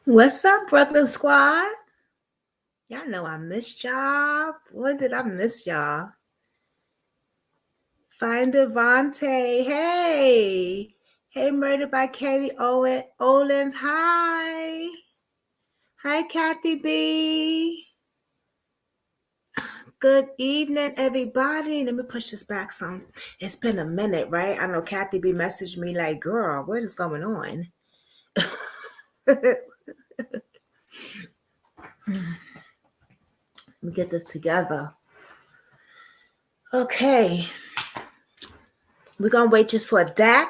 What's up, Brooklyn Squad? Y'all know I missed y'all. Boy, did I miss y'all. Find Davohnte. Hey. Hey, Murdered by Katie Owens. Hi. Hi, Kathy B. Good evening, everybody. Let me push this back some. It's been a minute, right? I know Kathy B messaged me like, girl, what is going on? Let me get this together. Okay. We're going to wait just for a DAP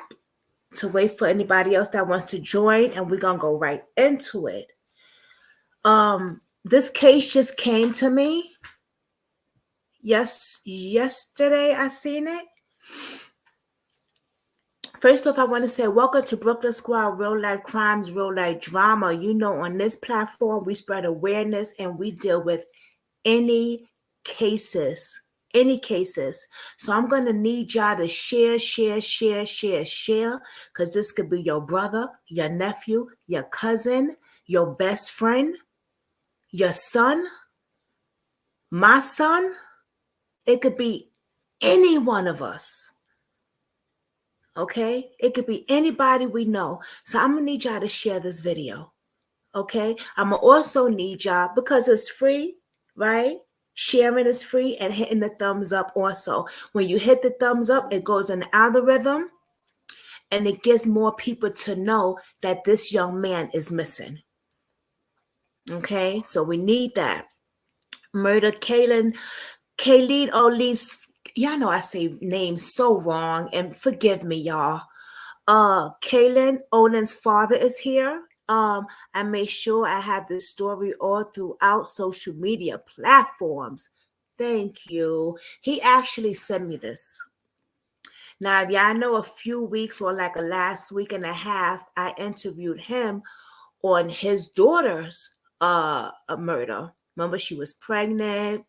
to wait for anybody else that wants to join, and we're going to go right into it. This case just came to me. Yesterday I seen it. First off, I want to say welcome to Brooklyn Squad, real life crimes, real life drama. You know, on this platform, we spread awareness and we deal with any cases. So I'm going to need y'all to share, because this could be your brother, your nephew, your cousin, your best friend, your son, my son. It could be any one of us. Okay? It could be anybody we know. So I'm going to need y'all to share this video. Okay? I'm going to also need y'all, because it's free, right? Sharing is free, and hitting the thumbs up also. When you hit the thumbs up, it goes in the algorithm and it gives more people to know that this young man is missing. Okay? So we need that. Murder Kayleen O'Lee's. Y'all know I say names so wrong, and forgive me, y'all. Kaylin Olin's father is here. I made sure I have this story all throughout social media platforms. Thank you. He actually sent me this. Now, if y'all know, a few weeks or like a last week and a half, I interviewed him on his daughter's murder. Remember, she was pregnant,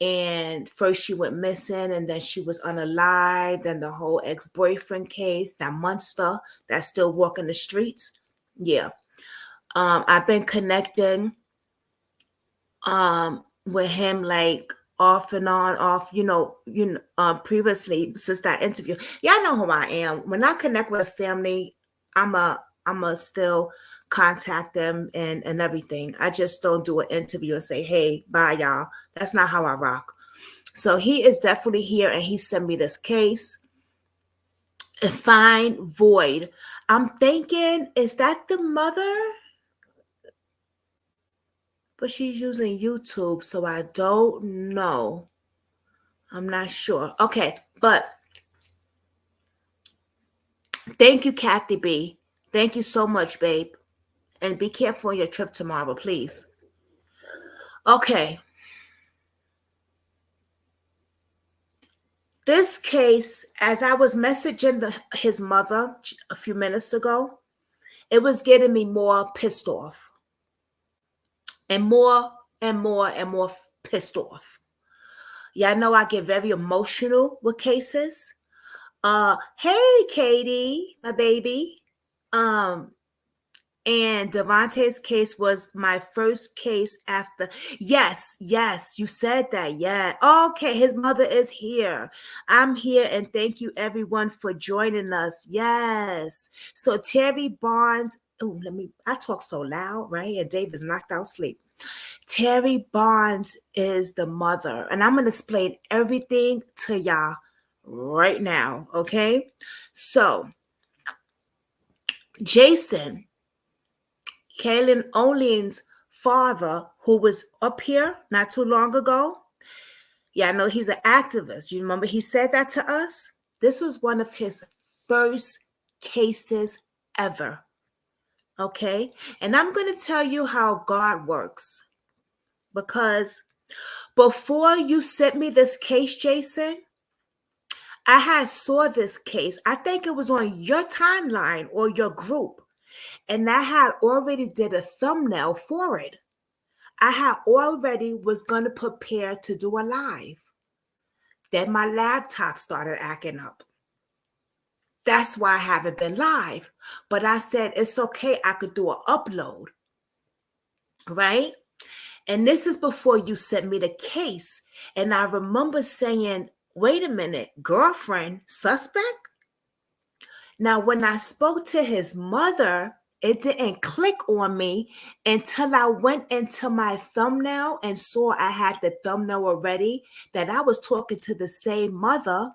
and first she went missing, and then she was unalived, and the whole ex-boyfriend case, that monster that's still walking the streets. Yeah. I've been connecting with him like off and on, previously since that interview. Y'all know who I am. When I connect with a family, I'm a still contact them and everything. I just don't do an interview and say, hey, bye y'all. That's not how I rock. So he is definitely here, and he sent me this case. Find void. I'm thinking, is that the mother? But she's using YouTube, so I don't know. I'm not sure. Okay, but thank you, Kathy B. Thank you so much, babe. And be careful on your trip tomorrow, please. Okay. This case, as I was messaging his mother a few minutes ago, it was getting me more pissed off. And more pissed off. Y'all know I get very emotional with cases. Hey, Katie, my baby. And Davohnte's case was my first case after. Yes, you said that. Yeah. Okay, his mother is here. I'm here, and thank you everyone for joining us. Yes. So Terry Barnes. Oh, I talk so loud, right? And Dave is knocked out sleep. Terry Barnes is the mother, and I'm going to explain everything to y'all right now, okay? So, Jason, Kaylin O'Lean's father, who was up here not too long ago, yeah, I know he's an activist. You remember he said that to us? This was one of his first cases ever, okay? And I'm going to tell you how God works, because before you sent me this case, Jason, I had saw this case. I think it was on your timeline or your group. And I had already did a thumbnail for it. I had already was going to prepare to do a live. Then my laptop started acting up. That's why I haven't been live. But I said, it's okay. I could do an upload. right? And this is before you sent me the case. And I remember saying, wait a minute, girlfriend, suspect? Now, when I spoke to his mother, it didn't click on me until I went into my thumbnail and saw I had the thumbnail already, that I was talking to the same mother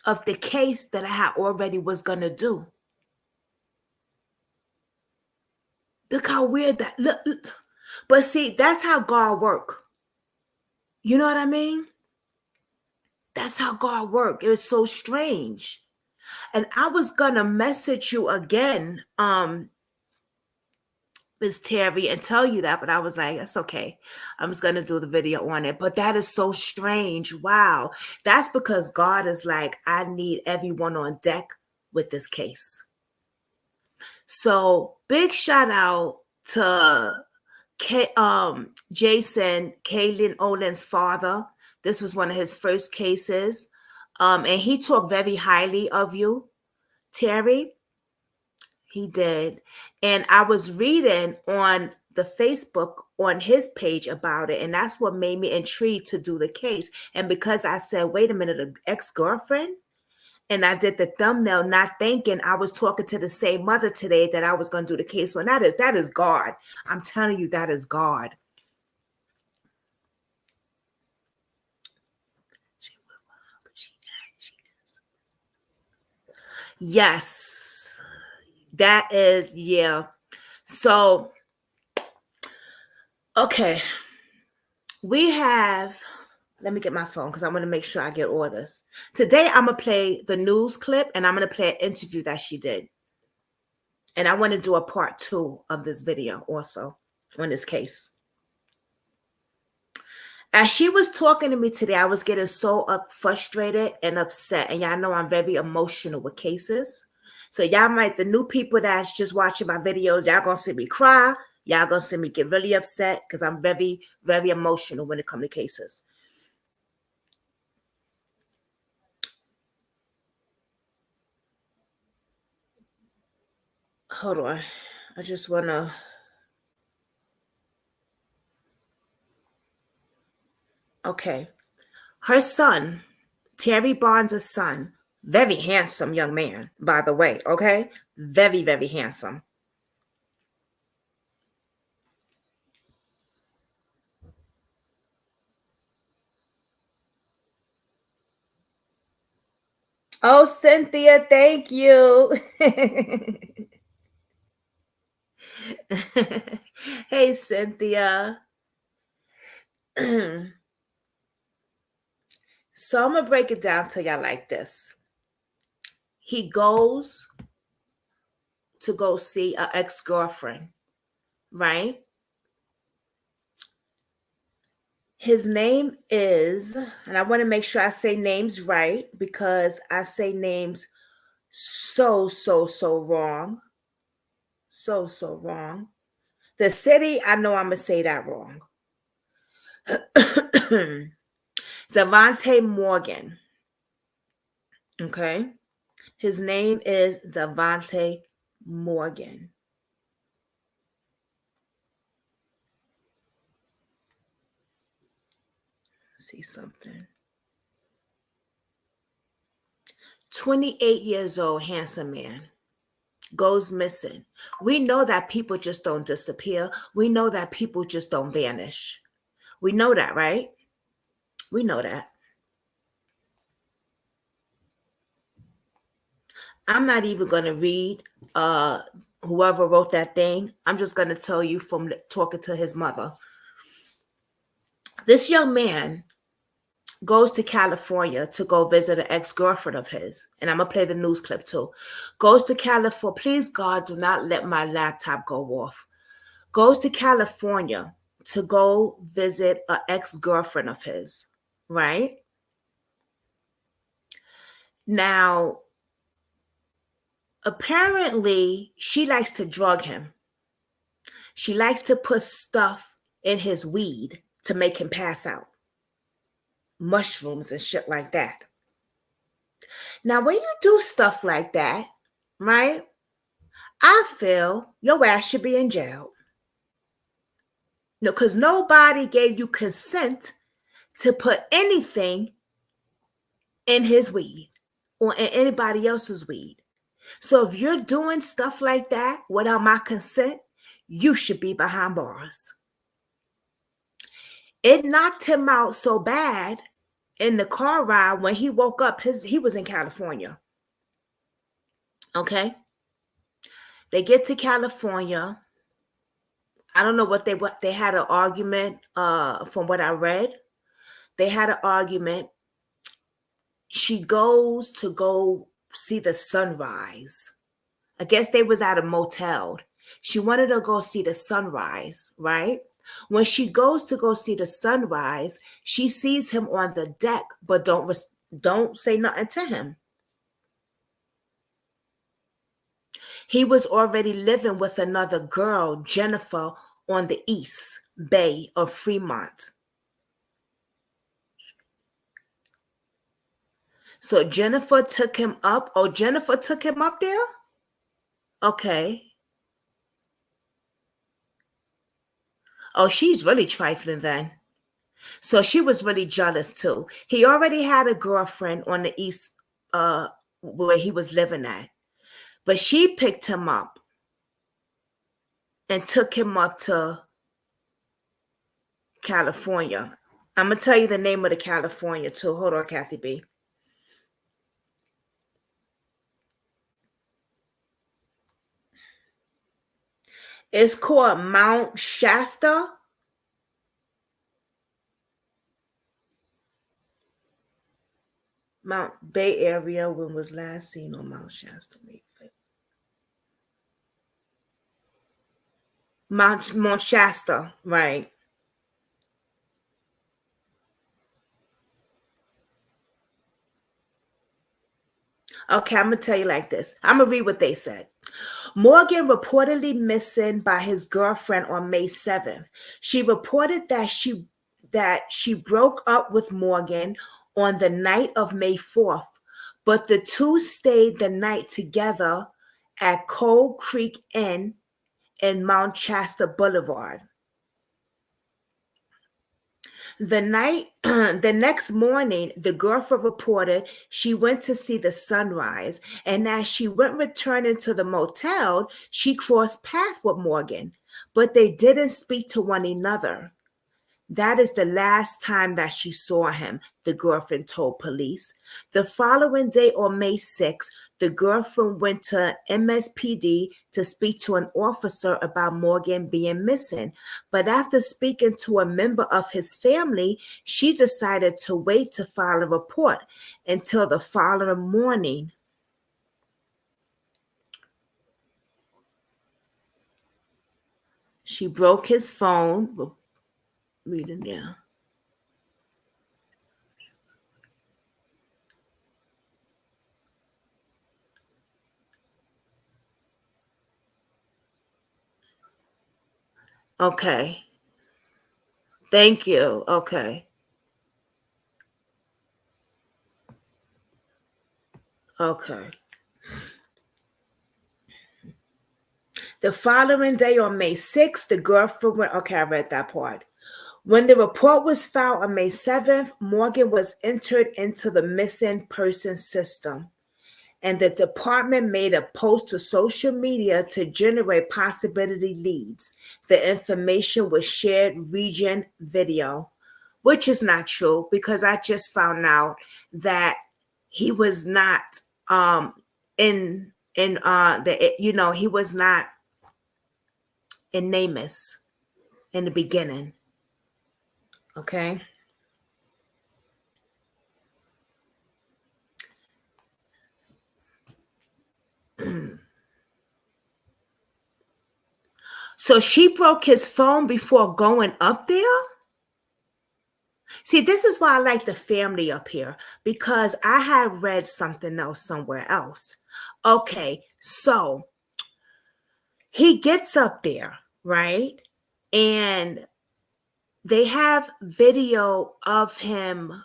of the case that I had already was going to do. Look how weird that look. But see, that's how God work. You know what I mean? That's how God work. It was so strange. And I was gonna message you again, Miss Terry, and tell you that, but I was like, that's okay. I'm just gonna do the video on it. But that is so strange. Wow. That's because God is like, I need everyone on deck with this case. So big shout out to Jason, Kaylin Olin's father. This was one of his first cases. And he talked very highly of you, Terry. He did. And I was reading on the Facebook on his page about it. And that's what made me intrigued to do the case. And because I said, wait a minute, an ex-girlfriend? And I did the thumbnail, not thinking I was talking to the same mother today that I was going to do the case. So that is God. I'm telling you, that is God. Yes, that is, yeah. So, okay, we have, let me get my phone because I want to make sure I get all this. Today, I'm going to play the news clip and I'm going to play an interview that she did. And I want to do a part 2 of this video also on this case. As she was talking to me today, I was getting so frustrated and upset. And y'all know I'm very emotional with cases. So y'all might, the new people that's just watching my videos, y'all gonna see me cry. Y'all gonna see me get really upset because I'm very, very emotional when it comes to cases. Hold on. I just wanna. Okay. Her son, Terry Bonds' son, very handsome young man, by the way. Okay. Very, very handsome. Oh, Cynthia, thank you. Hey, Cynthia. So I'm going to break it down to y'all like this. He goes to go see an ex-girlfriend, right? His name is, and I want to make sure I say names right because I say names so wrong. So wrong. The city, I know I'm going to say that wrong. Davohnte Morgan. Okay. His name is Davohnte Morgan. See something. 28 years old, handsome man, goes missing. We know that people just don't disappear. We know that people just don't vanish. We know that, right? We know that. I'm not even going to read whoever wrote that thing. I'm just going to tell you from talking to his mother. This young man goes to California to go visit an ex-girlfriend of his. And I'm going to play the news clip too. Goes to California. Please, God, do not let my laptop go off. Goes to California to go visit an ex-girlfriend of his, right? Now, apparently, she likes to drug him. She likes to put stuff in his weed to make him pass out. Mushrooms and shit like that. Now, when you do stuff like that, right, I feel your ass should be in jail. No, because nobody gave you consent to put anything in his weed or in anybody else's weed. So if you're doing stuff like that without my consent, you should be behind bars. It knocked him out so bad in the car ride when he woke up. He was in California. Okay. They get to California. I don't know what they had an argument. From what I read, they had an argument. She goes to go see the sunrise. I guess they was at a motel. She wanted to go see the sunrise, right? When she goes to go see the sunrise, she sees him on the deck, but don't say nothing to him. He was already living with another girl, Jennifer, on the east bay of Fremont. So Jennifer took him up. Oh, Jennifer took him up there? Okay. Oh, she's really trifling then. So she was really jealous too. He already had a girlfriend on the east where he was living at. But she picked him up and took him up to California. I'm going to tell you the name of the California too. Hold on, Kathy B. It's called Mount Shasta. Mount Bay Area. When was last seen on Mount Shasta? Mount Shasta, right. Okay, I'm going to tell you like this. I'm going to read what they said. Morgan reportedly missing by his girlfriend on May 7th. She reported that she broke up with Morgan on the night of May 4th, but the two stayed the night together at Cold Creek Inn in Mount Shasta Boulevard. The next morning, the girlfriend reported she went to see the sunrise, and as she went returning to the motel, she crossed paths with Morgan, but they didn't speak to one another. That is the last time that she saw him, the girlfriend told police. The following day, on May 6th, the girlfriend went to MSPD to speak to an officer about Morgan being missing. But after speaking to a member of his family, she decided to wait to file a report until the following morning. She broke his phone. Reading there. Okay. Thank you. Okay. Okay. The following day, on May 6th, the girlfriend went. Okay, I read that part. When the report was filed on May 7th, Morgan was entered into the missing persons system, and the department made a post to social media to generate possibility leads. The information was shared region video, which is not true because I just found out that he was not in the he was not in Namus in the beginning. Okay. So she broke his phone before going up there? See, this is why I like the family up here, because I had read something else somewhere else. Okay, so he gets up there, right? And they have video of him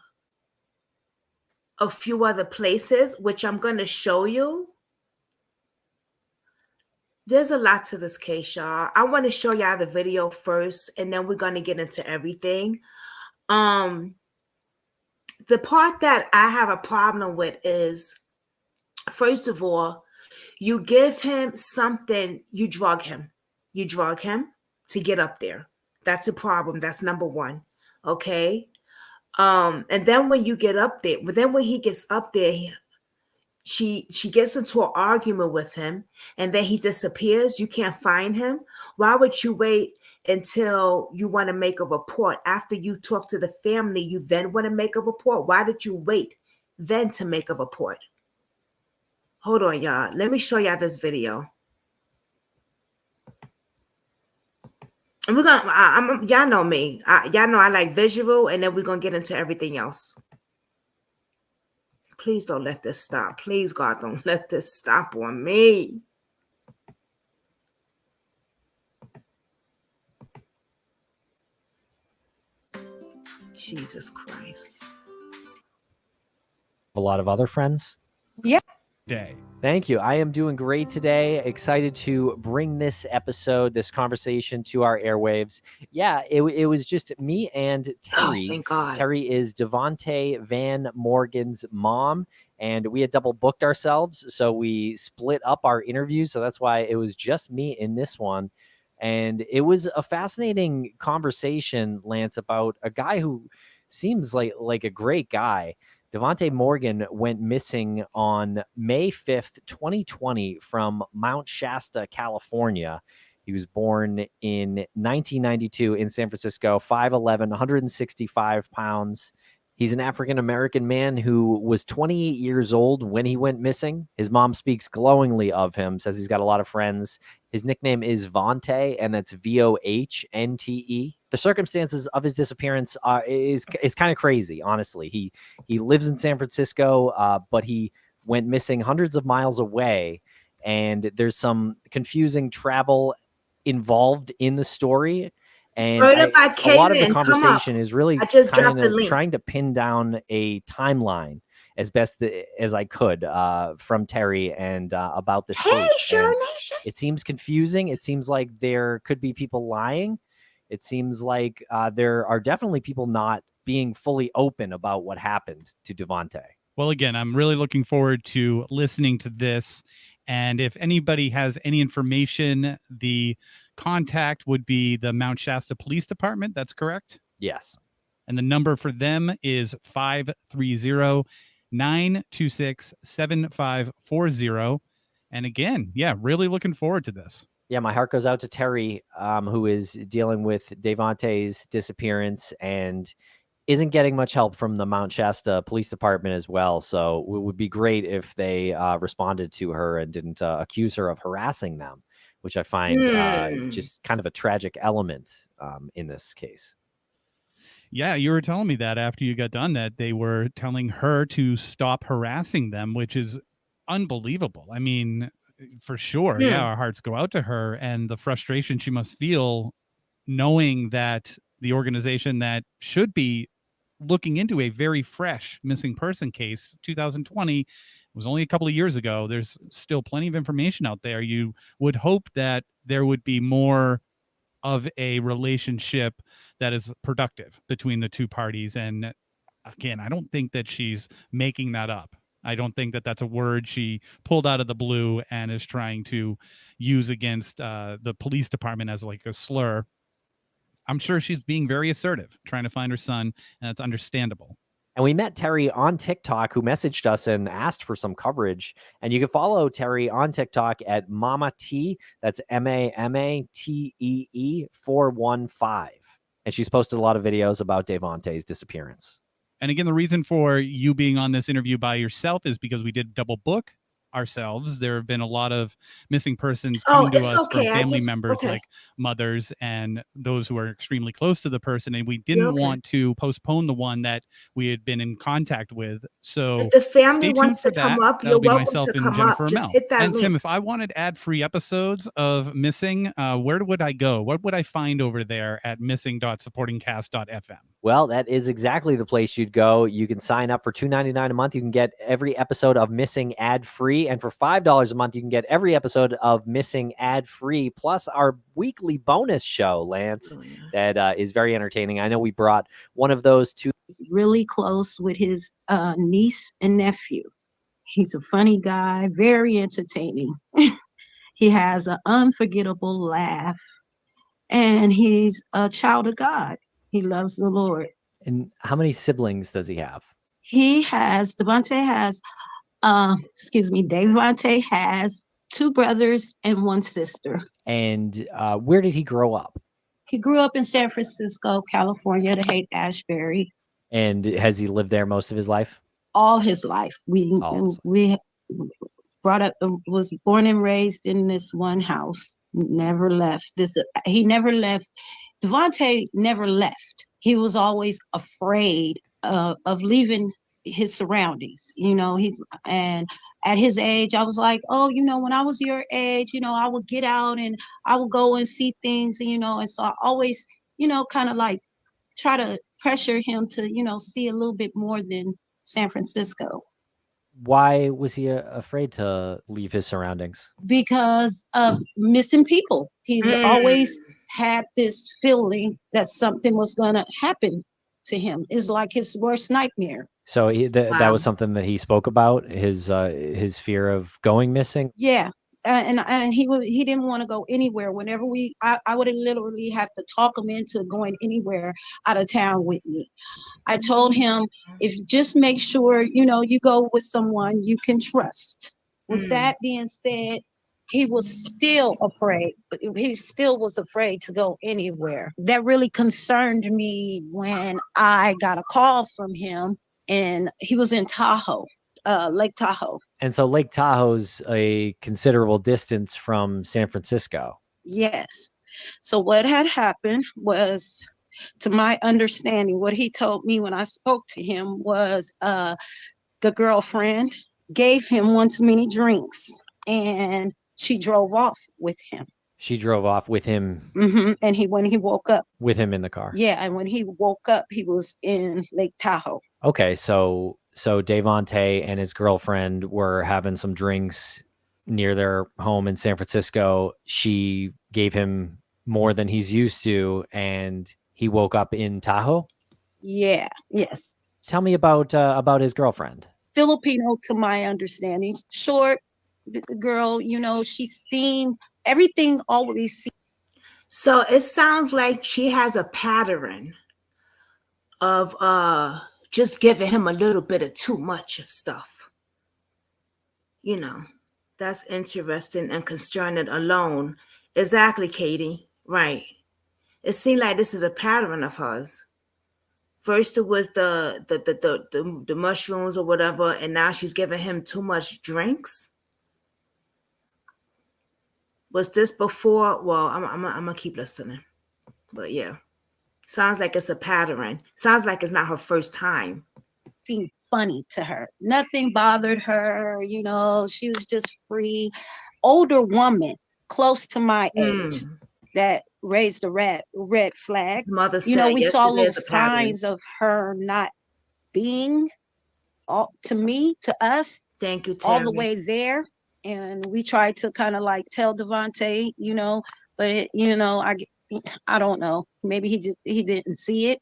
a few other places, which I'm going to show you. There's a lot to this case, y'all. I want to show y'all the video first, and then we're going to get into everything. Um, the part that I have a problem with is, first of all, you give him something, you drug him. You drug him to get up there. That's a problem. That's number one. Okay. And then when you get up there, but then when he gets up there, she gets into an argument with him, and then he disappears. You can't find him. Why would you wait until you want to make a report? After you talk to the family, you then want to make a report? Why did you wait then to make a report? Hold on, y'all. Let me show y'all this video. And we're gonna y'all know me. Y'all know I like visual, and then we're gonna get into everything else. Please don't let this stop. Please, God, don't let this stop on me. Jesus Christ. A lot of other friends. Yeah. Day. Thank you. I am doing great today. Excited to bring this episode, this conversation to our airwaves. Yeah, it was just me and Terry. Oh, thank God. Terry is Davohnte Van Morgan's mom, and we had double booked ourselves, so we split up our interviews. So that's why it was just me in this one. And it was a fascinating conversation, Lance, about a guy who seems like a great guy. Davohnte Morgan went missing on May 5th, 2020 from Mount Shasta, California. He was born in 1992 in San Francisco, 5'11", 165 pounds. He's an African-American man who was 28 years old when he went missing. His mom speaks glowingly of him, says he's got a lot of friends. His nickname is Vontae, and that's Vohnte. The circumstances of his disappearance is kind of crazy, honestly. He lives in San Francisco, but he went missing hundreds of miles away, and there's some confusing travel involved in the story. And a lot of the conversation is really trying to pin down a timeline as best as I could from Terry and about this case. It seems confusing. It seems like there could be people lying. It seems like there are definitely people not being fully open about what happened to Davohnte. Well, again, I'm really looking forward to listening to this. And if anybody has any information, the contact would be the Mount Shasta Police Department. That's correct? Yes. And the number for them is 530-926-7540. And again, yeah, really looking forward to this. Yeah, my heart goes out to Terry, who is dealing with Davonte's disappearance and isn't getting much help from the Mount Shasta Police Department as well. So it would be great if they responded to her and didn't accuse her of harassing them, which I find just kind of a tragic element in this case. Yeah, you were telling me that after you got done that they were telling her to stop harassing them, which is unbelievable. I mean, for sure. Yeah, our hearts go out to her and the frustration she must feel knowing that the organization that should be looking into a very fresh missing person case, 2020, was only a couple of years ago. There's still plenty of information out there. You would hope that there would be more of a relationship that is productive between the two parties. And again, I don't think that she's making that up. I don't think that that's a word she pulled out of the blue and is trying to use against the police department as like a slur. I'm sure she's being very assertive, trying to find her son, and that's understandable. And we met Terry on TikTok, who messaged us and asked for some coverage. And you can follow Terry on TikTok at Mama T. That's MAMATEE 415. And she's posted a lot of videos about Davonte's disappearance. And again, the reason for you being on this interview by yourself is because we did double book ourselves. There have been a lot of missing persons coming to us from family members, like mothers and those who are extremely close to the person, and we didn't want to postpone the one that we had been in contact with. So if the family wants to come up, you're welcome to come up. Just hit that link. Tim, if I wanted ad-free episodes of Missing, where would I go? What would I find over there at missing.supportingcast.fm? Well, that is exactly the place you'd go. You can sign up for $2.99 a month. You can get every episode of Missing ad-free. And for $5 a month, you can get every episode of Missing ad-free, plus our weekly bonus show, Lance, that is very entertaining. I know we brought one of those to... He's really close with his niece and nephew. He's a funny guy, very entertaining. He has an unforgettable laugh, and he's a child of God. He loves the Lord. And how many siblings does he have? Davohnte has 2 brothers and 1 sister. And where did he grow up? He grew up in San Francisco, California, to Haight-Ashbury. And has he lived there most of his life? All his life. We was born and raised in this one house. Never left. He never left. Davohnte never left. He was always afraid of leaving his surroundings. And at his age, I was like, oh, when I was your age, I would get out and I would go and see things, and so I always, kind of like try to pressure him to, see a little bit more than San Francisco. Why was he afraid to leave his surroundings? Because of missing people. He's always had this feeling that something was going to happen to him. It's like his worst nightmare. So that was something that he spoke about, his fear of going missing? Yeah. And he didn't want to go anywhere. Whenever I would literally have to talk him into going anywhere out of town with me. I told him, if just make sure, you go with someone you can trust. With that being said, he was still afraid. He still was afraid to go anywhere. That really concerned me when I got a call from him, and he was in Tahoe. Lake Tahoe. And so Lake Tahoe's a considerable distance from San Francisco. Yes. So what had happened was, to my understanding, what he told me when I spoke to him was the girlfriend gave him one too many drinks, and she drove off with him. She drove off with him. And when he woke up. With him in the car. Yeah. And when he woke up, he was in Lake Tahoe. Okay. So Davohnte and his girlfriend were having some drinks near their home in San Francisco. She gave him more than he's used to, and he woke up in Tahoe? Yeah. Yes. Tell me about his girlfriend. Filipino, to my understanding. Short girl, she's seen everything, always seen. So it sounds like she has a pattern of just giving him a little bit of too much of stuff. That's interesting and concerning alone. Exactly, Katie. Right. It seemed like this is a pattern of hers. First it was the mushrooms or whatever, and now she's giving him too much drinks. Was this before? Well, I'm gonna keep listening. But yeah. Sounds like it's a pattern. Sounds like it's not her first time. Seemed funny to her. Nothing bothered her. She was just free. Older woman, close to my age, that raised a red flag. Mother said, we saw little signs of her not being to us. Thank you, Terry. All the way there. And we tried to kind of like tell Davohnte, but I don't know. Maybe he didn't see it.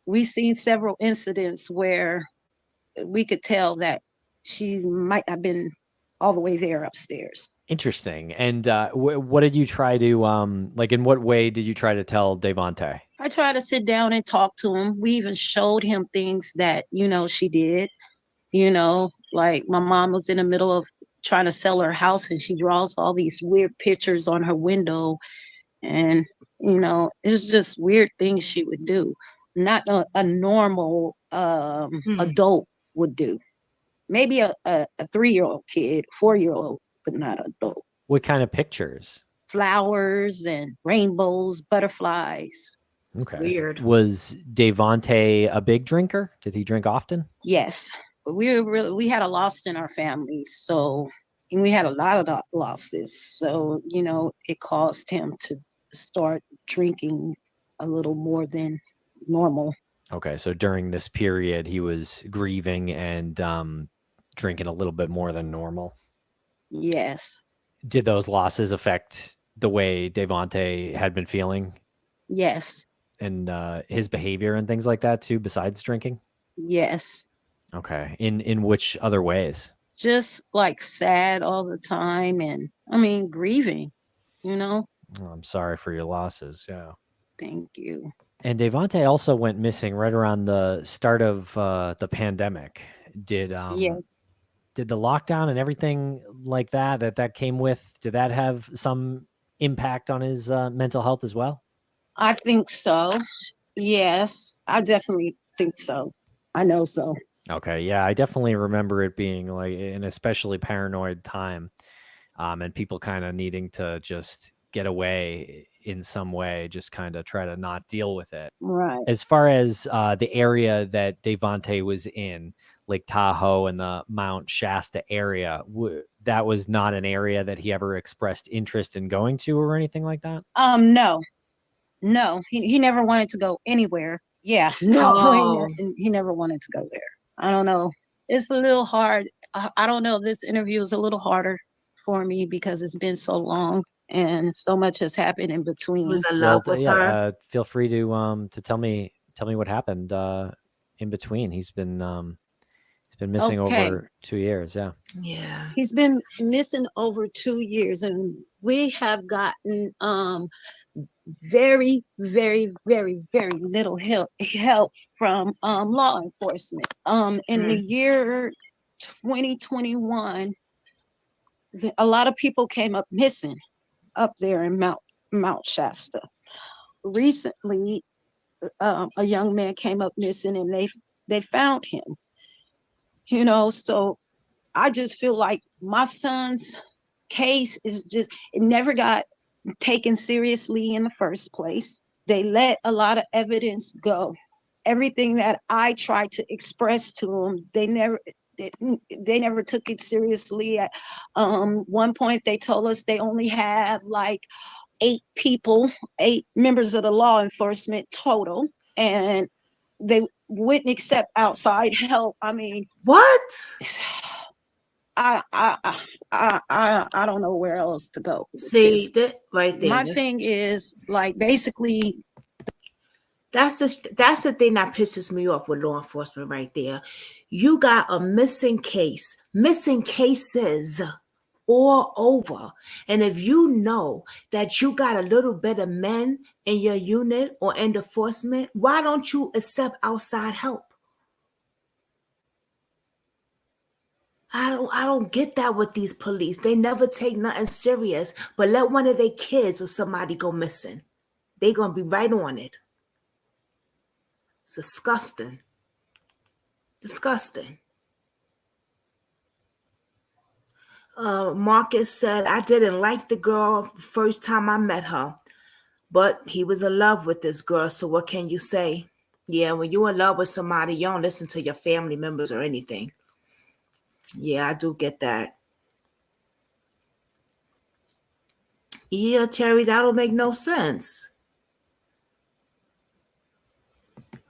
We've seen several incidents where we could tell that she might have been all the way there upstairs. Interesting. And what did you try to in what way did you try to tell Davohnte? I tried to sit down and talk to him. We even showed him things that she did. Like my mom was in the middle of trying to sell her house, and she draws all these weird pictures on her window, and it's just weird things she would do, not a normal adult would do. Maybe a 3-year-old kid, 4-year-old, but not an adult. What kind of pictures? Flowers and rainbows, butterflies. Okay. Weird. Was Davohnte a big drinker? Did he drink often? Yes. We had a loss in our family, and we had a lot of losses. So, it caused him to start drinking a little more than normal. Okay, so during this period, he was grieving and drinking a little bit more than normal. Yes. Did those losses affect the way Davohnte had been feeling Yes. and his behavior and things like that too, besides drinking? Yes. Okay, in which other ways? Just like sad all the time, and I mean grieving, you know. Oh, I'm sorry for your losses. Yeah. Thank you. And Davohnte also went missing right around the start of the pandemic. Did Yes. did the lockdown and everything like that came with, did that have some impact on his mental health as well? I think so. Yes, I definitely think so. I know so. Okay, yeah, I definitely remember it being like an especially paranoid time, and people kind of needing to just get away in some way, just kind of try to not deal with it. Right. As far as the area that Davohnte was in, Lake Tahoe and the Mount Shasta area, that was not an area that he ever expressed interest in going to or anything like that? No, no, he never wanted to go anywhere. Yeah, no, Oh, he never wanted to go there. I don't know. It's a little hard. I don't know. This interview is a little harder for me because it's been so long and so much has happened in he between. was in Well, love with yeah, her. feel free to tell me what happened in between. He's been missing Okay. over 2 years. Yeah. Yeah. He's been missing over 2 years, and we have gotten very, very, very, very little help from law enforcement. In the year 2021, a lot of people came up missing up there in Mount Shasta. Recently, a young man came up missing, and they found him. You know, so I just feel like my son's case is just, it never got taken seriously in the first place. They let a lot of evidence go. Everything that I tried to express to them, they never took it seriously. At one point, they told us they only have like 8 members of the law enforcement total, and they wouldn't accept outside help. I mean, What? I I I don't know where else to go with See this. that right there. My thing is like basically That's the thing that pisses me off with law enforcement right there. You got a missing case, missing cases all over. And if you know that you got a little bit of men in your unit or in the enforcement, why don't you accept outside help? I don't get that with these police. They never take nothing serious, but let one of their kids or somebody go missing. They gonna be right on it. It's disgusting. Disgusting. Marcus said, I didn't like the girl the first time I met her, but he was in love with this girl, so what can you say? Yeah, when you're in love with somebody, you don't listen to your family members or anything. Yeah, I do get that. Yeah, Terry, that don't make no sense.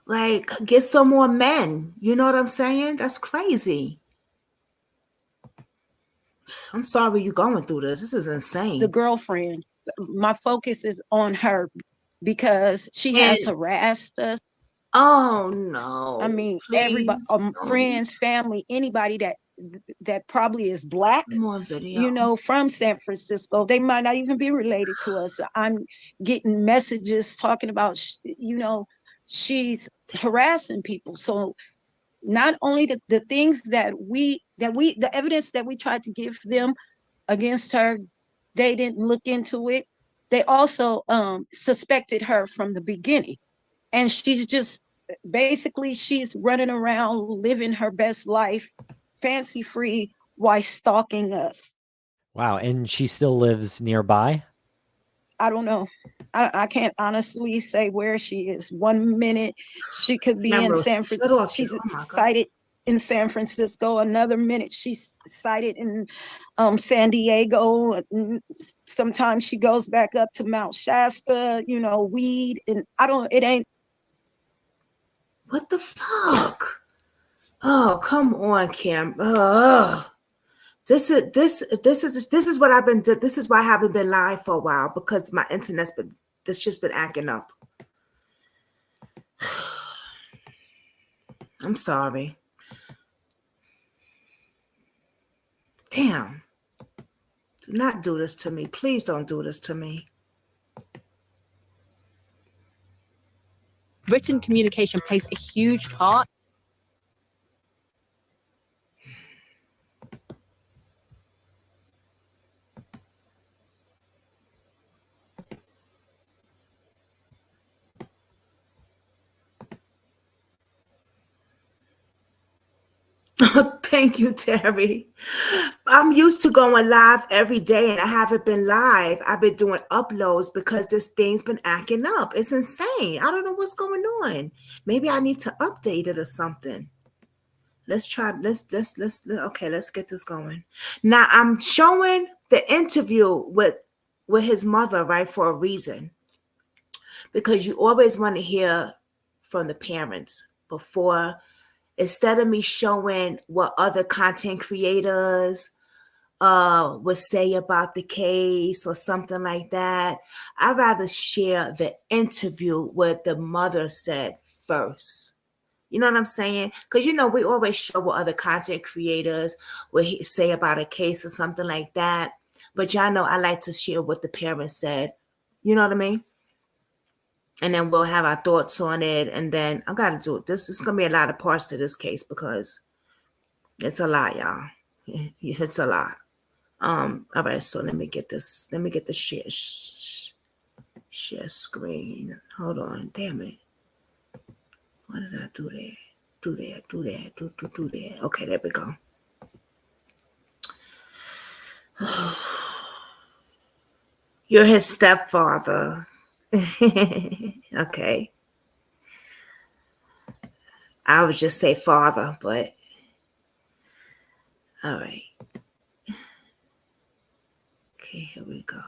Like, get some more men. You know what I'm saying? That's crazy. I'm sorry you're going through this. This is the insane. girlfriend, my focus is on her because she has And harassed us. oh I no, mean, everybody, please don't. friends, family, anybody that probably is black, Come on, video. you know, from San Francisco. They might not even be related to us. I'm getting messages talking about, you know, she's harassing people. So not only the things the evidence that we tried to give them against her, they didn't look into it. They also suspected her from the beginning, and she's just basically she's running around living her best life, fancy free, while stalking us. Wow. And she still lives nearby? I don't know. I can't honestly say where she is. One minute she could be in Cameras, San shut Francisco. off. She's Oh my God. sighted in San Francisco. Another minute she's sighted in San Diego. Sometimes she goes back up to Mount Shasta. You know, weed, and I don't. It ain't. What the fuck? Oh, come on, Cam. This is what I've been. This is why I haven't been live for a while, because my internet's been. This just been acting up. I'm sorry. Damn. Do not do this to me. Please don't do this to me. Written communication plays a huge part. Thank you, Terry. I'm used to going live every day, and I haven't been live. I've been doing uploads because this thing's been acting up. It's insane. I don't know what's going on. Maybe I need to update it or something. Let's try. Okay, let's get this going. Now I'm showing the interview with his mother, right, for a reason. Because you always want to hear from the parents before, instead of me showing what other content creators would say about the case or something like that. I'd rather share the interview what the mother said first. You know what I'm saying? Because, you know, we always show what other content creators would say about a case or something like that. But y'all know I like to share what the parents said. You know what I mean? And then we'll have our thoughts on it. And then I got to do it. This is going to be a lot of parts to this case because it's a lot, y'all. It's a lot. All right, so let me get this. Let me get the share screen. Hold on. Damn it. What did I do there? Do that. Okay, there we go. You're his stepfather. Okay. I would just say father, but all right. Okay, here we go.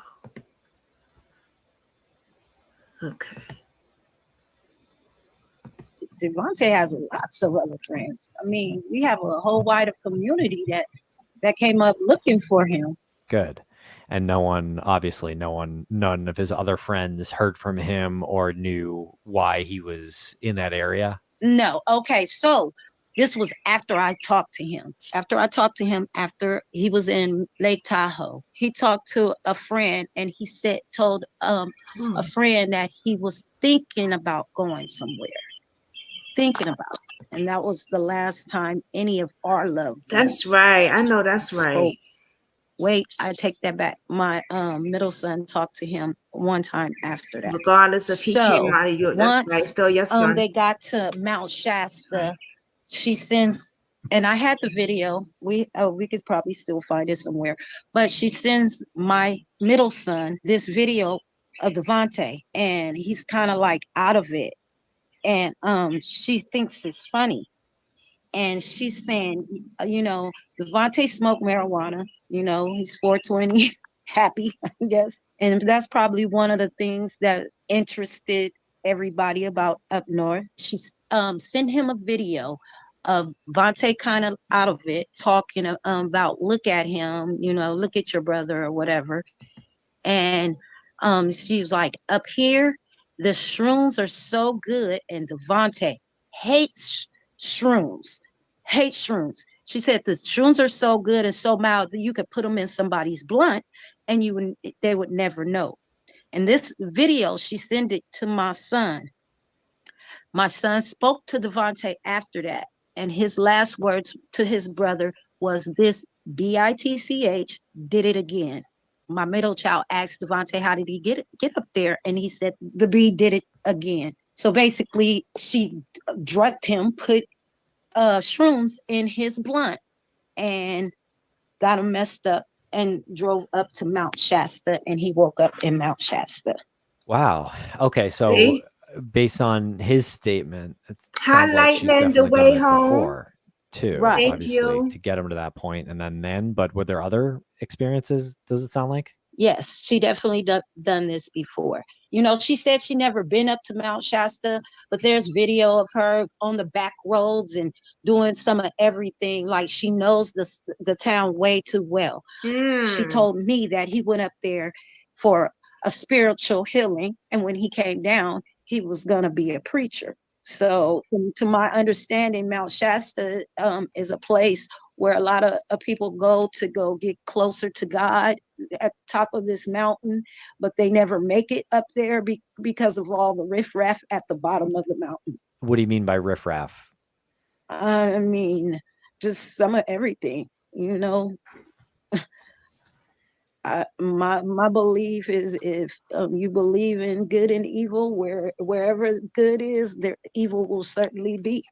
Okay. Davohnte has lots of other friends. I mean, we have a whole wider community that came up looking for him. Good. And none of his other friends heard from him or knew why he was in that area? No. Okay, so this was after I talked to him. After he was in Lake Tahoe, he talked to a friend, and he told a friend that he was thinking about going somewhere. And that was the last time any of our loved ones. That's right. I know that's spoke. right. Wait, I take that back. My middle son talked to him one time after that. Regardless if he came out of you, that's right. Still your son. They got to Mount Shasta. She sends, and I had the video. We could probably still find it somewhere. But she sends my middle son this video of Davohnte, and he's kind of like out of it. And she thinks it's funny. And she's saying, Davohnte smoked marijuana. He's 420, happy, I guess. And that's probably one of the things that interested everybody about up north. She sent him a video of Davohnte kind of out of it, talking about, look at him, look at your brother or whatever. And she was like, up here, the shrooms are so good, and Davohnte hates shrooms. She said the shrooms are so good and so mild that you could put them in somebody's blunt and they would never know. And this video, she sent it to my son. My son spoke to Davohnte after that, and his last words to his brother was this: bitch, did it again. My middle child asked Davohnte, how did he get up there? And he said, the B did it again. So basically, she drugged him, put shrooms in his blunt, and got him messed up, and drove up to Mount Shasta, and he woke up in Mount Shasta. Wow. Okay, so See? Based on his statement, it Highlight sounds like she's them the definitely way done it home. before too, Right. Thank obviously, you. to get him to that point, and then. But were there other experiences? Does it sound like? Yes, she definitely done this before. You know, she said she never been up to Mount Shasta, but there's video of her on the back roads and doing some of everything. Like she knows the town way too well. She told me that he went up there for a spiritual healing, and when he came down, he was gonna be a preacher. So, to my understanding, Mount Shasta is a place where a lot of people go to go get closer to God at the top of this mountain, but they never make it up there because of all the riffraff at the bottom of the mountain. What do you mean by riffraff? I mean, just some of everything, you know. My belief is if you believe in good and evil, wherever good is, there evil will certainly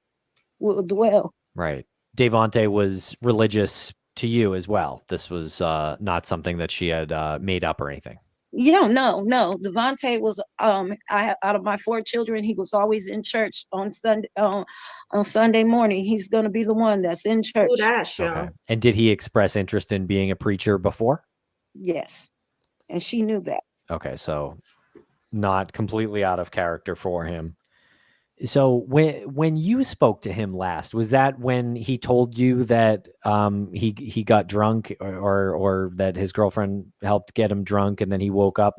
will dwell. Right. Davohnte was religious to you as well. This was not something that she had made up or anything. Yeah, no. Davohnte was out of my 4 children, he was always in church on Sunday morning. He's going to be the one that's in church. Oh, that's okay. And did he express interest in being a preacher before? Yes. And she knew that. Okay, so not completely out of character for him. So when you spoke to him last, was that when he told you that he got drunk or that his girlfriend helped get him drunk and then he woke up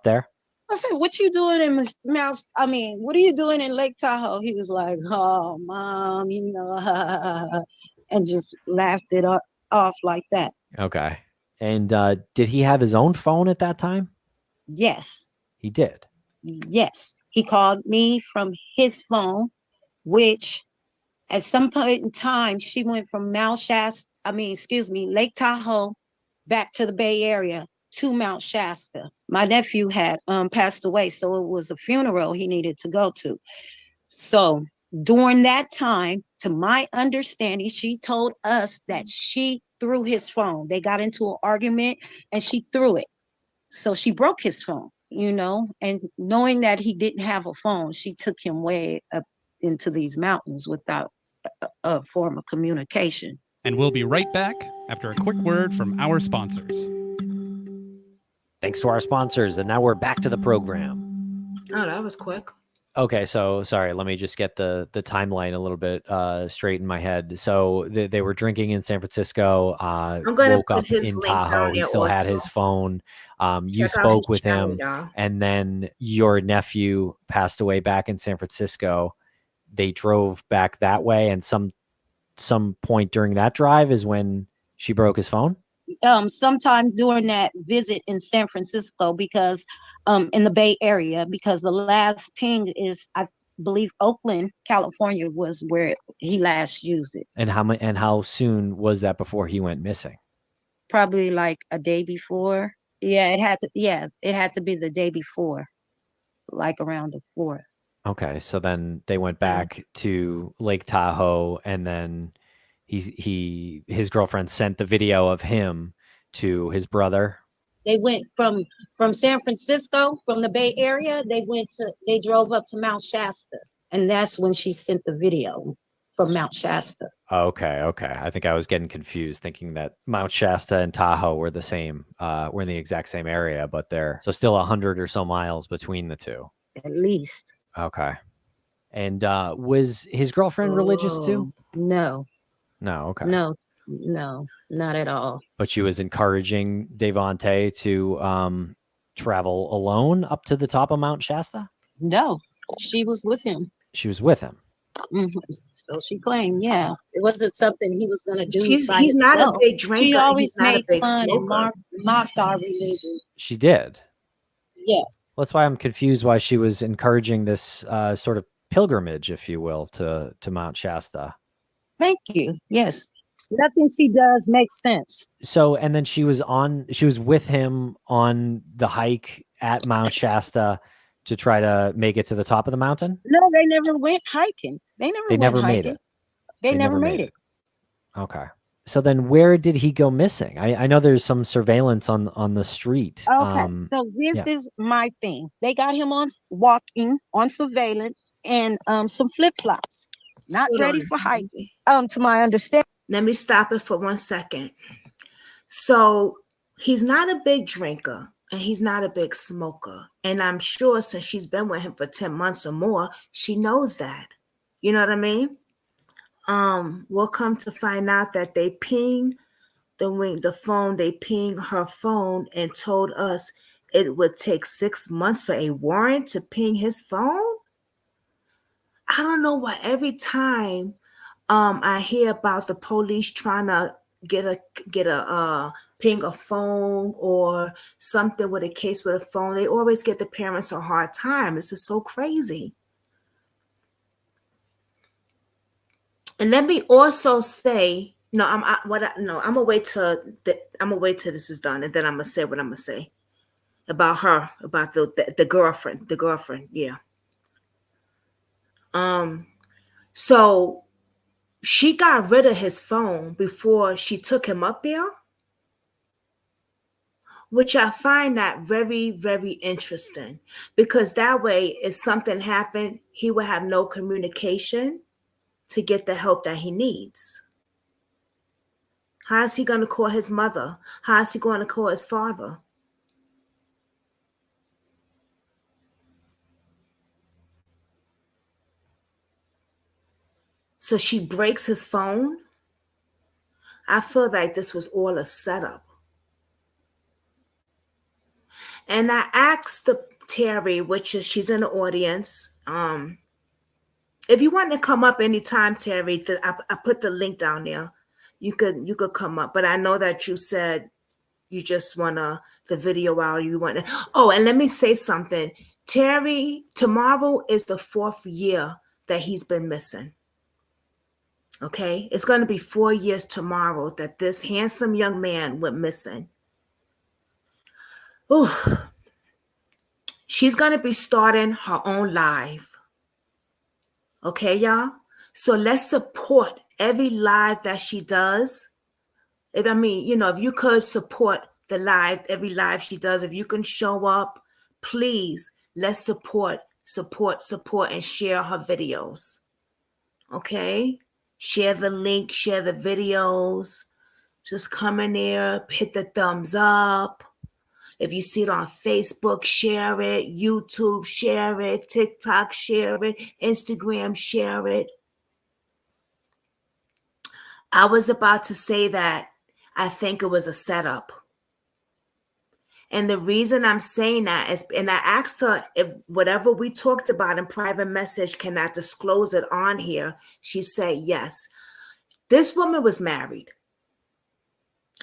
there? I said, "What you doing in Mount? I mean, what are you doing in Lake Tahoe?" He was like, "Oh, Mom, you know," and just laughed it off like that. Okay. And did he have his own phone at that time? Yes. He did. Yes. He called me from his phone, which at some point in time, she went from Lake Tahoe back to the Bay Area to Mount Shasta. My nephew had passed away, so it was a funeral he needed to go to. So during that time, to my understanding, she told us that she threw his phone. They got into an argument and she threw it. So she broke his phone, you know, and knowing that he didn't have a phone, she took him way up into these mountains without a form of communication. And we'll be right back after a quick word from our sponsors. Thanks to our sponsors. And now we're back to the program. Oh, that was quick. Okay, so sorry, let me just get the timeline a little bit straight in my head. So they were drinking in San Francisco, woke up in Tahoe. He still had his phone. You spoke with him, and then your nephew passed away back in San Francisco. They drove back that way, and some point during that drive is when she broke his phone? Sometime during that visit in San Francisco, because in the Bay Area, because the last ping is, I believe, Oakland, California was where he last used it. And how soon was that before he went missing? Probably like a day before. Yeah, it had to be the day before, like around the 4th. Okay, so then they went back to Lake Tahoe, and then his girlfriend sent the video of him to his brother. They went from San Francisco, from the Bay Area. They drove up to Mount Shasta, and that's when she sent the video from Mount Shasta. Okay. I think I was getting confused, thinking that Mount Shasta and Tahoe were the same, were in the exact same area, but they're still 100 or so miles between the two. At least. Okay. And was his girlfriend religious too? No. No, okay. No, not at all. But she was encouraging Davohnte to travel alone up to the top of Mount Shasta? No, she was with him. She was with him. Mm-hmm. So she claimed, yeah, it wasn't something he was going to do. He's not a big drinker. She always made fun smoker. and mocked our religion. She did? Yes. Well, that's why I'm confused why she was encouraging this sort of pilgrimage, if you will, to Mount Shasta. Thank you. Yes. Nothing she does makes sense. So, and then she was with him on the hike at Mount Shasta to try to make it to the top of the mountain? No, they never went hiking. They never made it. They never made it. Okay. So then where did he go missing? I know there's some surveillance on the street. Okay. So this is my thing. They got him on walking on surveillance and some flip-flops. Not ready for hiking. To my understanding. Let me stop it for 1 second. So He's not a big drinker and he's not a big smoker. And I'm sure since she's been with him for 10 months or more, she knows that. You know what I mean? We'll come to find out that they ping the phone, they ping her phone and told us it would take 6 months for a warrant to ping his phone. I don't know why every time I hear about the police trying to get a ping a phone or something with a case with a phone, they always get the parents a hard time. This is so crazy. And let me also say, no, I'm gonna wait till this is done, and then I'm gonna say what I'm gonna say about her, about the girlfriend, yeah. So she got rid of his phone before she took him up there, which I find that very, very interesting, because that way, if something happened, he would have no communication to get the help that he needs. How is he going to call his mother? How is he going to call his father? So she breaks his phone. I feel like this was all a setup. And I asked Terry, which is, she's in the audience. If you want to come up anytime, Terry, I put the link down there. You could come up. But I know that you said you just want the video out. You want to. Oh, and let me say something. Terry, tomorrow is the 4th year that he's been missing. Okay, it's going to be 4 years tomorrow that this handsome young man went missing. Ooh. She's going to be starting her own live. Okay, y'all? So let's support every live that she does. If you could support every live she does, if you can show up, please, let's support, and share her videos. Okay? Share the link, share the videos. Just come in there, hit the thumbs up. If you see it on Facebook, share it. YouTube, share it. TikTok, share it. Instagram, share it. I was about to say that I think it was a setup. And the reason I'm saying that is, and I asked her if whatever we talked about in private message, can I disclose it on here? She said yes. This woman was married.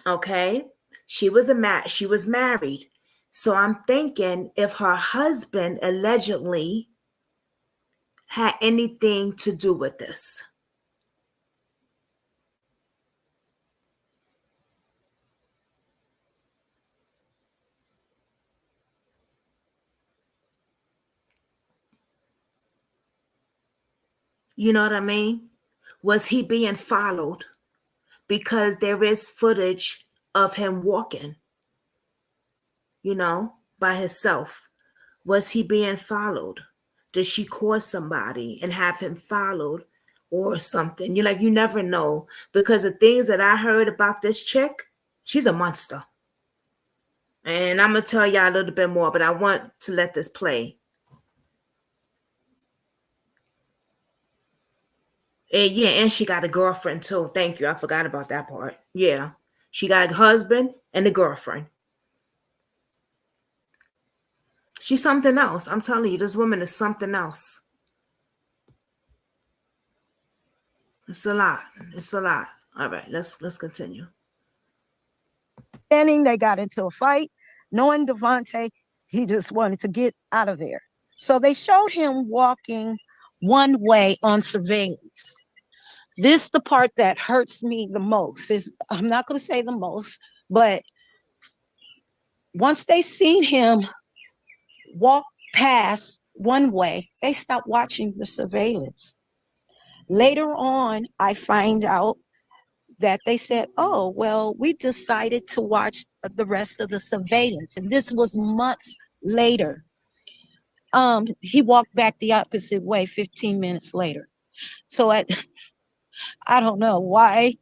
Okay? She was married. So I'm thinking if her husband allegedly had anything to do with this. You know what I mean? Was he being followed? Because there is footage of him walking, by himself. Was he being followed? Did she call somebody and have him followed or something? You never know. Because the things that I heard about this chick, she's a monster. And I'm going to tell y'all a little bit more, but I want to let this play. And she got a girlfriend too. Thank you. I forgot about that part. Yeah. She got a husband and a girlfriend. She's something else. I'm telling you, this woman is something else. It's a lot. All right, let's continue. They got into a fight. Knowing Davohnte, he just wanted to get out of there. So they showed him walking one way on surveillance. This the part that hurts me the most. I'm not going to say the most, but once they seen him walk past one way, they stopped watching the surveillance. Later on, I find out that they said, oh, well, we decided to watch the rest of the surveillance. And this was months later. He walked back the opposite way 15 minutes later. So I don't know why.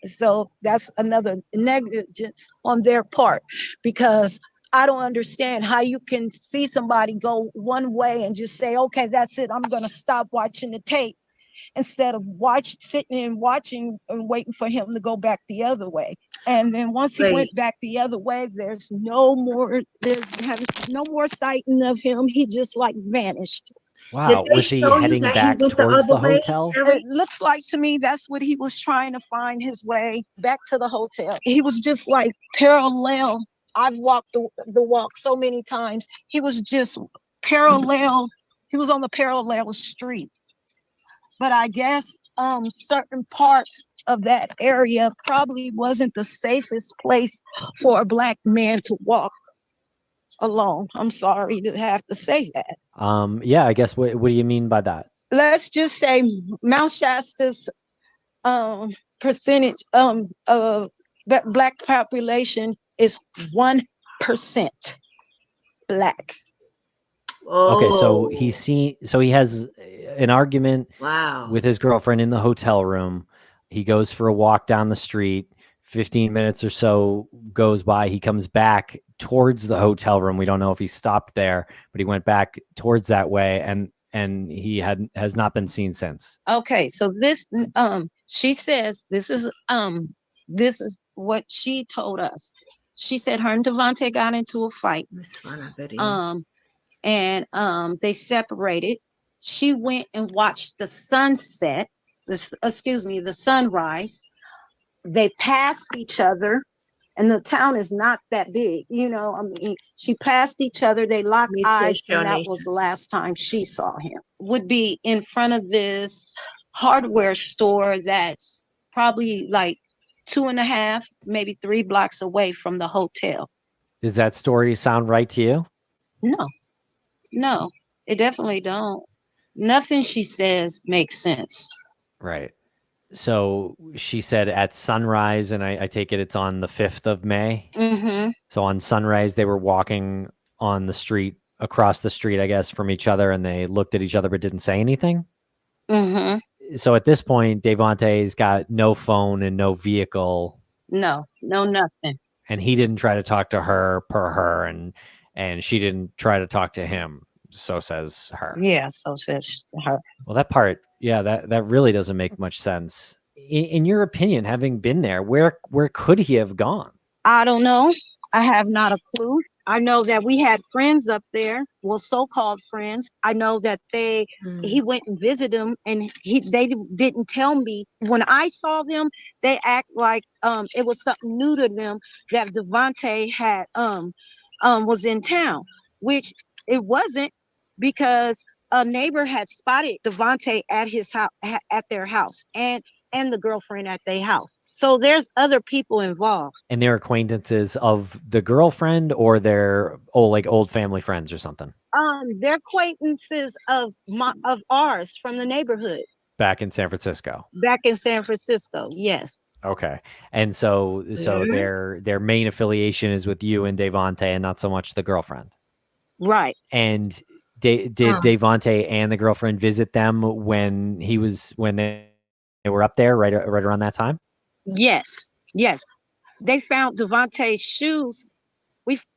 So that's another negligence on their part, because I don't understand how you can see somebody go one way and just say, okay, that's it, I'm going to stop watching the tape, instead of sitting and watching and waiting for him to go back the other way. And then once he went back the other way, there's no more sighting of him. He just like vanished. Wow. Was he heading back towards the hotel? It looks like to me that's what he was trying to find his way back to the hotel. He was just like parallel. I've walked the walk so many times. He was just parallel. He was on the parallel street. But I guess certain parts of that area probably wasn't the safest place for a Black man to walk alone. I'm sorry to have to say that. Yeah, I guess what do you mean by that? Let's just say Mount Shasta's percentage of that Black population is 1% Black. Okay, so he has an argument with his girlfriend in the hotel room. He goes for a walk down the street. 15 minutes or so goes by. He comes back towards the hotel room. We don't know if he stopped there, but he went back towards that way, and he has not been seen since. Okay, so this she says this is what she told us. She said her and Davohnte got into a fight. And they separated. She went and watched the sunset, the sunrise. They passed each other, and the town is not that big, I mean, she passed each other, they locked eyes, and that was the last time she saw him. Would be in front of this hardware store that's probably like 2.5, maybe 3 blocks away from the hotel. Does that story sound right to you? No, it definitely don't. Nothing she says makes sense. Right. So she said at sunrise, and I take it it's on the 5th of May. Mm-hmm. So on sunrise, they were walking on the street, across the street, I guess, from each other, and they looked at each other but didn't say anything. Mm-hmm. So at this point, Davohnte's got no phone and no vehicle. No, nothing. And he didn't try to talk to her per her, and she didn't try to talk to him. So says her. Yeah, so says her. Well, that part, yeah, that really doesn't make much sense. In your opinion, having been there, where could he have gone? I don't know. I have not a clue. I know that we had friends up there, well, so-called friends. I know that he went and visited them, and they didn't tell me. When I saw them, they act like it was something new to them that Davohnte had was in town, which it wasn't, because a neighbor had spotted Davohnte at his house, at their house, and the girlfriend at their house. So there's other people involved. And they're acquaintances of the girlfriend, or they're old family friends or something? They're acquaintances of ours from the neighborhood. Back in San Francisco. Back in San Francisco, yes. Okay. And so their main affiliation is with you and Davohnte, and not so much the girlfriend. Right. And did Davohnte and the girlfriend visit them when they were up there right around that time? Yes. They found Davonte's shoes.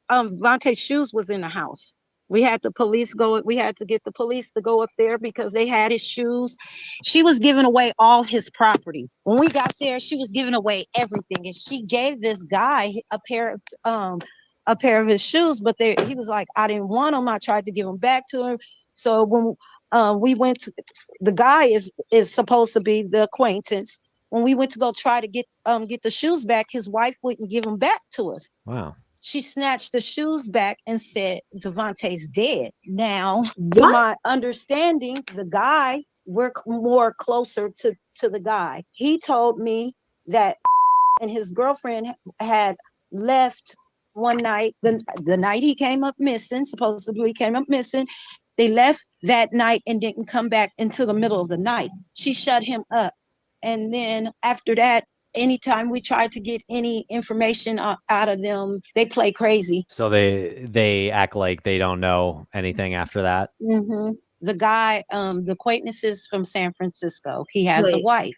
Davonte's shoes was in the house. We had to get the police to go up there because they had his shoes. She was giving away all his property. When we got there, she was giving away everything, and she gave this guy a pair of his shoes, but he was like, I didn't want them. I tried to give them back to him. So when we went to, the guy is supposed to be the acquaintance. When we went to go try to get the shoes back, his wife wouldn't give them back to us. Wow. She snatched the shoes back and said, Davonte's dead. Now, to my understanding, the guy, we're more closer to the guy. He told me that and his girlfriend had left one night, the night he came up missing, supposedly came up missing. They left that night and didn't come back until the middle of the night. She shut him up. And then after that, anytime we tried to get any information out of them, they play crazy. So they act like they don't know anything after that? Mm-hmm. The guy, the acquaintance is from San Francisco. He has a wife.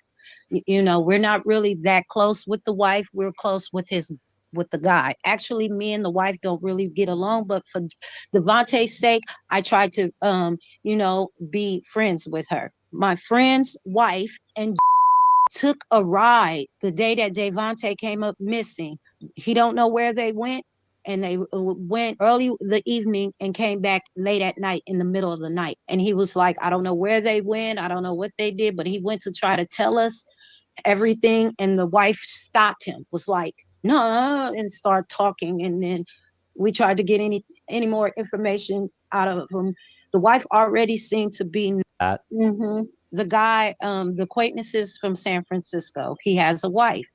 You know, we're not really that close with the wife. We're close with the guy. Actually, me and the wife don't really get along, but for Davonte's sake, I tried to be friends with her. My friend's wife and took a ride the day that Davohnte came up missing. He don't know where they went, and they went early the evening and came back late at night in the middle of the night. And he was like, I don't know where they went, I don't know what they did, but he went to try to tell us everything, and the wife stopped him, was like, no, and start talking. And then we tried to get any more information out of him. The wife already seemed to be That the guy, the acquaintances from San Francisco. He has a wife.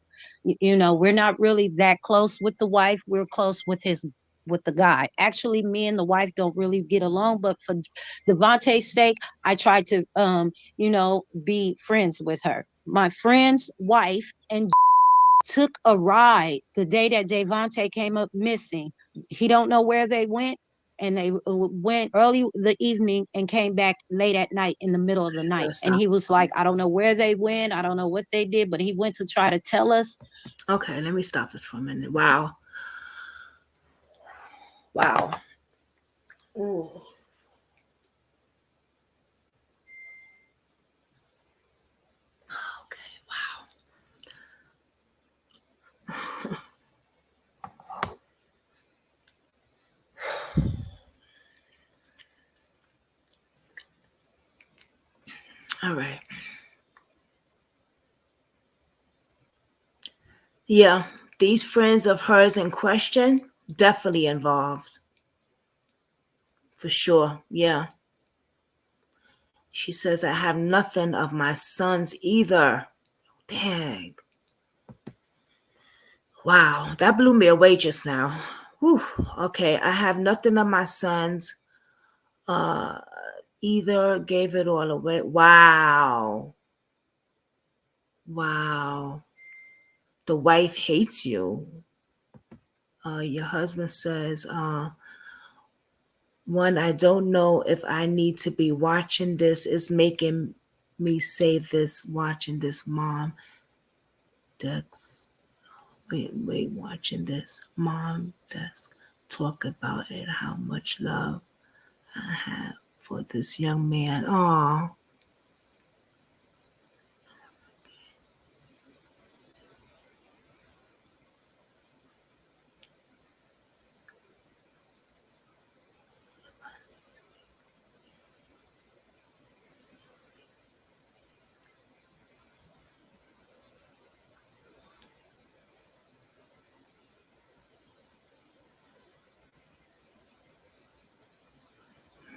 You know, we're not really that close with the wife. We're close with the guy. Actually, me and the wife don't really get along, but for Davonte's sake, I tried to be friends with her. My friend's wife and took a ride the day that Davohnte came up missing. He don't know where they went, and they went early the evening and came back late at night in the middle of the night. And he was like, I don't know where they went, I don't know what they did, but he went to try to tell us. Okay, let me stop this for a minute. Wow. Ooh. Okay, wow. All right. Yeah, these friends of hers in question definitely involved. For sure. Yeah. She says, I have nothing of my sons either. Dang. Wow, that blew me away just now. Whew. Okay, I have nothing of my sons. Either gave it all away. Wow. Wow. The wife hates you. Your husband says, one, I don't know if I need to be watching this. Is making me say this, watching this, mom. Dex. Wait, watching this. Mom, Dex. Talk about it, how much love I have for this young man. Aw.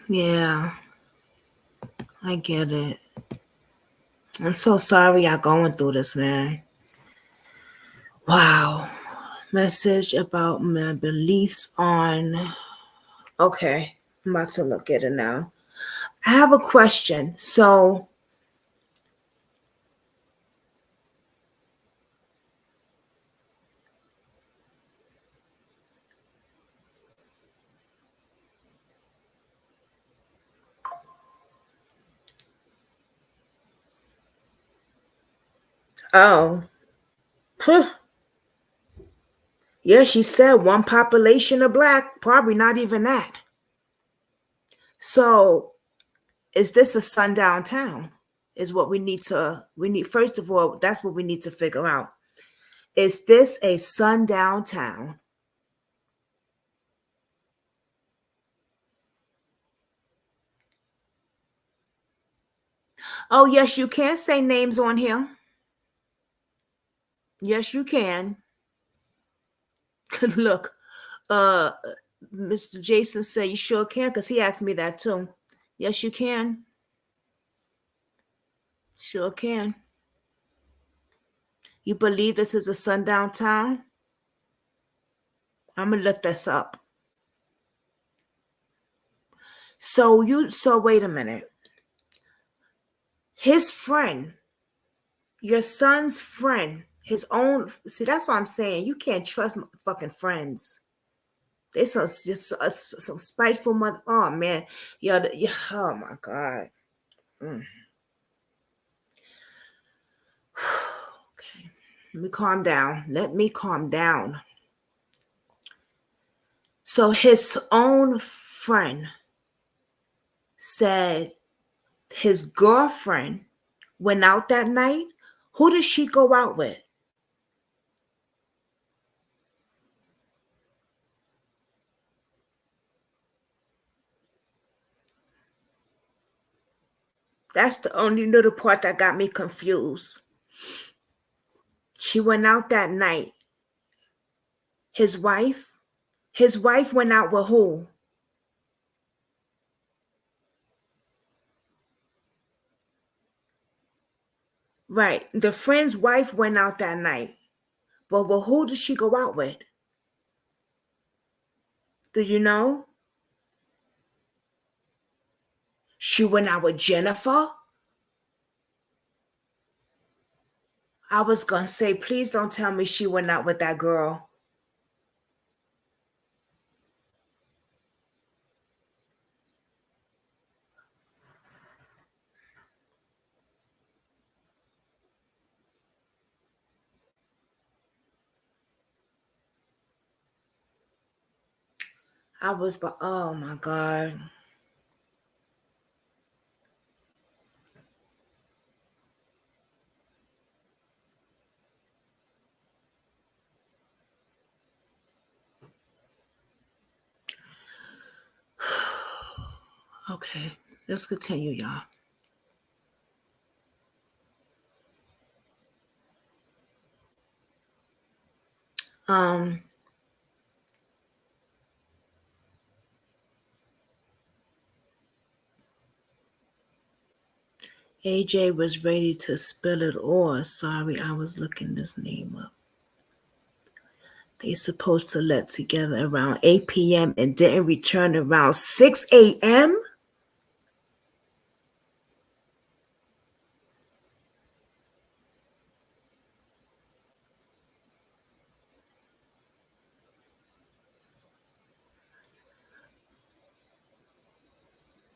Yeah, I get it. I'm so sorry y'all going through this, man. Wow. Message about my beliefs on. Okay, I'm about to look at it now. I have a question. So, oh, huh. Yeah, she said one population of black, probably not even that. So, is this a sundown town? Is what we need, first of all, that's what we need to figure out. Is this a sundown town? Oh, yes, you can say names on here. Yes, you can. Look, uh, Mr. Jason said you sure can, because he asked me that too. Yes, you can. Sure can. You believe this is a sundown town? I'm gonna look this up. So wait a minute. His friend, your son's friend, his own. See, that's what I'm saying. You can't trust fucking friends. They some spiteful mother. Oh man, yeah. Oh my god. Mm. Let me calm down. Let me calm down. So his own friend said his girlfriend went out that night. Who did she go out with? That's the only little part that got me confused. She went out that night. His wife went out with who? Right. The friend's wife went out that night. But who did she go out with? Do you know? She went out with Jennifer? I was going to say, please don't tell me she went out with that girl. Oh my God. Okay, let's continue, y'all. AJ was ready to spill it all. Sorry, I was looking this name up. They supposed to let together around 8 p.m. and didn't return around 6 a.m.?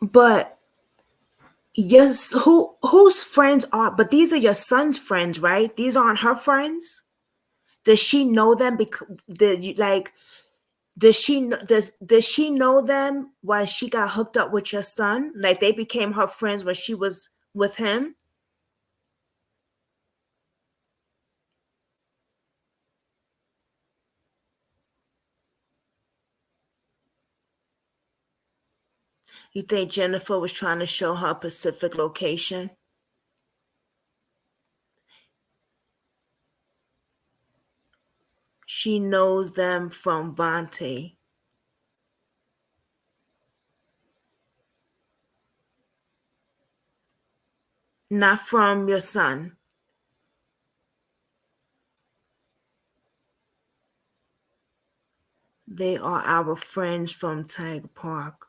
But yes, whose friends are? But these are your son's friends, right? These aren't her friends. Does she know them? Does she know them while she got hooked up with your son? Like they became her friends when she was with him? You think Jennifer was trying to show her Pacific location? She knows them from Davohnte. Not from your son. They are our friends from Tiger Park.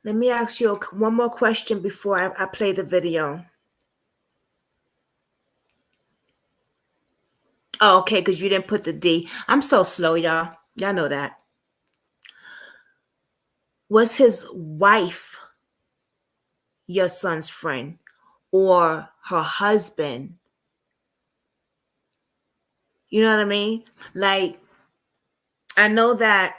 Let me ask you one more question before I play the video. Oh, okay, because you didn't put the D. I'm so slow, y'all. Y'all know that. Was his wife your son's friend or her husband? You know what I mean? Like, I know that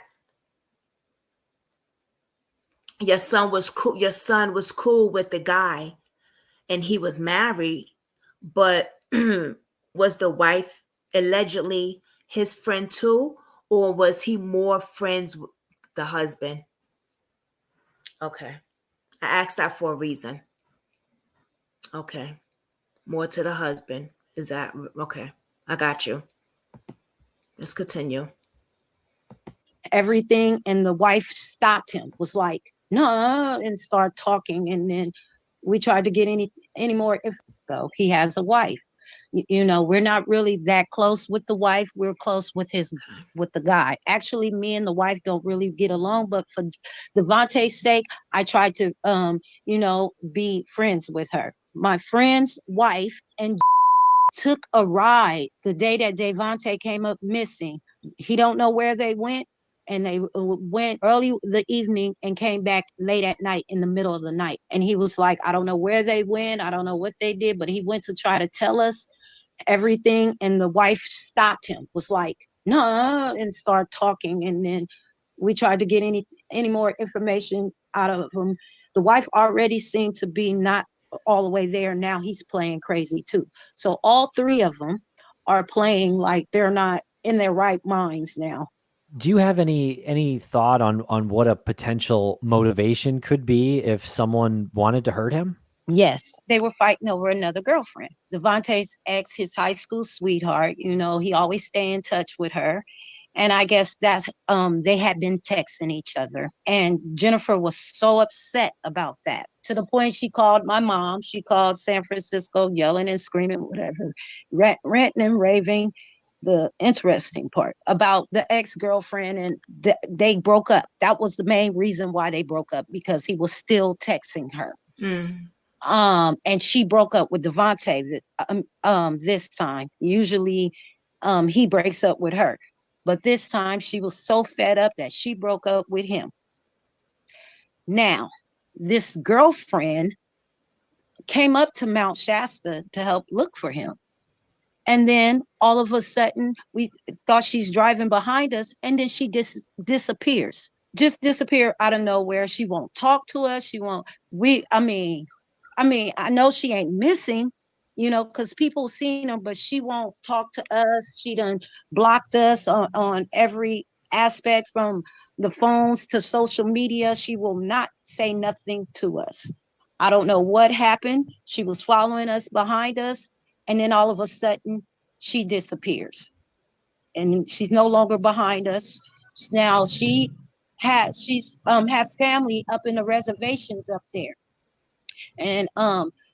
your son was cool. Your son was cool with the guy and he was married, but was the wife allegedly his friend too, or was he more friends with the husband? Okay. I asked that for a reason. Okay. More to the husband. Is that okay? I got you. Let's continue. Everything, and the wife stopped him, was like, no, and start talking, and then we tried to get any more info. He has a wife. You know, we're not really that close with the wife. We're close with the guy. Actually, me and the wife don't really get along, but for Davohnte's sake, I tried to be friends with her. My friend's wife and took a ride the day that Davohnte came up missing He don't know where they went, and they went early the evening and came back late at night in the middle of the night. And he was like, I don't know where they went, I don't know what they did, but he went to try to tell us everything, and the wife stopped him, was like, no, and start talking. And then we tried to get any more information out of him. The wife already seemed to be not all the way there. Now he's playing crazy too. So all three of them are playing like they're not in their right minds now. Do you have any thought on what a potential motivation could be if someone wanted to hurt him? Yes, they were fighting over another girlfriend. Davonte's ex, his high school sweetheart, he always stay in touch with her. And I guess that's they had been texting each other. And Jennifer was so upset about that, to the point she called my mom. She called San Francisco, yelling and screaming, whatever, ranting and raving. The interesting part about the ex-girlfriend, and they broke up. That was the main reason why they broke up, because he was still texting her. And she broke up with Davohnte this time. Usually he breaks up with her, but this time she was so fed up that she broke up with him. Now, this girlfriend came up to Mount Shasta to help look for him. And then all of a sudden, we thought she's driving behind us, and then she disappears. Just disappear out of nowhere. She won't talk to us. She won't. I know she ain't missing, because people seen her, but she won't talk to us. She done blocked us on every aspect, from the phones to social media. She will not say nothing to us. I don't know what happened. She was following us behind us, and then all of a sudden she disappears. And she's no longer behind us. Now she's have family up in the reservations up there. And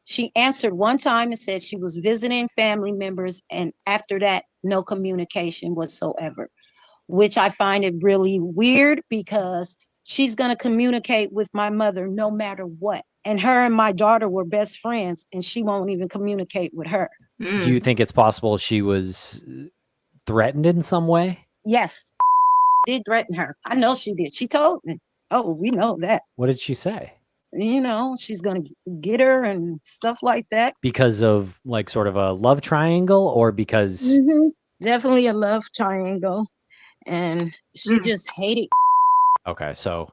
she answered one time and said she was visiting family members, and after that, no communication whatsoever, which I find it really weird, because she's going to communicate with my mother no matter what. And her and my daughter were best friends, and she won't even communicate with her. Do you think it's possible she was threatened in some way? Yes, did threaten her. I know she did. She told me. Oh, we know that. What did she say? She's going to get her and stuff like that. Because of like sort of a love triangle, or because... Definitely a love triangle. And she just hated. Okay, so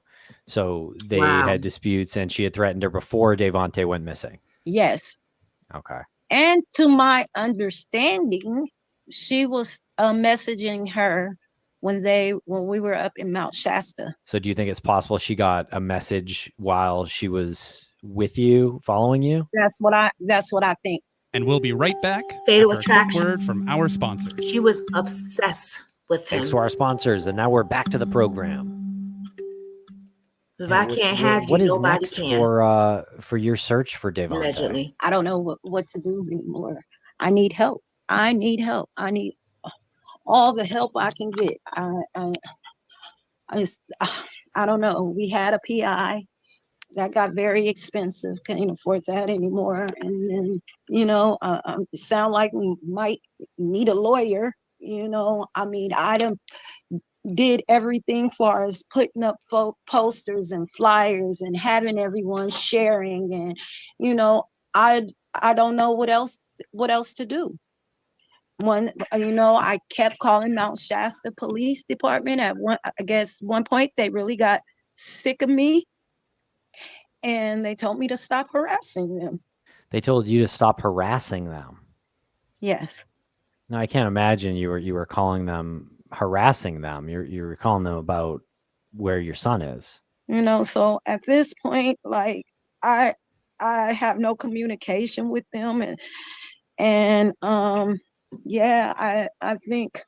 they had disputes, and she had threatened her before Davohnte went missing. Yes. Okay. And to my understanding, she was messaging her when we were up in Mount Shasta. So do you think it's possible she got a message while she was with you, following you? That's what I think. And we'll be right back. Fatal after a quick attraction. word from our sponsors. She was obsessed with him. Thanks to our sponsors, and now we're back to the program. If I can't have you, what is nobody next can. for your search for Davohnte? Allegedly. I don't know what to do anymore. I need help. I need all the help I can get. I don't know. We had a PI that got very expensive. Can't afford that anymore. And then, it sound like we might need a lawyer. I did everything far as putting up posters and flyers and having everyone sharing. And, I don't know what else to do. I kept calling Mount Shasta Police Department. One point they really got sick of me, and they told me to stop harassing them. They told you to stop harassing them. Yes. No, I can't imagine you were calling them, harassing them. You were calling them about where your son is. So at this point, like I have no communication with them, and I think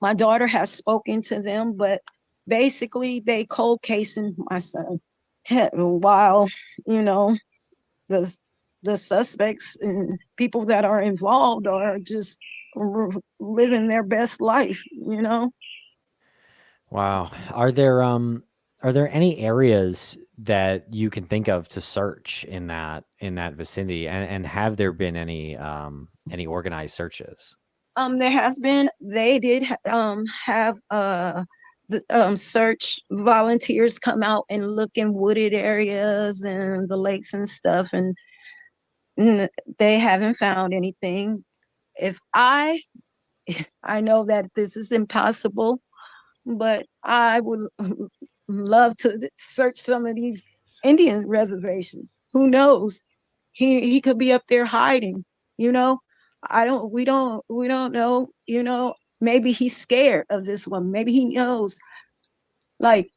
my daughter has spoken to them, but basically they cold casing my son, while the suspects and people that are involved are just living their best life. Wow. Are there any areas that you can think of to search in that vicinity, and have there been any organized searches? There has been, they did have the search volunteers come out and look in wooded areas and the lakes and stuff, and they haven't found anything. If I know that this is impossible, but I would love to search some of these Indian reservations. Who knows? He could be up there hiding, you know. We don't know, you know. Maybe he's scared of this one. Maybe he knows, like,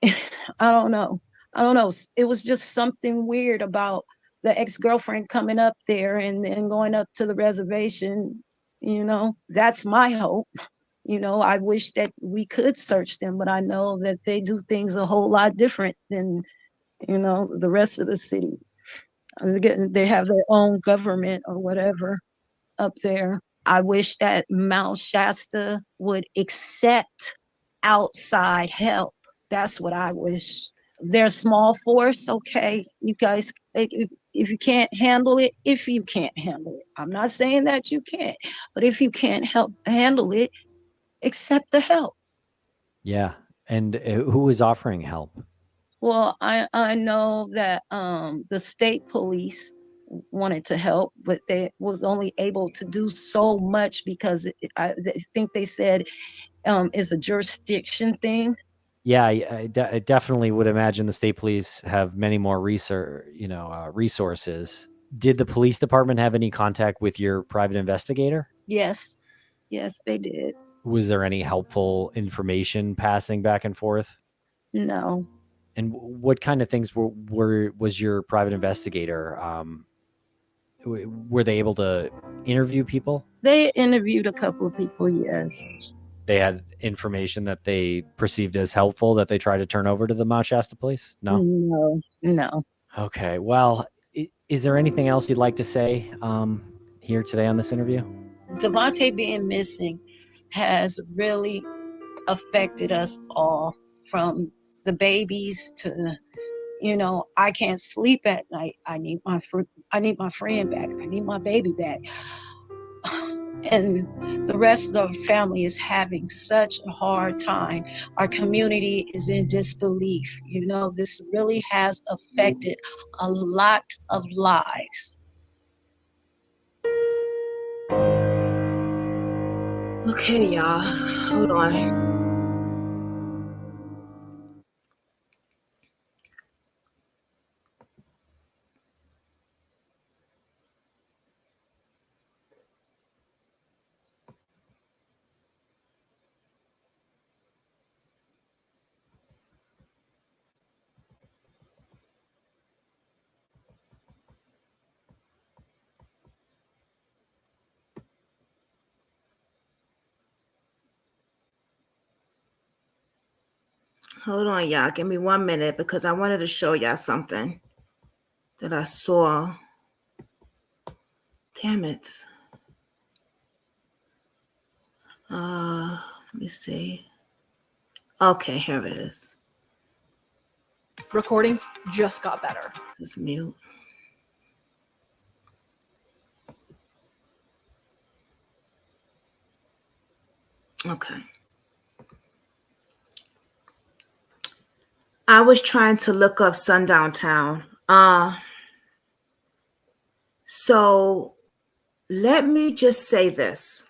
I don't know. I don't know. It was just something weird about the ex-girlfriend coming up there and then going up to the reservation, you know. That's my hope. You know, I wish that we could search them, but I know that they do things a whole lot different than, you know, the rest of the city. They have their own government or whatever up there. I wish that Mount Shasta would accept outside help. That's what I wish. They're a small force, okay? You guys, if you can't handle it, if you can't handle it, I'm not saying that you can't, but if you can't handle it, accept the help. Yeah. And who is offering help? Well, I know that the state police wanted to help, but they was only able to do so much because I think they said it's a jurisdiction thing. Yeah, I definitely would imagine the state police have many more resources. Did the police department have any contact with your private investigator? Yes, they did. Was there any helpful information passing back and forth? No. And what kind of things was your private investigator? Were they able to interview people? They interviewed a couple of people, yes. They had information that they perceived as helpful that they tried to turn over to the Mount Shasta police? No? No. Okay. Well, is there anything else you'd like to say here today on this interview? Davohnte being missing has really affected us all, from the babies to, you know, I can't sleep at night. I need my friend back. I need my baby back. And the rest of the family is having such a hard time. Our community is in disbelief. You know, this really has affected a lot of lives. Okay, y'all. Hold on. Hold on, y'all. Give me 1 minute because I wanted to show y'all something that I saw. Damn it. Let me see. Okay, here it is. Recordings just got better. This is mute. Okay. I was trying to look up Sundown Town. So let me just say this.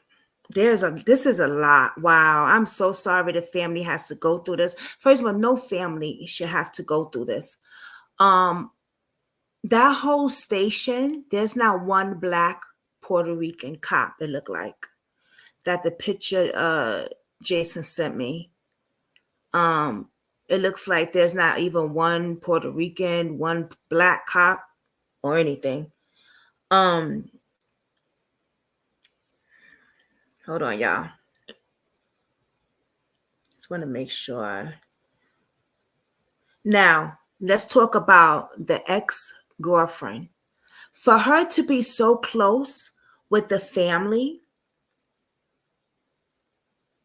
This is a lot. Wow. I'm so sorry the family has to go through this. First of all, no family should have to go through this. That whole station, there's not one Black Puerto Rican cop, it looked like. That the picture Jason sent me. It looks like there's not even one Puerto Rican, one Black cop or anything. Hold on, y'all. Just want to make sure. Now, let's talk about the ex-girlfriend. For her to be so close with the family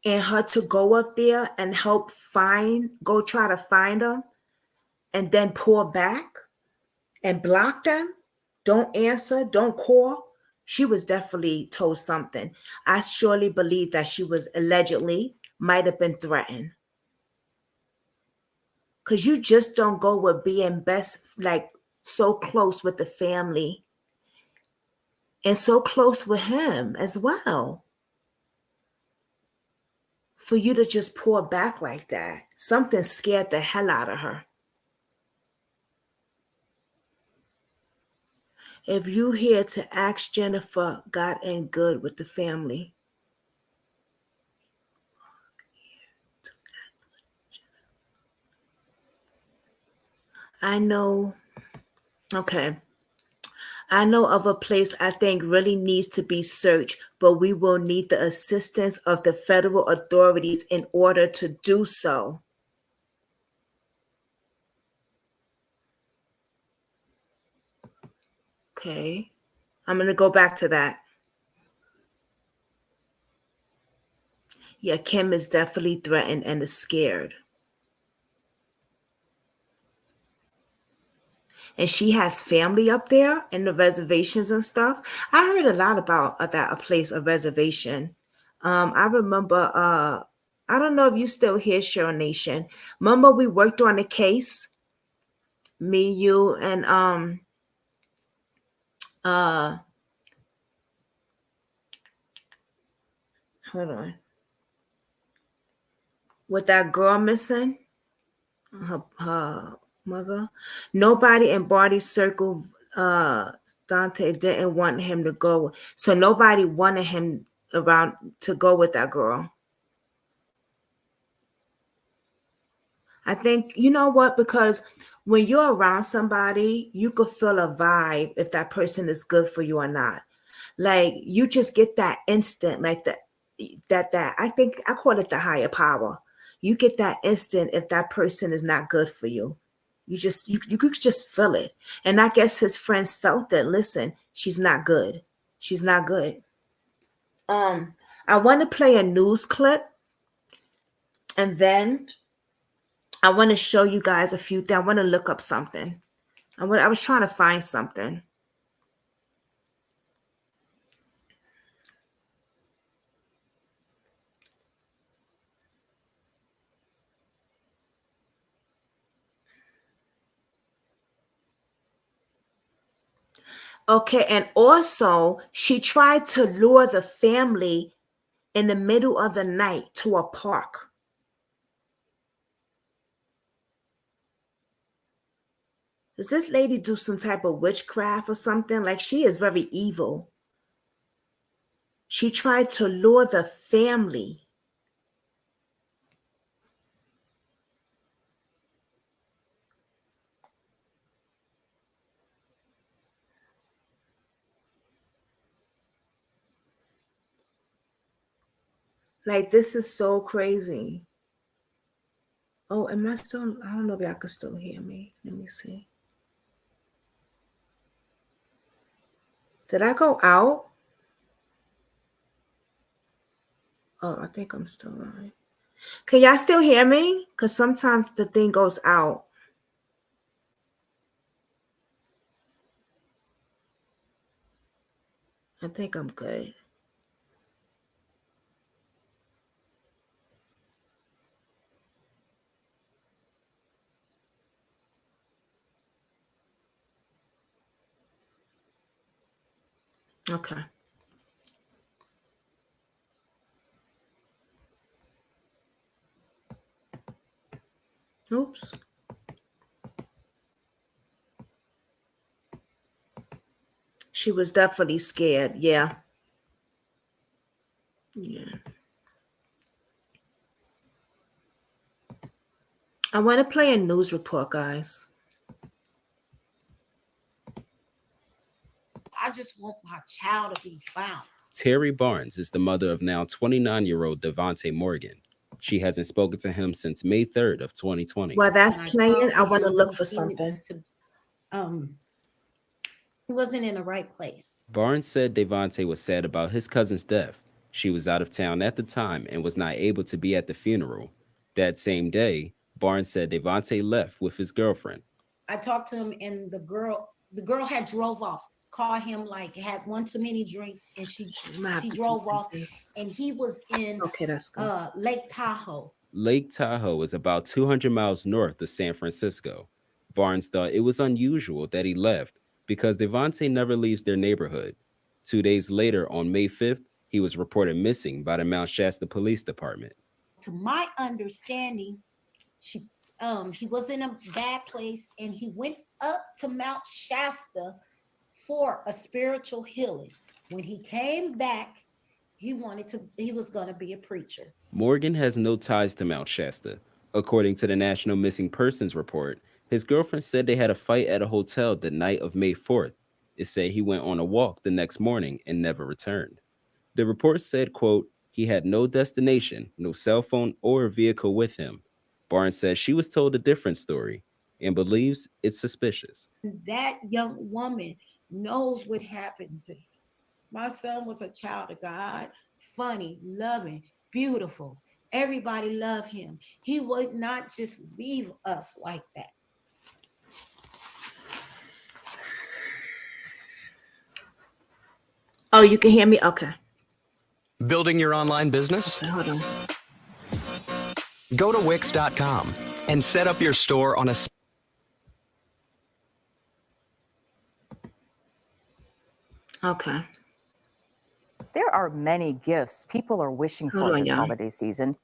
and her to go up there and help go try to find them and then pull back and block them, don't answer, don't call, She was definitely told something. I surely believe that she was allegedly might have been threatened. Because you just don't go with being best, like so close with the family and so close with him as well. For you to just pour back like that, something scared the hell out of her. If you here to ask Jennifer, got in good with the family. I know, okay. I know of a place I think really needs to be searched, but we will need the assistance of the federal authorities in order to do so. Okay, I'm going to go back to that. Yeah, Kim is definitely threatened and is scared. And she has family up there in the reservations and stuff. I heard a lot about that a place, a reservation. I remember, I don't know if you still here, Cheryl Nation. Remember we worked on a case, me, you, and hold on, with that girl missing, her mother. Nobody in Barty's circle, Dante didn't want him to go. So nobody wanted him around to go with that girl. I think, you know what? Because when you're around somebody, you could feel a vibe if that person is good for you or not. Like you just get that instant, like that. I think I call it the higher power. You get that instant if that person is not good for you. You could just feel it. And I guess his friends felt that. Listen, she's not good. She's not good. I want to play a news clip, and then I want to show you guys a few things. I want to look up something. I was trying to find something. Okay, and also she tried to lure the family in the middle of the night to a park. Does this lady do some type of witchcraft or something? Like she is very evil. She tried to lure the family. Like this is so crazy. Oh, am I still? I don't know if y'all can still hear me. Let me see. Did I go out? Oh, I think I'm still on. Can y'all still hear me? Because sometimes the thing goes out. I think I'm good. Okay. Oops. She was definitely scared. Yeah. Yeah. I want to play a news report, guys. I just want my child to be found. Terry Barnes is the mother of now 29-year-old Davohnte Morgan. She hasn't spoken to him since May 3rd of 2020. While that's When I playing, talked to I want to him, look he for seemed something. He wasn't in the right place. Barnes said Davohnte was sad about his cousin's death. She was out of town at the time and was not able to be at the funeral. That same day, Barnes said Davohnte left with his girlfriend. I talked to him, and the girl had drove off caught him like had one too many drinks, and she might have to drove keep off, this. and he was in Okay, that's good. Lake Tahoe. Lake Tahoe is about 200 miles north of San Francisco. Barnes thought it was unusual that he left because Davohnte never leaves their neighborhood. 2 days later, on May 5th, he was reported missing by the Mount Shasta Police Department. To my understanding, he was in a bad place, and he went up to Mount Shasta for a spiritual healing. When he came back, he was going to be a preacher. Morgan has no ties to Mount Shasta. According to the National Missing Persons Report, his girlfriend said they had a fight at a hotel the night of May 4th. It said he went on a walk the next morning and never returned. The report said, quote, he had no destination, no cell phone or vehicle with him. Barnes says she was told a different story and believes it's suspicious. That young woman knows what happened to him. My son was a child of God, funny, loving, beautiful. Everybody loved him. He would not just leave us like that. Oh, you can hear me? Okay. Building your online business? Okay, hold on. Go to Wix.com and set up your store on a... Okay. There are many gifts people are wishing Hold for on, this y'all. holiday season.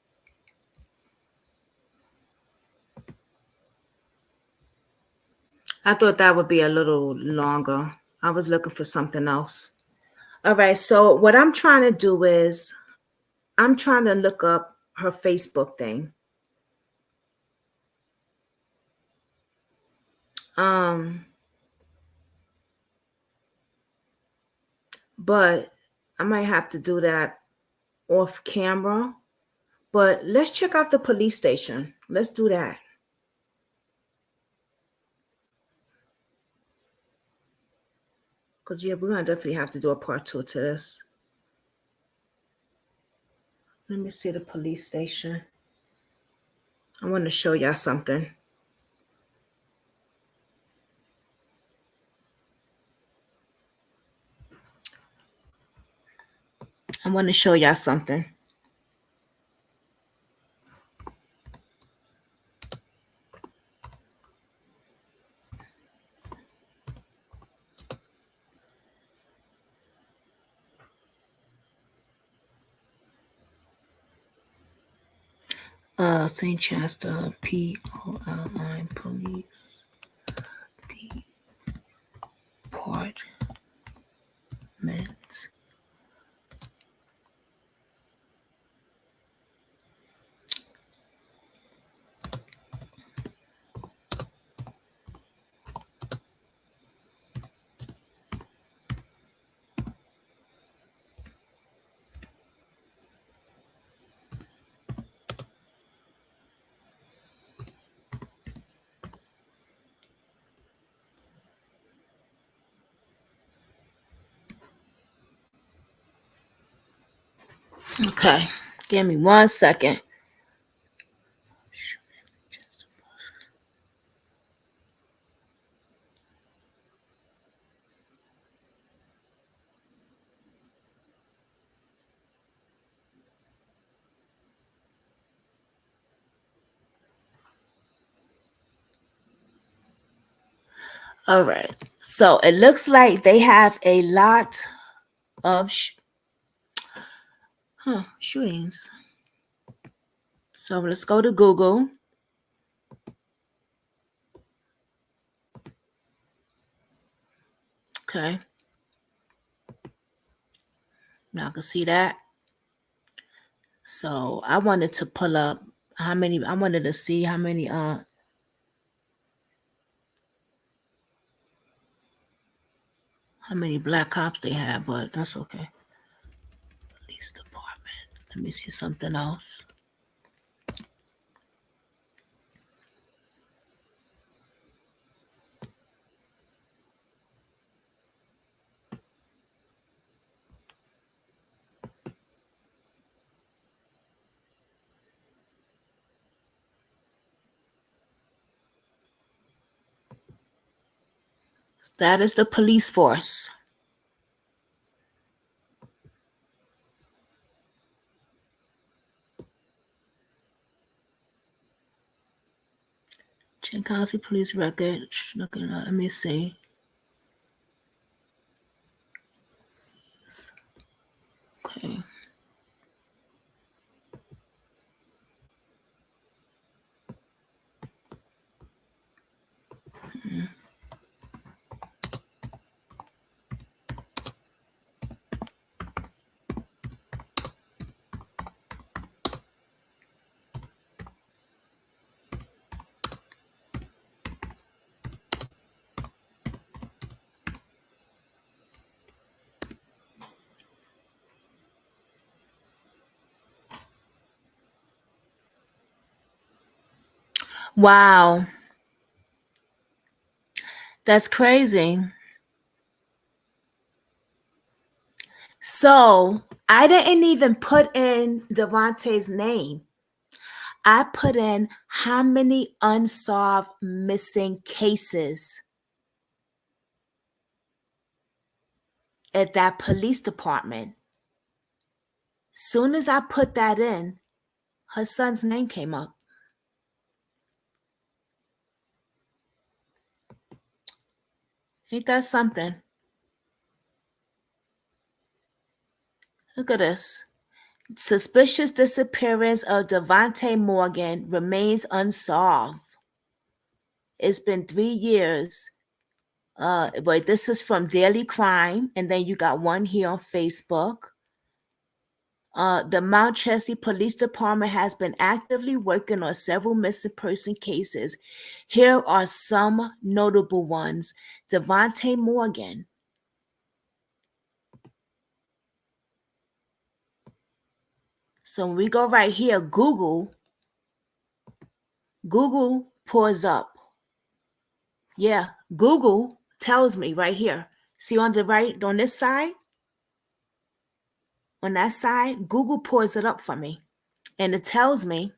I thought that would be a little longer. I was looking for something else. All right. So what I'm trying to do is I'm trying to look up her Facebook thing. But I might have to do that off camera. But let's check out the police station. Let's do that. Because, yeah, we're going to definitely have to do a part 2 to this. Let me see the police station. I want to show y'all something. I want to show y'all something. St. Chester, POLI, police department. Okay, give me 1 second. All right, so it looks like they have a lot of shootings. So let's go to Google. Okay. Now I can see that. So I wanted to pull up how many, I wanted to see how many black cops they have, but that's okay. Police department. Let me see something else. That is the police force. County police record. Looking at, let me see. Okay. Wow. That's crazy. So I didn't even put in Davonte's name. I put in how many unsolved missing cases at that police department. Soon as I put that in, her son's name came up. Ain't that something? Look at this. Suspicious disappearance of Davohnte Morgan remains unsolved. It's been 3 years. But this is from Daily Crime, and then you got one here on Facebook. The Mount Shasta Police Department has been actively working on several missing person cases. Here are some notable ones. Davohnte Morgan. So when we go right here, Google pulls up. Yeah, Google tells me right here. See on the right, on this side? On that side, Google pulls it up for me. And it tells me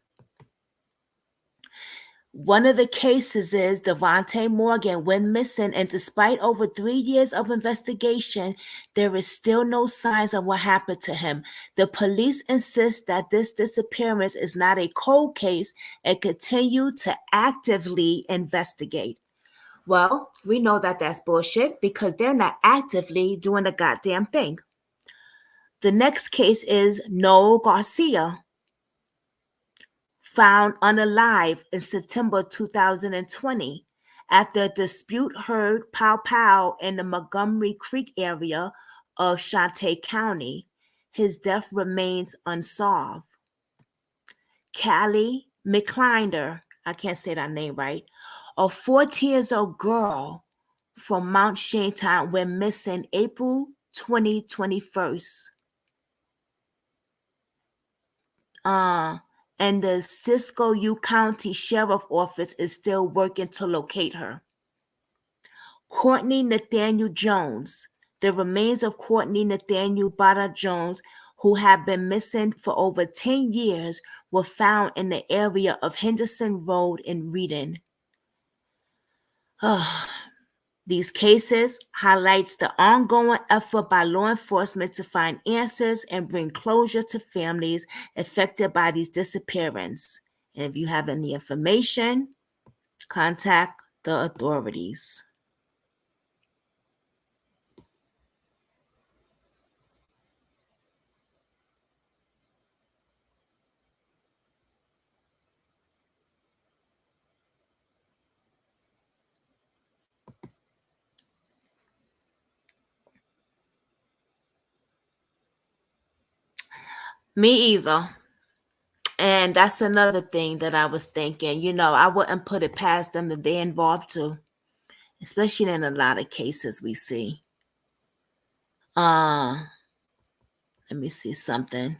one of the cases is Davohnte Morgan went missing, and despite over 3 years of investigation, there is still no signs of what happened to him. The police insist that this disappearance is not a cold case and continue to actively investigate. Well, we know that that's bullshit because they're not actively doing a goddamn thing. The next case is Noel Garcia, found unalive in September 2020 after a dispute heard pow in the Montgomery Creek area of Shantae County. His death remains unsolved. Callie McClinder, I can't say that name right, a 14 years old girl from Mount Shasta went missing April 2021. And the Siskiyou County Sheriff Office is still working to locate her. Courtney Nathaniel Jones. The remains of Courtney Nathaniel Bada Jones, who had been missing for over 10 years, were found in the area of Henderson Road in Reading. These cases highlights the ongoing effort by law enforcement to find answers and bring closure to families affected by these disappearances. And if you have any information, contact the authorities. Me either. And that's another thing that I was thinking, I wouldn't put it past them that they're involved too, especially in a lot of cases we see. Let me see something.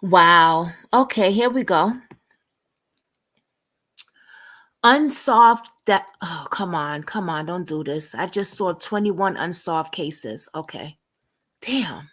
Wow. Okay, here we go. Unsolved that. Oh, come on. Don't do this. I just saw 21 unsolved cases. Okay. Damn.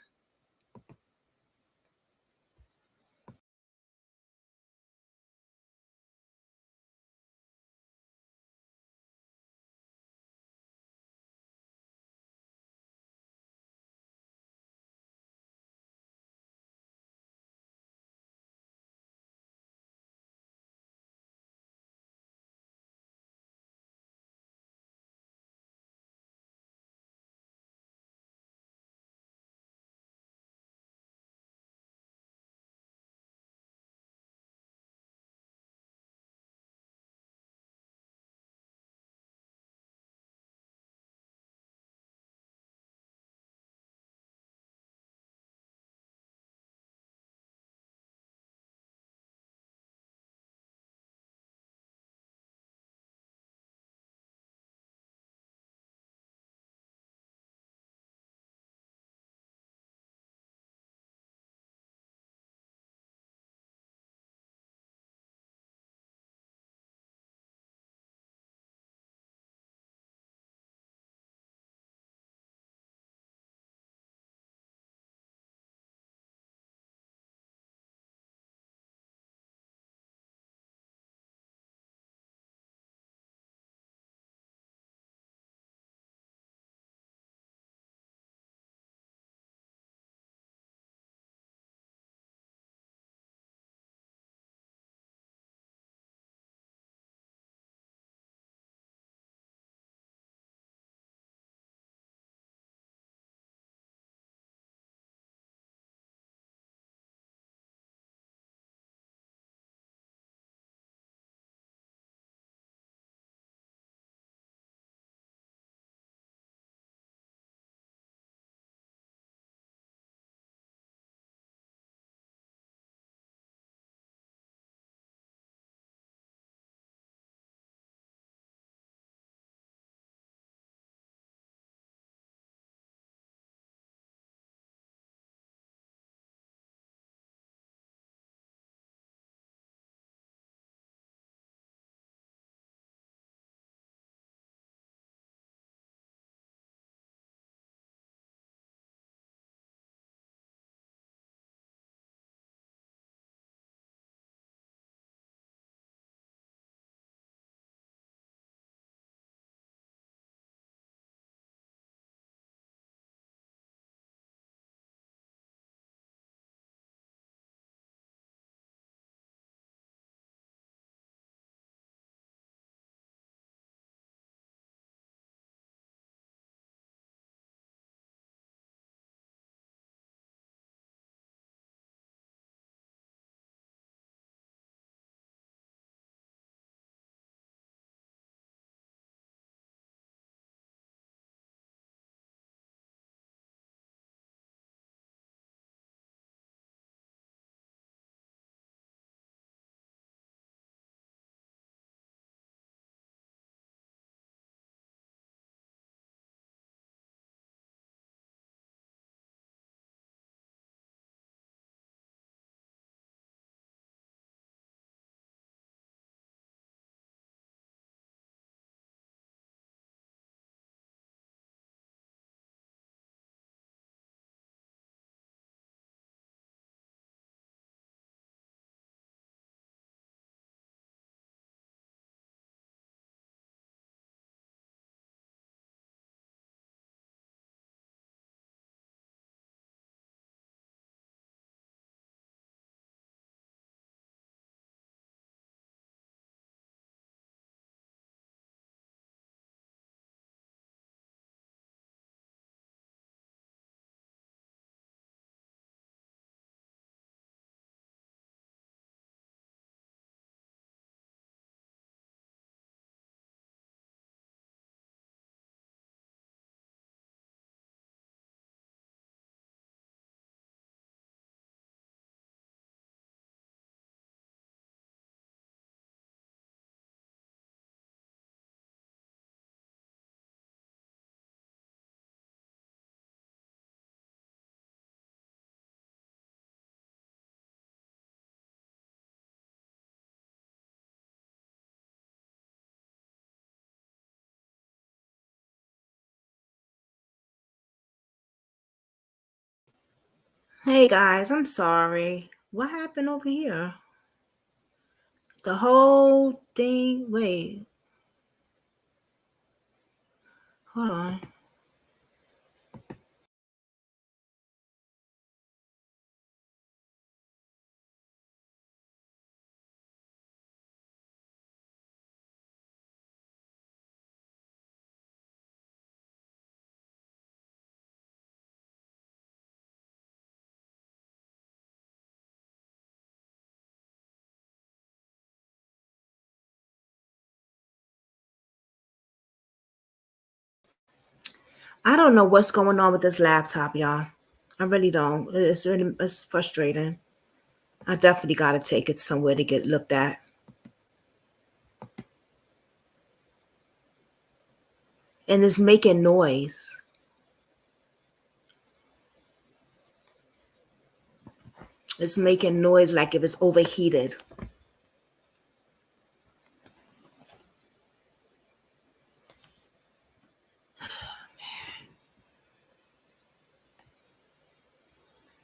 Hey guys, I'm sorry. What happened over here? The whole thing. Wait. Hold on. I don't know what's going on with this laptop, y'all. I really don't. It's frustrating. I definitely got to take it somewhere to get looked at. And it's making noise. It's making noise like if it's overheated.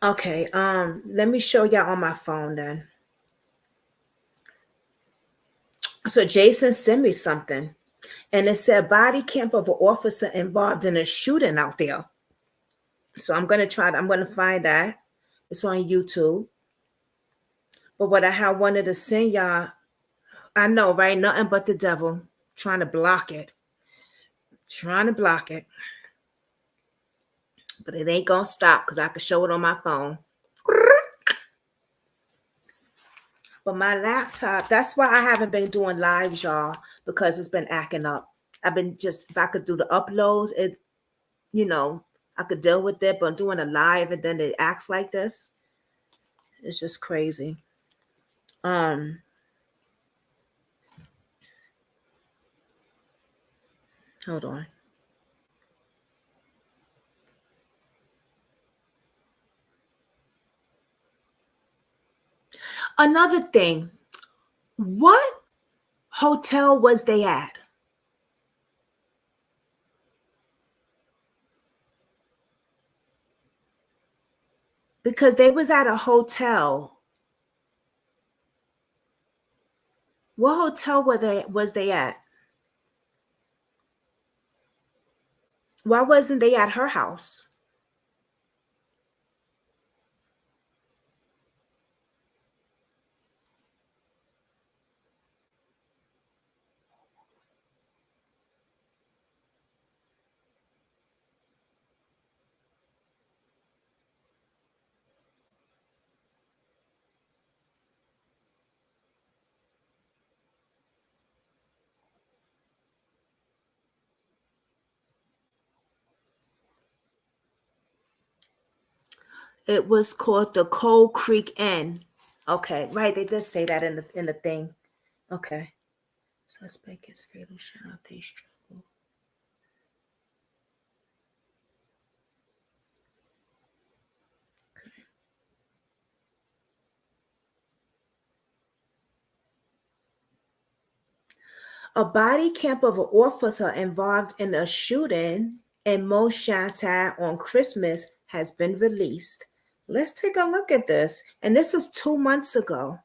Okay, let me show y'all on my phone then. So Jason sent me something, and it said body cam of an officer involved in a shooting out there. So I'm gonna find that. It's on YouTube. But what I wanted to send y'all, I know, right? Nothing but the devil trying to block it. Trying to block it. But it ain't gonna stop because I can show it on my phone. But my laptop, that's why I haven't been doing lives, y'all, because it's been acting up. I've been just, if I could do the uploads, I could deal with it, but doing a live and then it acts like this, it's just crazy. Hold on. Another thing, what hotel was they at? Because they was at a hotel. What hotel was they at? Why wasn't they at her house? It was called the Cold Creek Inn. Okay, right. They did say that in the thing. Okay. Suspect is fatal shut out. They struggle. Okay. A body cam of an officer involved in a shooting in Mount Shasta on Christmas has been released. Let's take a look at this. And this is 2 months ago.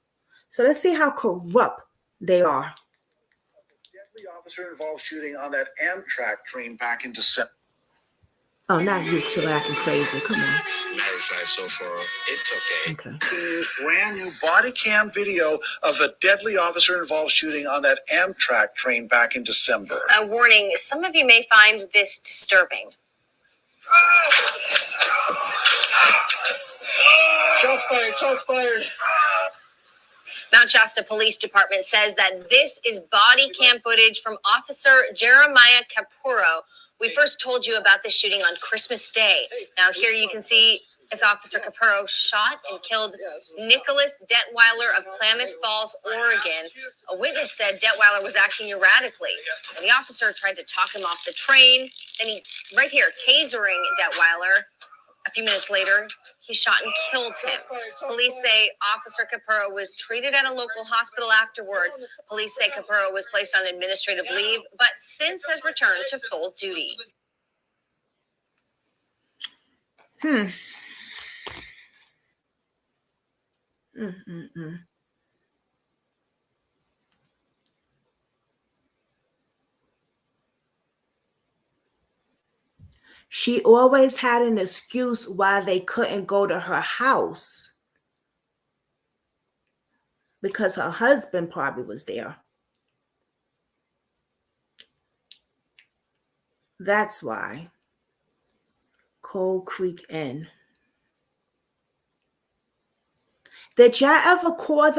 So let's see how corrupt they are. Deadly officer-involved shooting on that Amtrak train back in December. Oh, not you two acting crazy. Come on. So far, it's okay. Okay. He used brand new body cam video of a deadly officer-involved shooting on that Amtrak train back in December. A warning, some of you may find this disturbing. Shots fired, shots fired. Mount Shasta Police Department says that this is body cam footage from Officer Jeremiah Capuro. We first told you about this shooting on Christmas Day. Now here you can see as Officer Capuro shot and killed Nicholas Detweiler of Klamath Falls, Oregon. A witness said Detweiler was acting erratically, and the officer tried to talk him off the train. Then he, right here, tasering Detweiler. A few minutes later, he shot and killed him. Police say Officer Capuro was treated at a local hospital afterward. Police say Capuro was placed on administrative leave, but since has returned to full duty. Mm-mm-mm. She always had an excuse why they couldn't go to her house because her husband probably was there. That's why. Cold Creek Inn. Did y'all ever call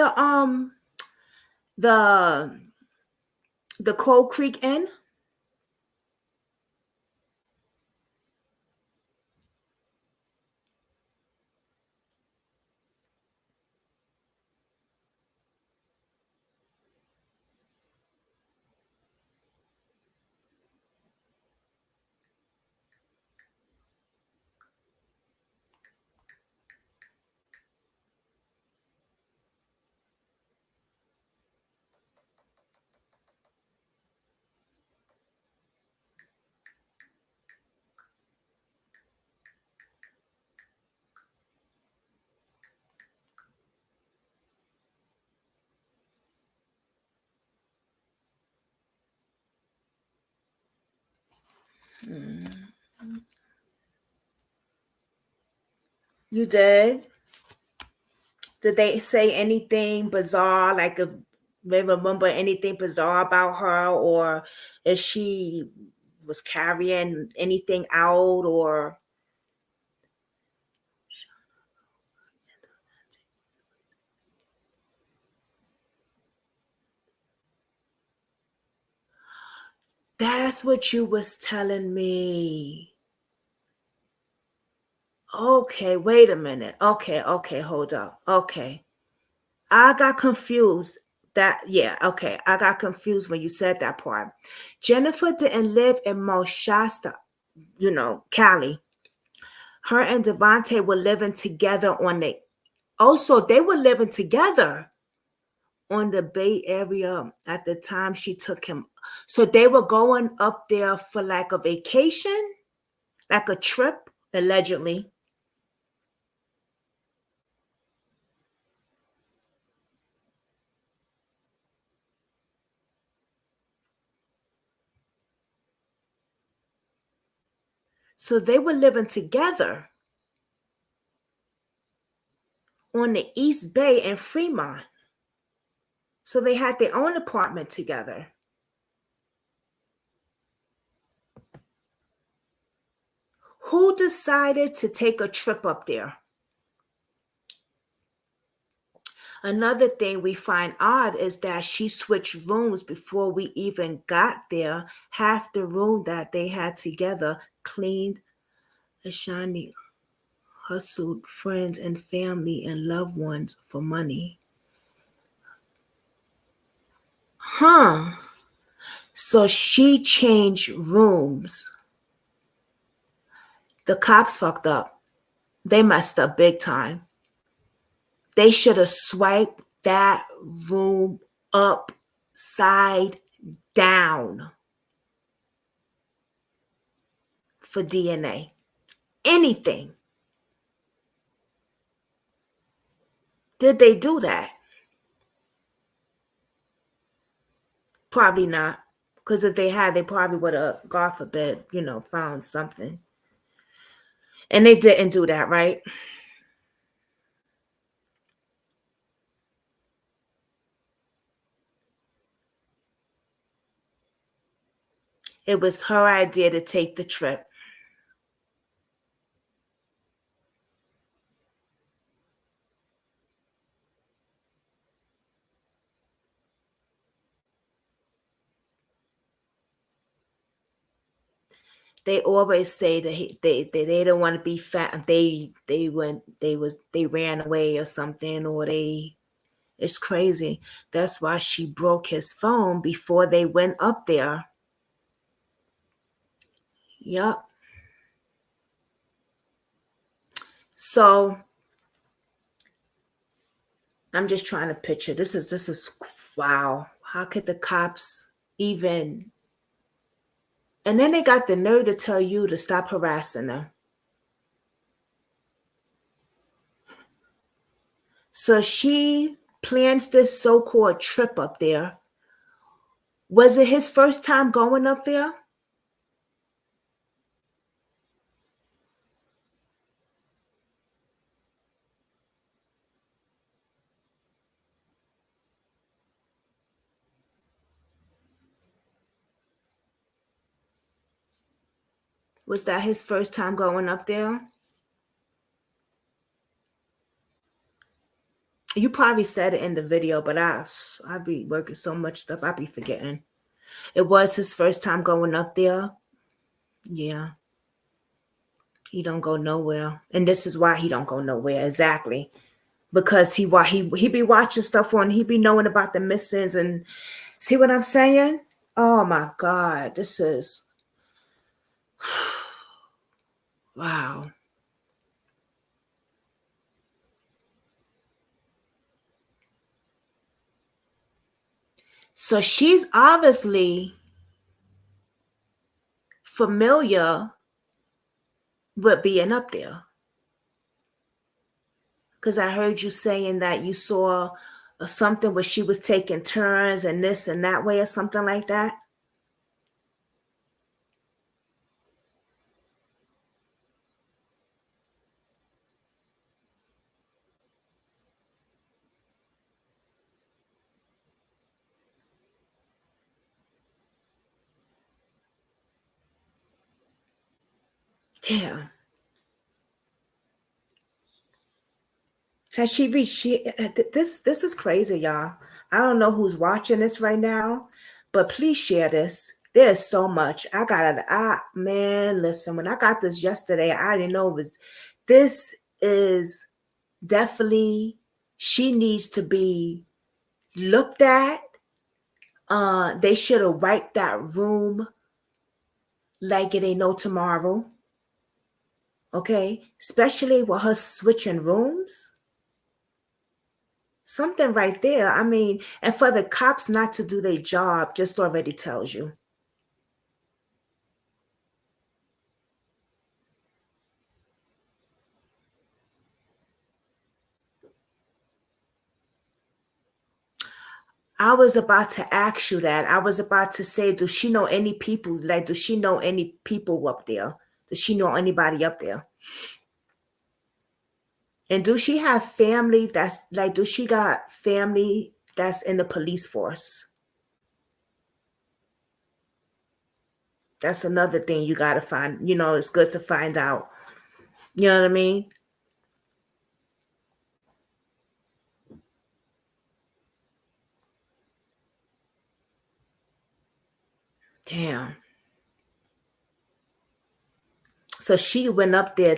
the Cold Creek Inn? You did? Did they say anything bizarre? Like if they remember anything bizarre about her, or if she was carrying anything out, or that's what you was telling me. Okay, wait a minute. Okay, hold up. Okay. I got confused. I got confused when you said that part. Jennifer didn't live in Mount Shasta, Cali. Her and Davohnte were living together they were living together on the Bay Area at the time she took him. So they were going up there for like a vacation, like a trip, allegedly. So they were living together on the East Bay in Fremont. So they had their own apartment together. Who decided to take a trip up there? Another thing we find odd is that she switched rooms before we even got there. Half the room that they had together cleaned. Ashani hustled friends and family and loved ones for money. So she changed rooms. The cops fucked up. They messed up big time. They should have swiped that room upside down for DNA. Anything. Did they do that? Probably not. Because if they had, they probably would have, God forbid, found something. And they didn't do that, right? It was her idea to take the trip. They always say that they don't want to be fat. They ran away or something, or it's crazy. That's why she broke his phone before they went up there. Yep. So I'm just trying to picture. This is wow. How could the cops even? And then they got the nerve to tell you to stop harassing them. So she plans this so-called trip up there. Was it his first time going up there? Was that his first time going up there? You probably said it in the video, but I be working so much stuff, I be forgetting. It was his first time going up there. Yeah. He don't go nowhere. And this is why he don't go nowhere. Exactly. Because he be watching stuff on, he be knowing about the missings, and see what I'm saying? Oh my God. This is wow. So she's obviously familiar with being up there. Because I heard you saying that you saw something where she was taking turns and this and that way or something like that. Yeah. Has she reached? This is crazy, y'all. I don't know who's watching this right now, but please share this. There's so much. Man, listen, when I got this yesterday, I didn't know it was, this is definitely, she needs to be looked at. They should have wiped that room like it ain't no tomorrow. Okay, especially with her switching rooms. Something right there. I mean, and for the cops not to do their job just already tells you. I was about to ask you that. I was about to say, does she know any people? Like, does she know any people up there? Does she know anybody up there? And do she have family that's like, does she got family that's in the police force? That's another thing you got to find. It's good to find out. You know what I mean? Damn. So she went up there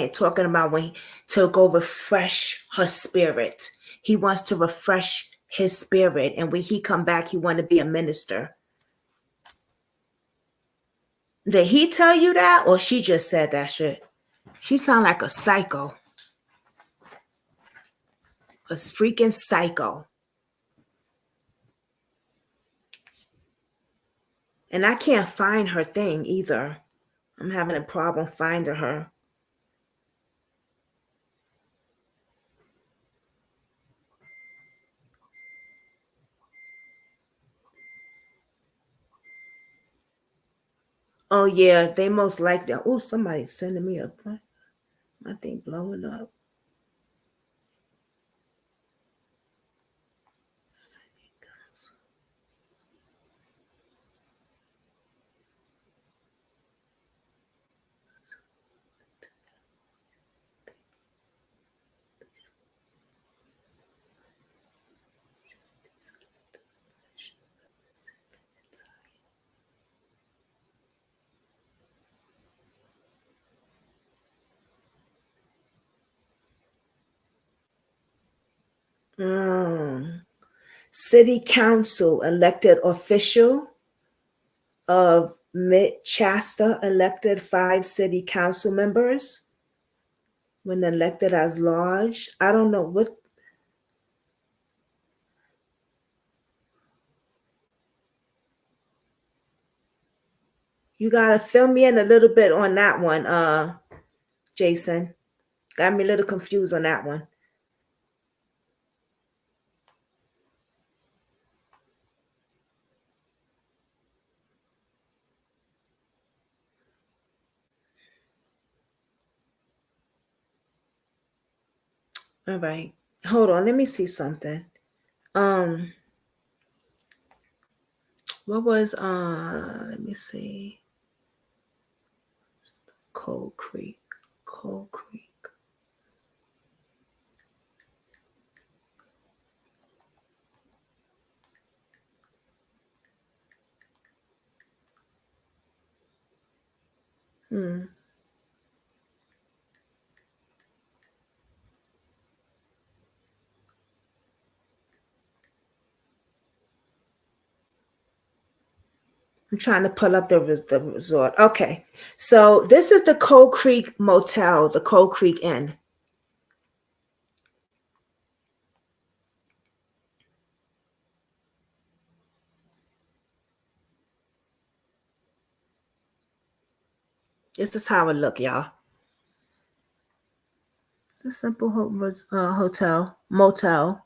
talking about when to go refresh her spirit. He wants to refresh his spirit. And when he come back, he want to be a minister. Did he tell you that, or she just said that shit? She sound like a psycho. A freaking psycho. And I can't find her thing either. I'm having a problem finding her. Oh yeah, they most likely. Oh, somebody's sending me my thing blowing up. City Council elected official of Mount Shasta elected 5 city council members when elected as large. I don't know what. You gotta fill me in a little bit on that one, Jason. Got me a little confused on that one. All right. Hold on. Let me see something. What was let me see. Cold Creek. Cold Creek. I'm trying to pull up the resort. Okay. So this is the Cold Creek Motel, the Cold Creek Inn. This is how it look, y'all. It's a simple hotel, motel.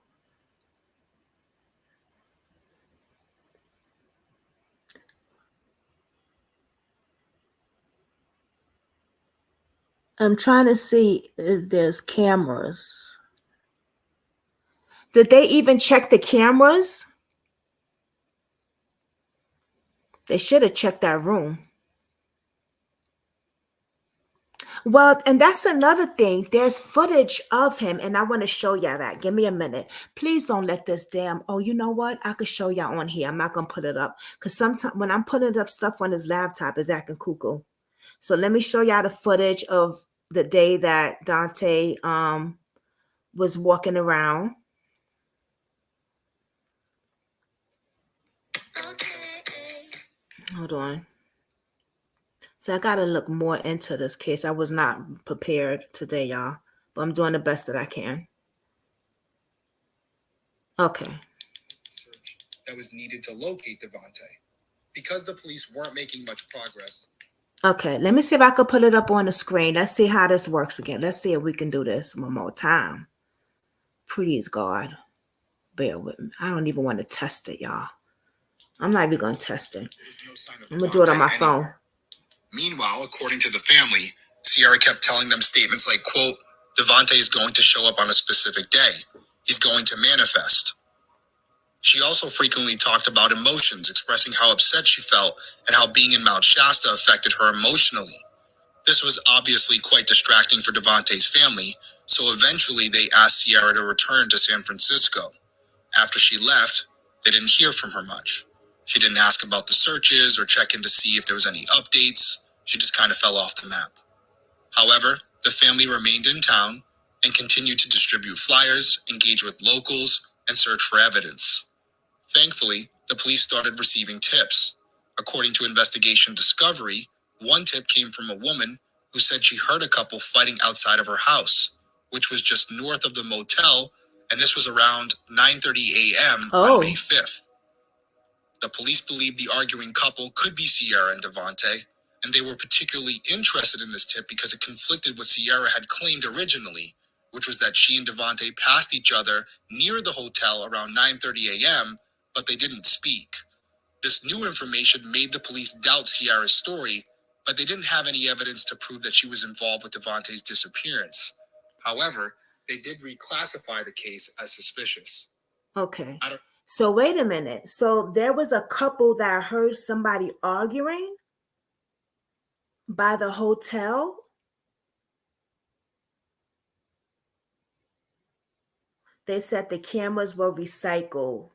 I'm trying to see if there's cameras. Did they even check the cameras? They should have checked that room. Well, and that's another thing. There's footage of him, and I want to show y'all that. Give me a minute. Please don't let this damn. Oh, you know what? I could show y'all on here. I'm not going to put it up because sometimes when I'm putting up stuff on his laptop, it's acting cuckoo. So let me show y'all the footage of the day that Dante was walking around. Hold on. So I got to look more into this case. I was not prepared today, y'all, but I'm doing the best that I can. Okay. Search that was needed to locate Davohnte. Because the police weren't making much progress. Okay, let me see if I can put it up on the screen. Let's see how this works again. Let's see if we can do this one more time. Please, God, bear with me. I don't even want to test it, y'all. I'm not even going to test it. I'm going to do it on my phone. Meanwhile, according to the family, Sierra kept telling them statements like, quote, Davohnte is going to show up on a specific day. He's going to manifest. She also frequently talked about emotions, expressing how upset she felt and how being in Mount Shasta affected her emotionally. This was obviously quite distracting for Davonte's family, so eventually they asked Sierra to return to San Francisco. After she left, they didn't hear from her much. She didn't ask about the searches or check in to see if there was any updates. She just kind of fell off the map. However, the family remained in town and continued to distribute flyers, engage with locals, and search for evidence. Thankfully, the police started receiving tips. According to Investigation Discovery, one tip came from a woman who said she heard a couple fighting outside of her house, which was just north of the motel, and this was around 9:30 a.m. on May 5th. The police believed the arguing couple could be Sierra and Davohnte, and they were particularly interested in this tip because it conflicted what Sierra had claimed originally, which was that she and Davohnte passed each other near the hotel around 9:30 a.m., but they didn't speak. This new information made the police doubt Sierra's story, but they didn't have any evidence to prove that she was involved with Davonte's disappearance. However, they did reclassify the case as suspicious. Okay. So wait a minute. So there was a couple that heard somebody arguing by the hotel? They said the cameras were recycled.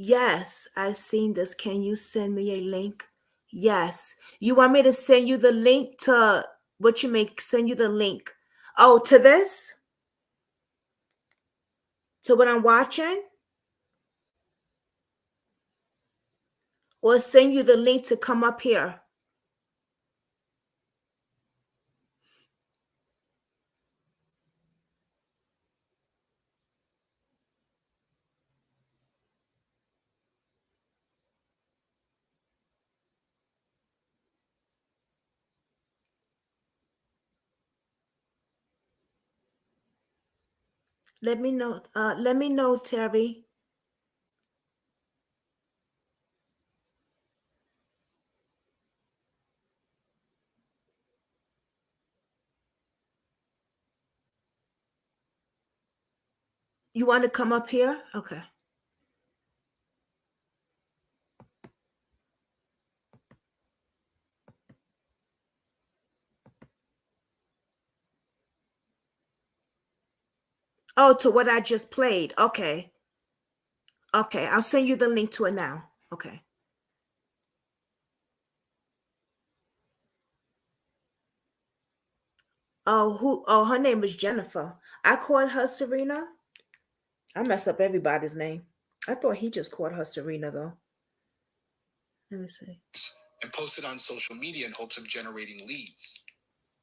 Yes, I've seen this. Can you send me a link? Yes. You want me to send you the link to what you make? Send you the link. Oh, to this? To what I'm watching? Or send you the link to come up here? Let me know. Let me know, Terry. You want to come up here? Okay. Oh, to what I just played. Okay. Okay, I'll send you the link to it now. Okay. Oh, who? Oh, her name is Jennifer. I called her Serena. I mess up everybody's name. I thought he just called her Serena, though. Let me see. And posted on social media in hopes of generating leads.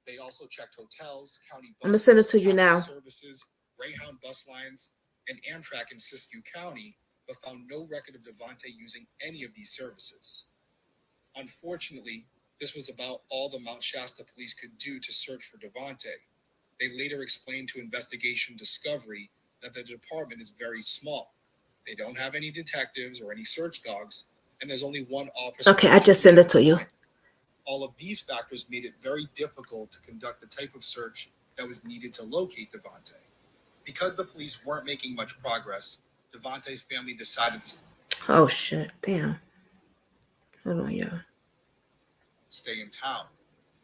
They also checked hotels, county buses, I'm gonna send it to you taxi now. services, Greyhound bus lines, and Amtrak in Siskiyou County, but found no record of Davohnte using any of these services. Unfortunately, this was about all the Mount Shasta police could do to search for Davohnte. They later explained to Investigation Discovery that the department is very small. They don't have any detectives or any search dogs, and there's only one officer. Okay, I just sent it to you. All of these factors made it very difficult to conduct the type of search that was needed to locate Davohnte. Because the police weren't making much progress, Davonte's family decided to Oh shit! Damn. Hold on, y'all. stay in town.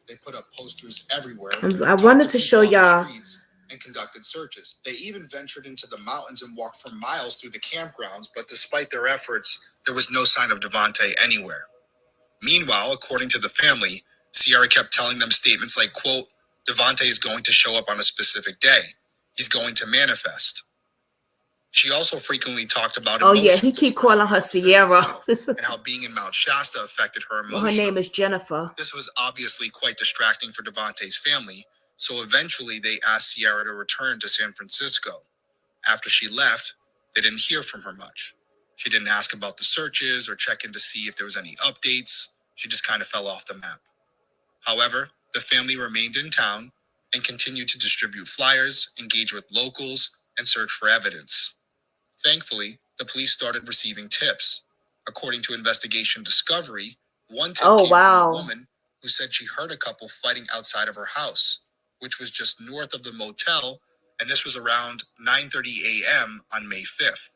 They put up posters everywhere. I wanted to show y'all. And conducted searches. They even ventured into the mountains and walked for miles through the campgrounds, but despite their efforts, there was no sign of Davohnte anywhere. Meanwhile, according to the family, Sierra kept telling them statements like, quote, Davohnte is going to show up on a specific day. He's going to manifest. She also frequently talked about Oh yeah, he emotions keep calling her Sierra. and how being in Mount Shasta affected her emotionally. Well, her name is Jennifer. This was obviously quite distracting for Davonte's family, so eventually they asked Sierra to return to San Francisco. After she left, they didn't hear from her much. She didn't ask about the searches or check in to see if there was any updates. She just kind of fell off the map. However, the family remained in town and continued to distribute flyers, engage with locals, and search for evidence. Thankfully, the police started receiving tips. According to Investigation Discovery, one tip came from a woman who said she heard a couple fighting outside of her house, which was just north of the motel, and this was around 9:30 a.m. on May 5th.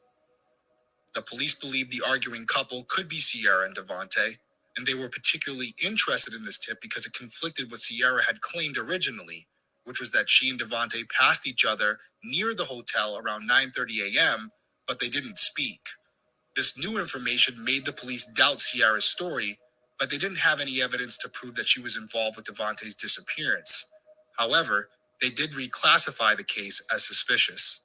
The police believed the arguing couple could be Sierra and Davohnte, and they were particularly interested in this tip because it conflicted what Sierra had claimed originally, which was that she and Davohnte passed each other near the hotel around 9:30 a.m., but they didn't speak. This new information made the police doubt Sierra's story, but they didn't have any evidence to prove that she was involved with Davonte's disappearance. However, they did reclassify the case as suspicious.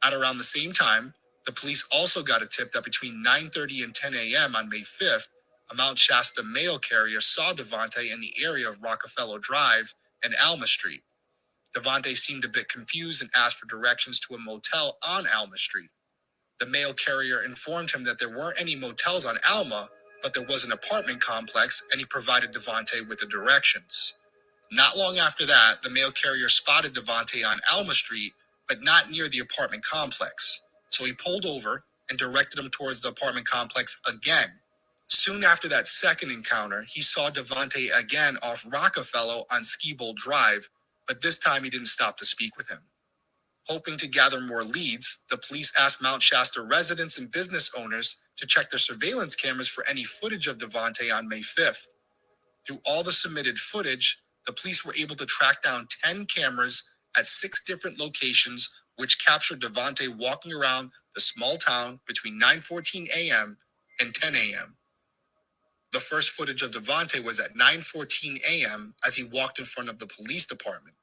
At around the same time, the police also got a tip that between 9:30 and 10 a.m. on May 5th, a Mount Shasta mail carrier saw Davohnte in the area of Rockefeller Drive and Alma Street. Davohnte seemed a bit confused and asked for directions to a motel on Alma Street. The mail carrier informed him that there weren't any motels on Alma, but there was an apartment complex, and he provided Davohnte with the directions. Not long after that, the mail carrier spotted Davohnte on Alma Street, but not near the apartment complex. So he pulled over and directed him towards the apartment complex again. Soon after that second encounter, he saw Davohnte again off Rockefeller on Skibold Drive, but this time he didn't stop to speak with him. Hoping to gather more leads, the police asked Mount Shasta residents and business owners to check their surveillance cameras for any footage of Davohnte on May 5th. Through all the submitted footage, the police were able to track down 10 cameras at 6 different locations, which captured Davohnte walking around the small town between 9:14 a.m. and 10 a.m. The first footage of Davohnte was at 9:14 a.m. as he walked in front of the police department.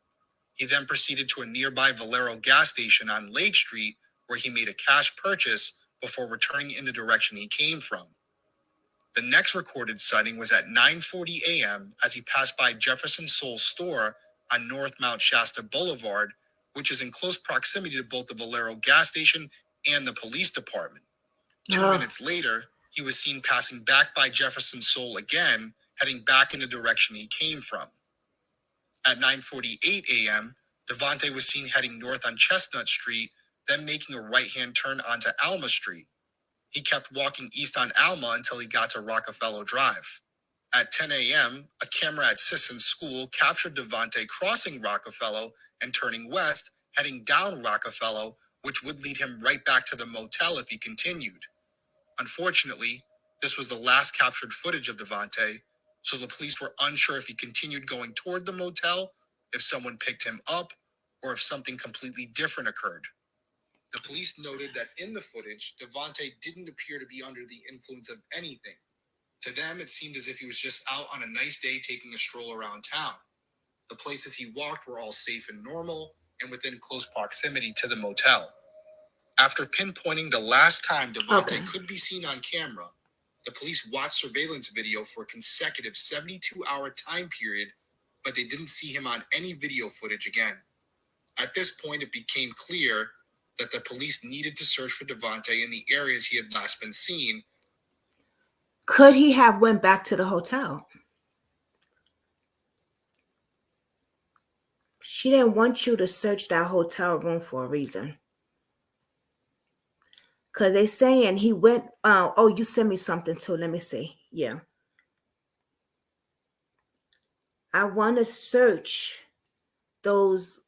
He then proceeded to a nearby Valero gas station on Lake Street, where he made a cash purchase before returning in the direction he came from. The next recorded sighting was at 9:40 a.m. as he passed by Jefferson Soul Store on North Mount Shasta Boulevard, which is in close proximity to both the Valero gas station and the police department. 2 minutes later, he was seen passing back by Jefferson Soul again, heading back in the direction he came from. At 9:48 a.m., Davohnte was seen heading north on Chestnut Street, then making a right-hand turn onto Alma Street. He kept walking east on Alma until he got to Rockefeller Drive. At 10 a.m., a camera at Sisson's school captured Davohnte crossing Rockefeller and turning west, heading down Rockefeller which would lead him right back to the motel if he continued. Unfortunately, this was the last captured footage of Davohnte, so the police were unsure if he continued going toward the motel, if someone picked him up, or if something completely different occurred. The police noted that in the footage, Davohnte didn't appear to be under the influence of anything. To them, it seemed as if he was just out on a nice day taking a stroll around town. The places he walked were all safe and normal, and within close proximity to the motel. After pinpointing the last time Davohnte could be seen on camera, the police watched surveillance video for a consecutive 72-hour time period, but they didn't see him on any video footage again. At this point, it became clear that the police needed to search for Davohnte in the areas he had last been seen. Could he have went back to the hotel? She didn't want you to search that hotel room for a reason. Because they're saying he went, oh, you sent me something too. Let me see. Yeah. I want to search those,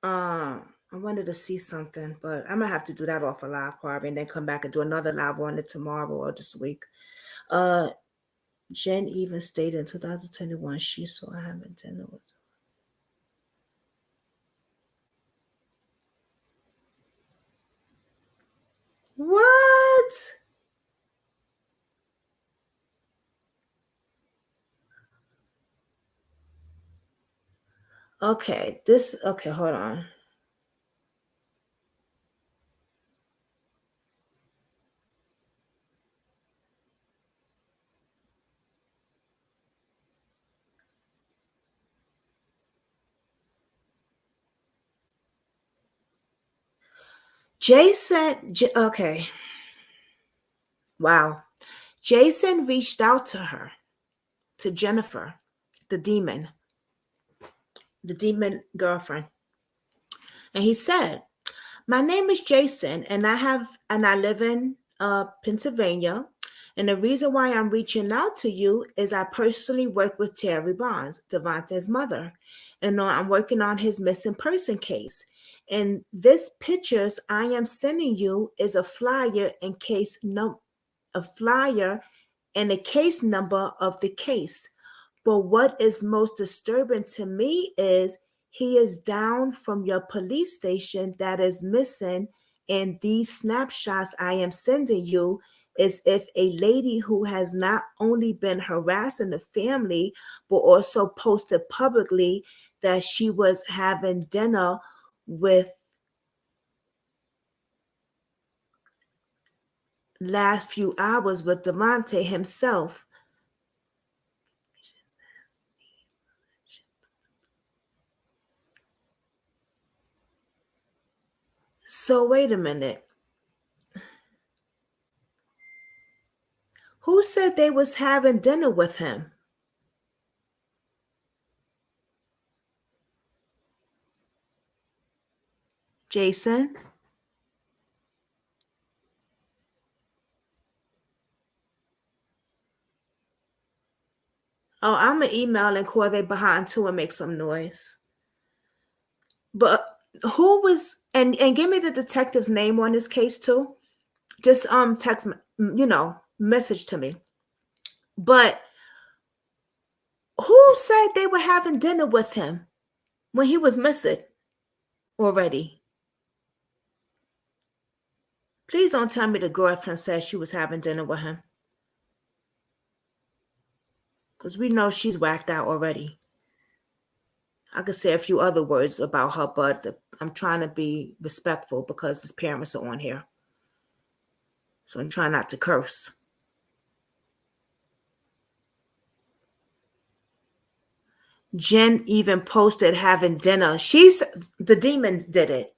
I wanted to see something, but I'm going to have to do that off a live probably and then come back and do another live on it tomorrow or this week. Jen even stated in 2021 she saw him at dinner with. What? Okay, hold on. Okay. Wow. Jason reached out to her, to Jennifer, the demon girlfriend. And he said, "My name is Jason and I live in Pennsylvania. And the reason why I'm reaching out to you is I personally work with Terry Barnes, Davohnte's mother, and I'm working on his missing person case. And this pictures I am sending you is a flyer and a case number of the case. But what is most disturbing to me is he is down from your police station that is missing. And these snapshots I am sending you is if a lady who has not only been harassing the family, but also posted publicly that she was having dinner with last few hours with Davohnte himself." So wait a minute. Who said they was having dinner with him? Jason? Oh, I'm going to email and call they behind too and make some noise. But who was, and give me the detective's name on this case too. Just text, message to me. But who said they were having dinner with him when he was missing already? Please don't tell me the girlfriend said she was having dinner with him. Because we know she's whacked out already. I could say a few other words about her, but I'm trying to be respectful because his parents are on here. So I'm trying not to curse. Jen even posted having dinner. The demons did it.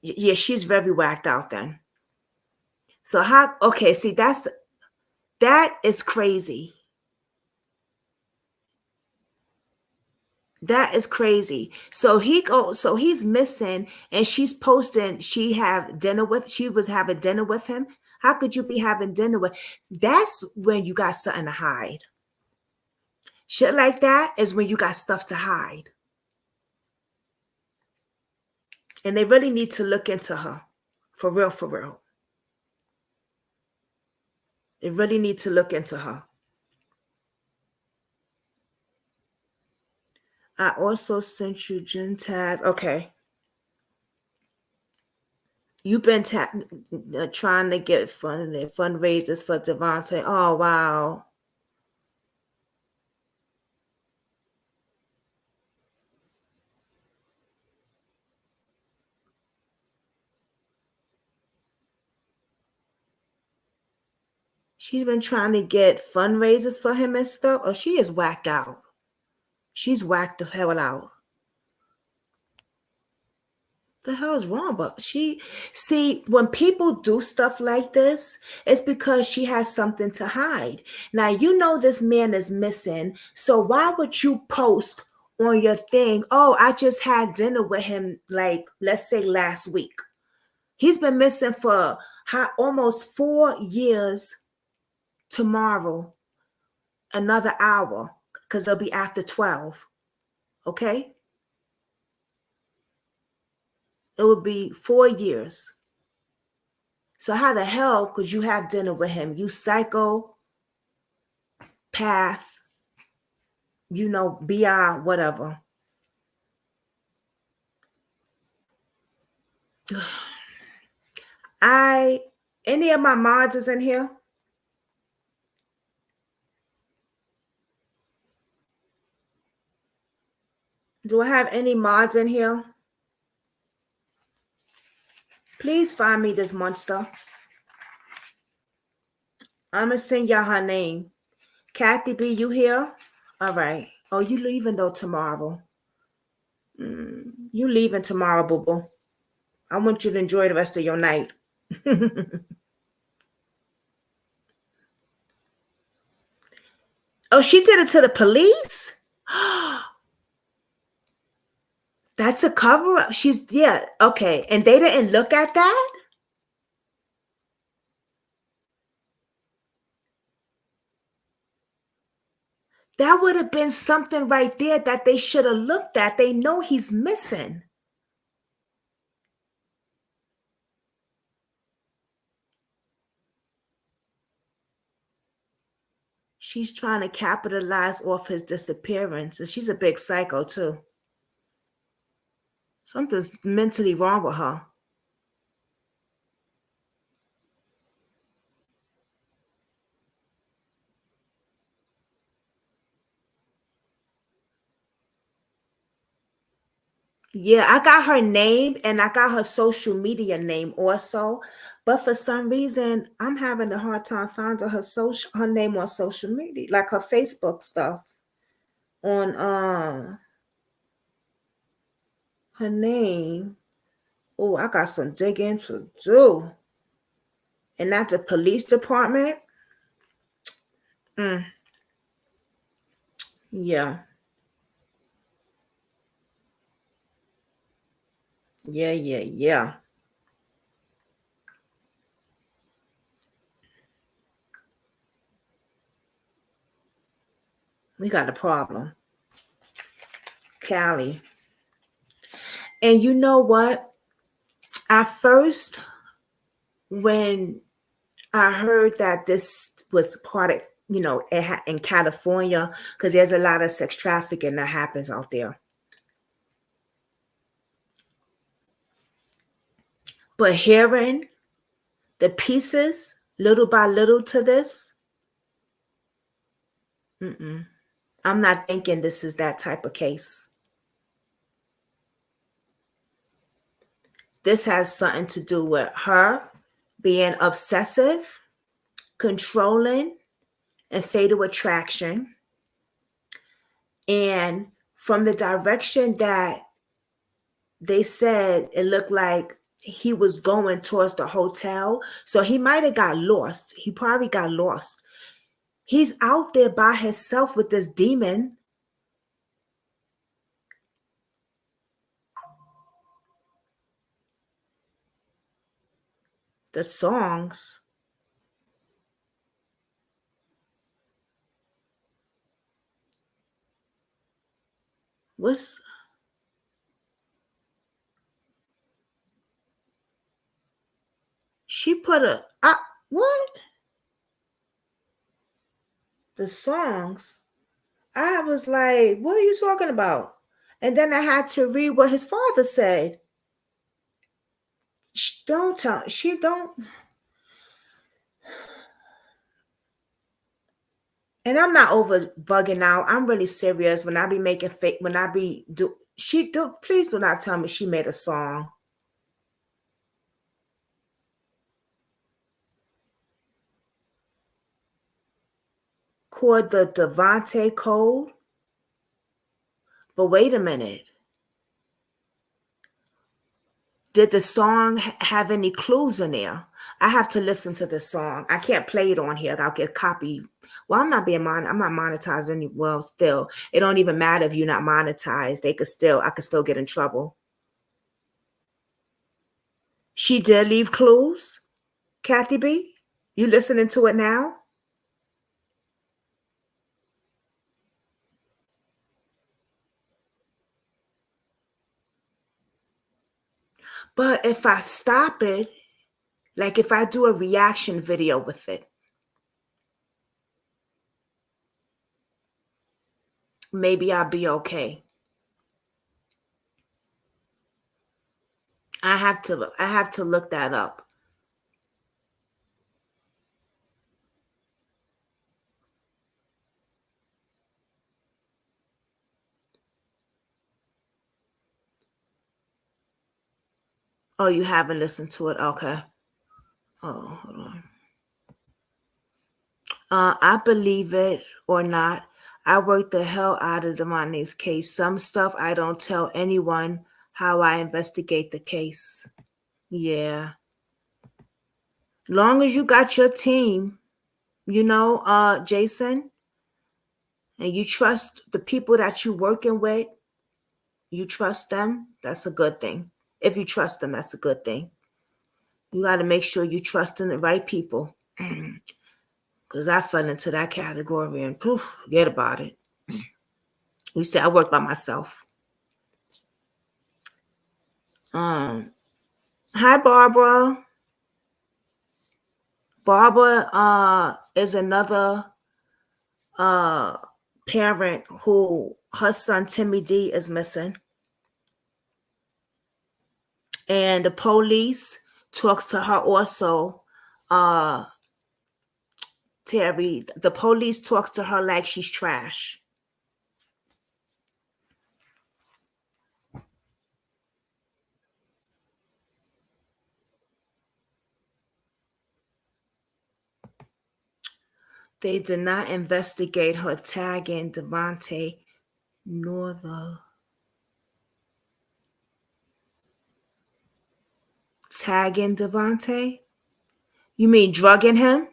Yeah, she's very whacked out then. So see, that is crazy. That is crazy. So he's missing and she's posting she was having dinner with him. How could you be having dinner with? That's when you got something to hide. Shit like that is when you got stuff to hide. And they really need to look into her. For real, for real. They really need to look into her. I also sent you Jen tag. Okay. You've been trying to get fundraisers for Davohnte. Oh, wow. She's been trying to get fundraisers for him and stuff. Oh, she is whacked out. She's whacked the hell out. The hell is wrong? But see, when people do stuff like this, it's because she has something to hide. Now, you know this man is missing. So why would you post on your thing, oh, I just had dinner with him, like, let's say last week. He's been missing for almost 4 years tomorrow, another hour, because it'll be after 12. Okay? It would be 4 years. So how the hell could you have dinner with him? You psychopath, BI, whatever. Any of my mods is in here? Do I have any mods in here? Please find me this monster. I'm going to send y'all her name. Kathy B, you here? All right. Oh, you leaving though tomorrow. You leaving tomorrow, boo-boo. I want you to enjoy the rest of your night. Oh, she did it to the police? That's a cover-up. Okay. And they didn't look at that? That would have been something right there that they should have looked at. They know he's missing. She's trying to capitalize off his disappearance. And she's a big psycho, too. Something's mentally wrong with her. Yeah, I got her name and I got her social media name also. But for some reason, I'm having a hard time finding her name on social media, like her Facebook stuff. On her name. Oh, I got some digging to do. And at the police department. Yeah. Yeah. We got a problem. Callie. And you know what? At first, when I heard that this was part of, in California, because there's a lot of sex trafficking that happens out there. But hearing the pieces little by little to this, I'm not thinking this is that type of case. This has something to do with her being obsessive, controlling, and fatal attraction. And from the direction that they said, it looked like he was going towards the hotel. So he might have got lost. He probably got lost. He's out there by himself with this demon. The songs. She put what? The songs. I was like, what are you talking about? And then I had to read what his father said. Don't tell. She don't. And I'm not over bugging out. I'm really serious when I be making fake. When I be do. She do. Please do not tell me she made a song. Called the Davohnte Code. But wait a minute. Did the song have any clues in there? I have to listen to the song. I can't play it on here. I'll get copied. Well, I'm not monetized any. Well, still, it don't even matter if you're not monetized. I could still get in trouble. She did leave clues. Kathy B, you listening to it now? But if I stop it, like if I do a reaction video with it, maybe I'll be okay. I have to look that up. Oh, you haven't listened to it? Okay. Oh, hold on. I believe it or not, I worked the hell out of Davohnte's case. Some stuff I don't tell anyone how I investigate the case. Yeah. Long as you got your team, Jason, and you trust the people that you're working with, you trust them, that's a good thing. If you trust them, that's a good thing. You got to make sure you trust in the right people. Because I fell into that category and forget about it. You say I work by myself. Hi, Barbara. Barbara is another parent who her son Timmy D is missing. And the police talks to her also. Terry, the police talks to her like she's trash. They did not investigate her tagging Davohnte nor the tagging Davohnte? You mean drugging him?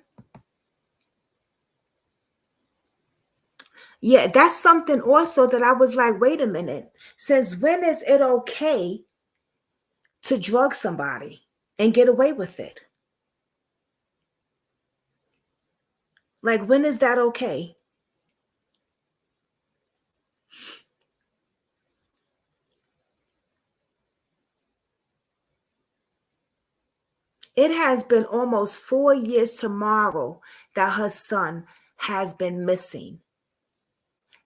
Yeah, that's something also that I was like, wait a minute. Since when is it okay to drug somebody and get away with it? Like, when is that okay? It has been almost 4 years tomorrow that her son has been missing.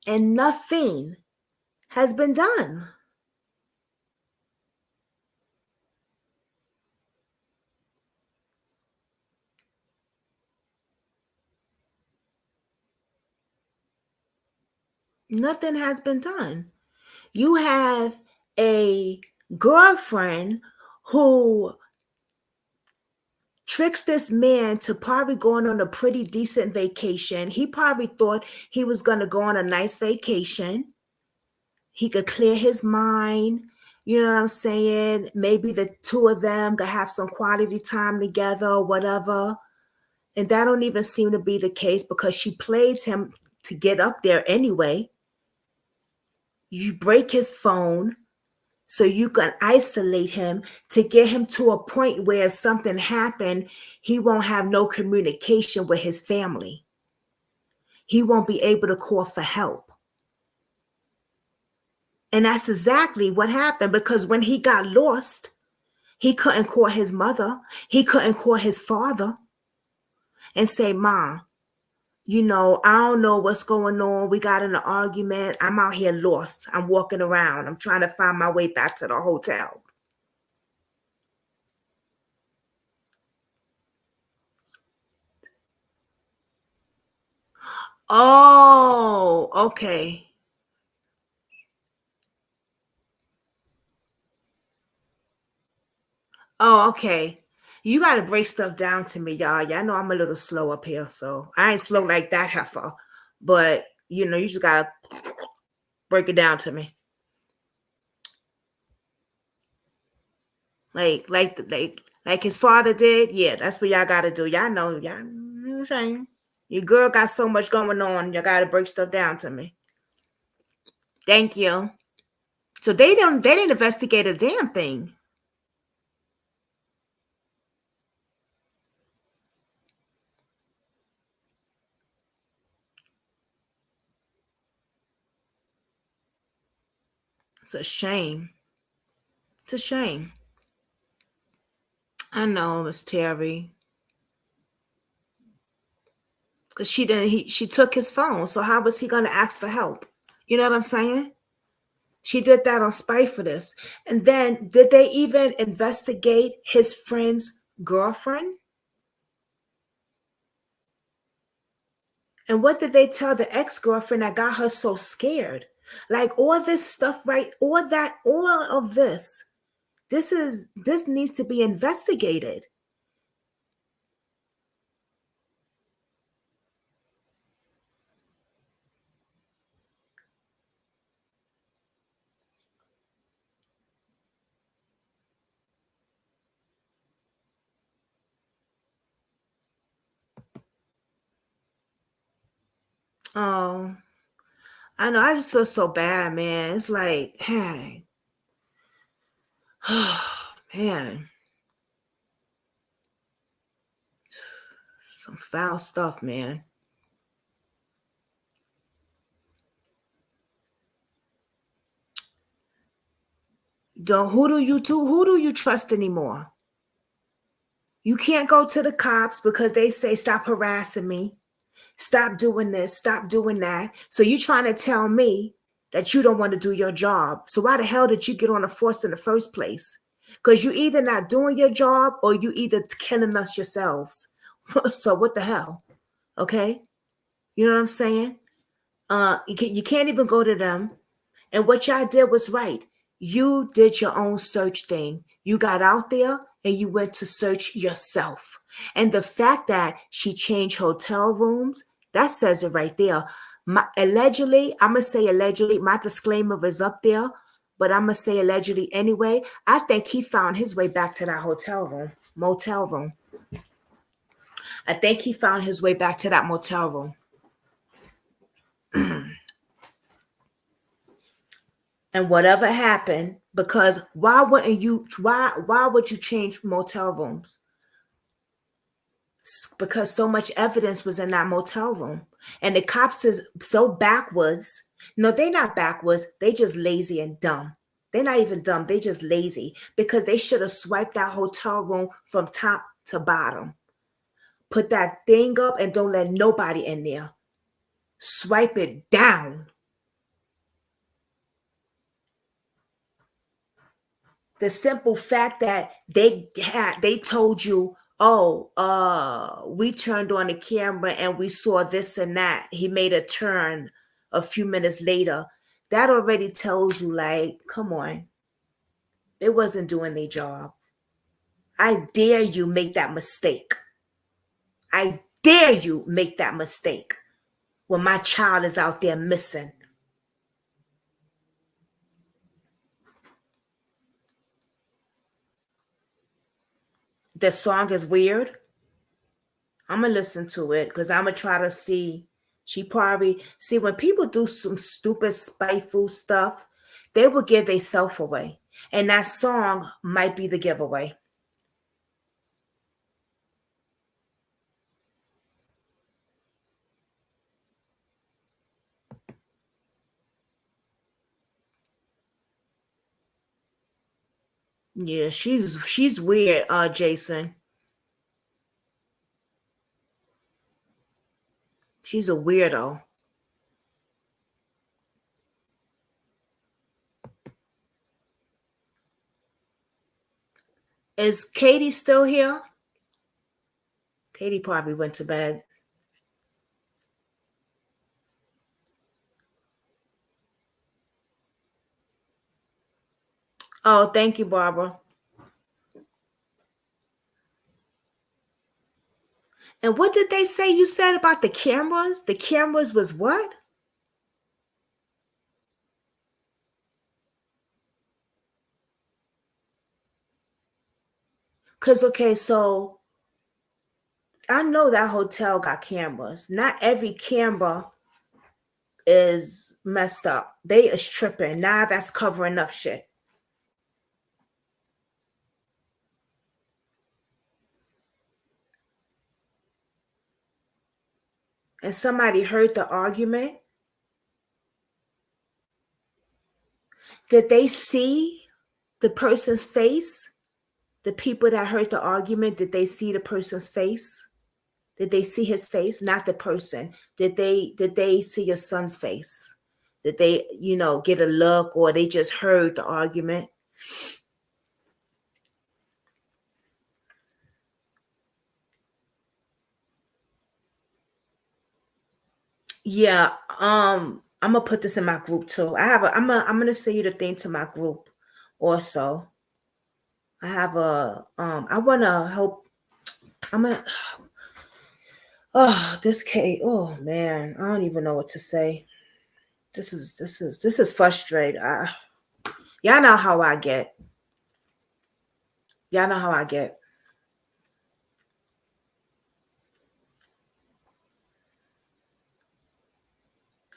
And nothing has been done. Nothing has been done. You have a girlfriend who tricks this man to probably going on a pretty decent vacation. He probably thought he was going to go on a nice vacation. He could clear his mind. You know what I'm saying? Maybe the two of them could have some quality time together or whatever. And that don't even seem to be the case because she played him to get up there anyway. You break his phone so you can isolate him to get him to a point where if something happened, he won't have no communication with his family. He won't be able to call for help. And that's exactly what happened because when he got lost, He couldn't call his mother. He couldn't call his father and say, Mom, you know, I don't know what's going on. We got in an argument. I'm out here lost. I'm walking around. I'm trying to find my way back to the hotel. Oh, okay. Oh, okay. You got to break stuff down to me, y'all. Y'all know I'm a little slow up here, so I ain't slow like that, heifer. But, you know, you just got to break it down to me. Like his father did. Yeah, that's what y'all got to do. Y'all know what I'm saying. Your girl got so much going on. You got to break stuff down to me. Thank you. So they didn't investigate a damn thing. It's a shame. It's a shame. I know, Miss Terry. Because she took his phone. So how was he gonna ask for help? You know what I'm saying? She did that on spite for this. And then did they even investigate his friend's girlfriend? And what did they tell the ex-girlfriend that got her so scared? Like all this stuff, right? All of this. This needs to be investigated. Oh, I know. I just feel so bad, man. It's like, hey, man, some foul stuff, man. Who do you trust anymore? You can't go to the cops because they say stop harassing me, stop doing this, stop doing that. So you trying to tell me that you don't want to do your job. So why the hell did you get on the force in the first place? Because you either not doing your job or you either killing us yourselves. So what the hell? Okay, you know what I'm saying? You can't even go to them. And what y'all did was right. You did your own search thing. You got out there and you went to search yourself. And the fact that she changed hotel rooms, that says it right there. Allegedly, I'm going to say allegedly, my disclaimer is up there, but I'm going to say allegedly anyway. I think he found his way back to that motel room. I think he found his way back to that motel room. And whatever happened, because why would you change motel rooms? Because so much evidence was in that motel room. And the cops is so backwards. No, they're not backwards. They just lazy and dumb. They're not even dumb. They just lazy because they should have swiped that hotel room from top to bottom. Put that thing up and don't let nobody in there. Swipe it down. The simple fact that they told you, we turned on the camera and we saw this and that. He made a turn a few minutes later. That already tells you, like, come on. They wasn't doing their job. I dare you make that mistake. I dare you make that mistake when my child is out there missing. The song is weird. I'm gonna listen to it because I'm gonna try to see. She probably see when people do some stupid, spiteful stuff, they will give themselves away, and that song might be the giveaway. Yeah, she's weird, Jason. She's a weirdo. Is Katie still here? Katie probably went to bed. Oh, thank you, Barbara. And what did they say you said about the cameras? The cameras was what? Because, okay, so I know that hotel got cameras. Not every camera is messed up. They is tripping. Now that's covering up shit. And somebody heard the argument. Did they see the person's face? The people that heard the argument, did they see the person's face? Did they see his face? Not the person. Did they see your son's face? Did they, get a look, or they just heard the argument? Yeah, I'm gonna put this in my group too. I'm gonna send you the thing to my group also. I have I wanna help. I'm gonna Oh, this Kate. Oh man, I don't even know what to say. This is frustrating. Y'all know how I get. Y'all know how I get.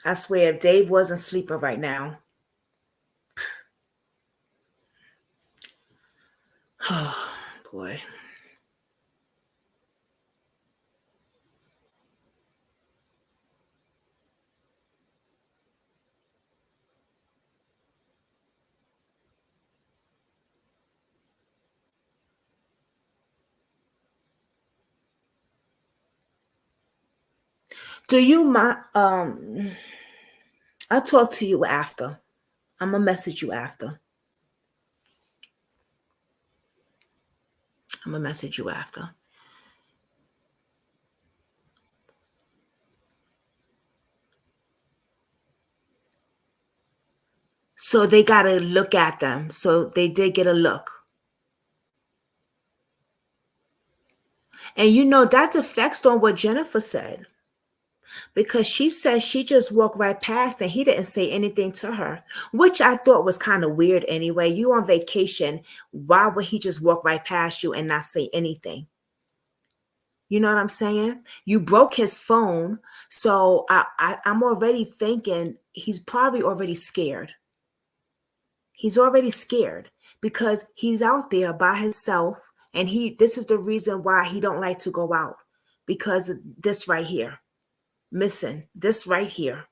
I swear, if Dave wasn't sleeping right now. Oh boy. Do you mind? I'll talk to you after. I'm gonna message you after. I'm gonna message you after. So they gotta look at them. So they did get a look. And that deflects on what Jennifer said. Because she said she just walked right past and he didn't say anything to her, which I thought was kind of weird anyway. You on vacation, why would he just walk right past you and not say anything? You know what I'm saying? You broke his phone, so I'm already thinking he's probably already scared. He's already scared because he's out there by himself, and this is the reason why he don't like to go out, because of this right here. Missing this right here.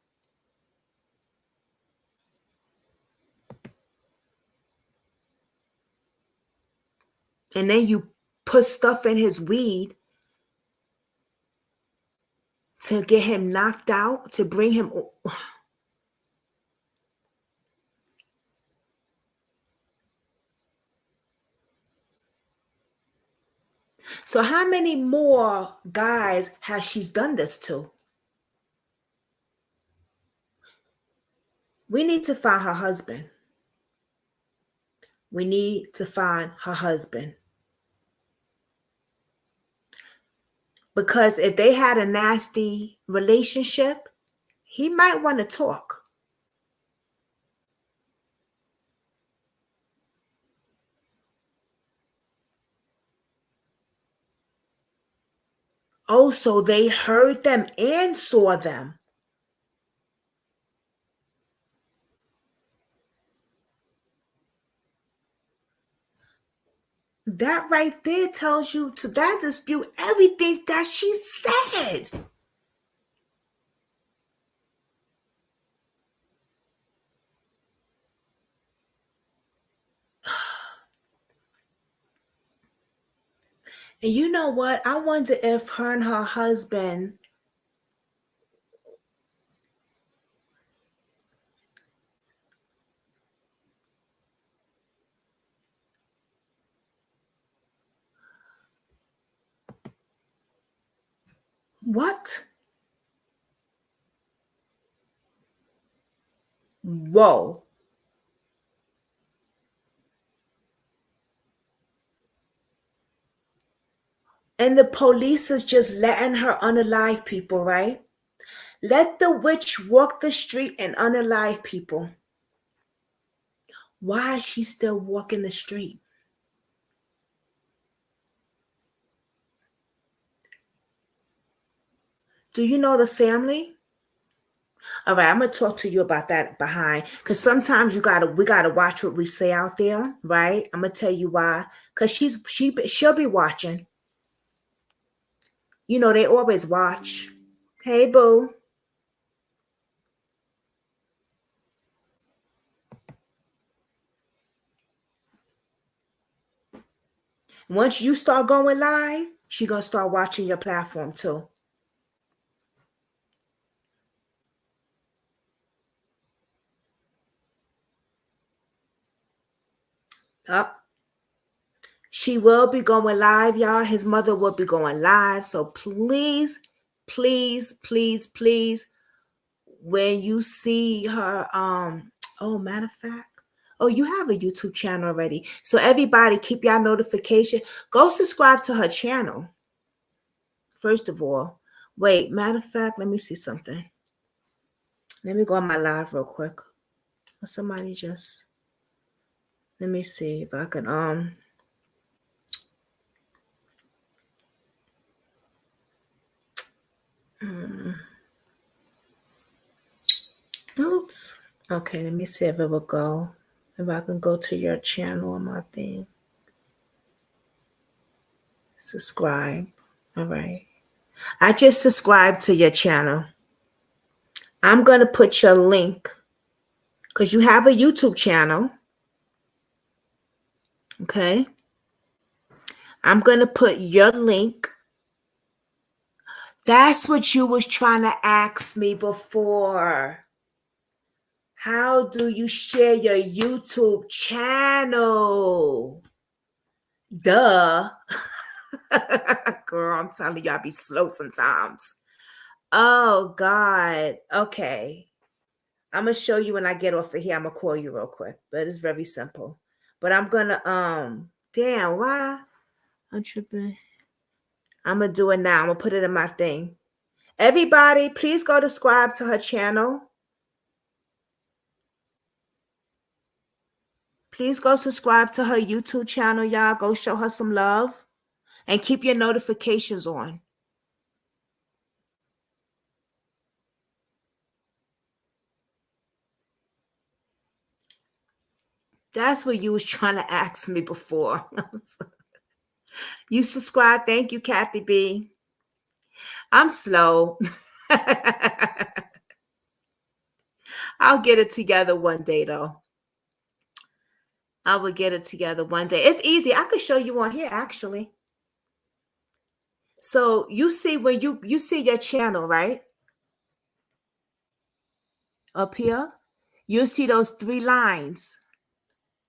And then you put stuff in his weed to get him knocked out, to bring him. So how many more guys has she done this to? We need to find her husband. We need to find her husband. Because if they had a nasty relationship, he might want to talk. Oh, so they heard them and saw them. That right there tells you to that dispute everything that she said. And you know what? I wonder if her and her husband, what? Whoa. And the police is just letting her unalive people, right? Let the witch walk the street and unalive people. Why is she still walking the street? Do you know the family? All right, I'm gonna talk to you about that behind, because sometimes we gotta watch what we say out there, right? I'm gonna tell you why. Because she'll be watching. You know they always watch. Hey, boo. Once you start going live, she gonna start watching your platform too. Up. She will be going live, y'all. His mother will be going live. So please, please, please, please, when you see her, oh, matter of fact, oh, you have a YouTube channel already. So everybody keep your notification. Go subscribe to her channel. First of all, wait, matter of fact, let me see something. Let me go on my live real quick. Somebody just, let me see if I can, oops. Okay, let me see if it will go. If I can go to your channel on my thing. Subscribe. All right. I just subscribed to your channel. I'm going to put your link because you have a YouTube channel. Okay. I'm going to put your link. That's what you was trying to ask me before. How do you share your YouTube channel? Duh. Girl, I'm telling you, I be slow sometimes. Oh, God. Okay. I'm going to show you when I get off of here. I'm going to call you real quick. But it's very simple. But I'm going to, damn, why? I'm tripping. I'm going to do it now. I'm going to put it in my thing. Everybody, please go subscribe to her channel. Please go subscribe to her YouTube channel, y'all. Go show her some love. And keep your notifications on. That's what you was trying to ask me before. You subscribe. Thank you, Kathy B. I'm slow. I'll get it together one day, though. I will get it together one day. It's easy. I could show you on here, actually. So you see when you see your channel, right? Up here, you'll see those three lines.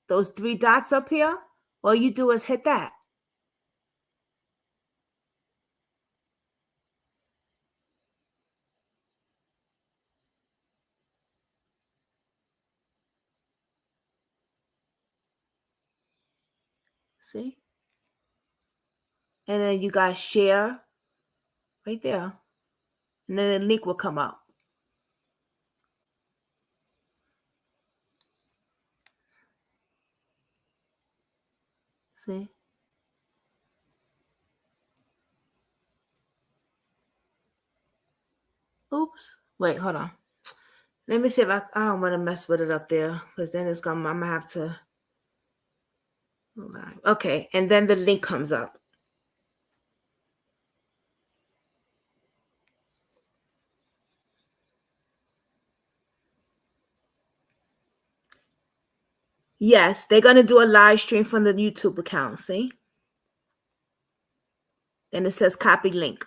Those three dots up here. All you do is hit that. See? And then you guys share right there. And then the link will come up. See? Oops. Wait, hold on. Let me see if I don't want to mess with it up there because then I'm gonna have to. Okay, and then the link comes up. Yes, they're gonna do a live stream from the YouTube account. See? Then it says copy link.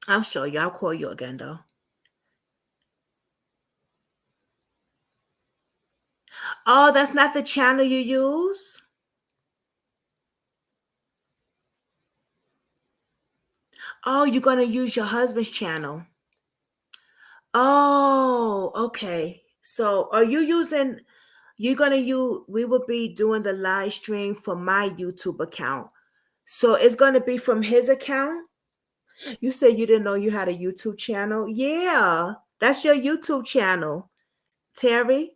I'll show you. I'll call you again, though. Oh, that's not the channel you use? Oh, you're going to use your husband's channel. Oh, okay. So are you using, we will be doing the live stream from my YouTube account. So it's going to be from his account? You said you didn't know you had a YouTube channel? Yeah, that's your YouTube channel, Terry.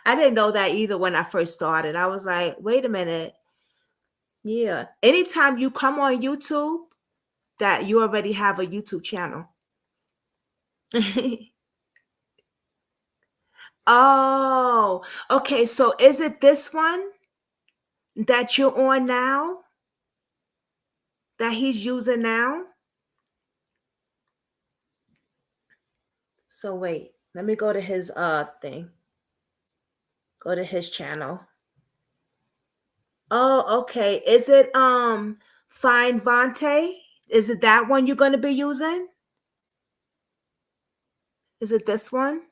I didn't know that either when I first started. I was like, wait a minute. Yeah. Anytime you come on YouTube, that you already have a YouTube channel. Oh, okay. So is it this one that you're on now? That he's using now? So wait, let me go to his thing. Go to his channel. Oh, okay. Is it Davohnte? Is it that one you're going to be using? Is it this one?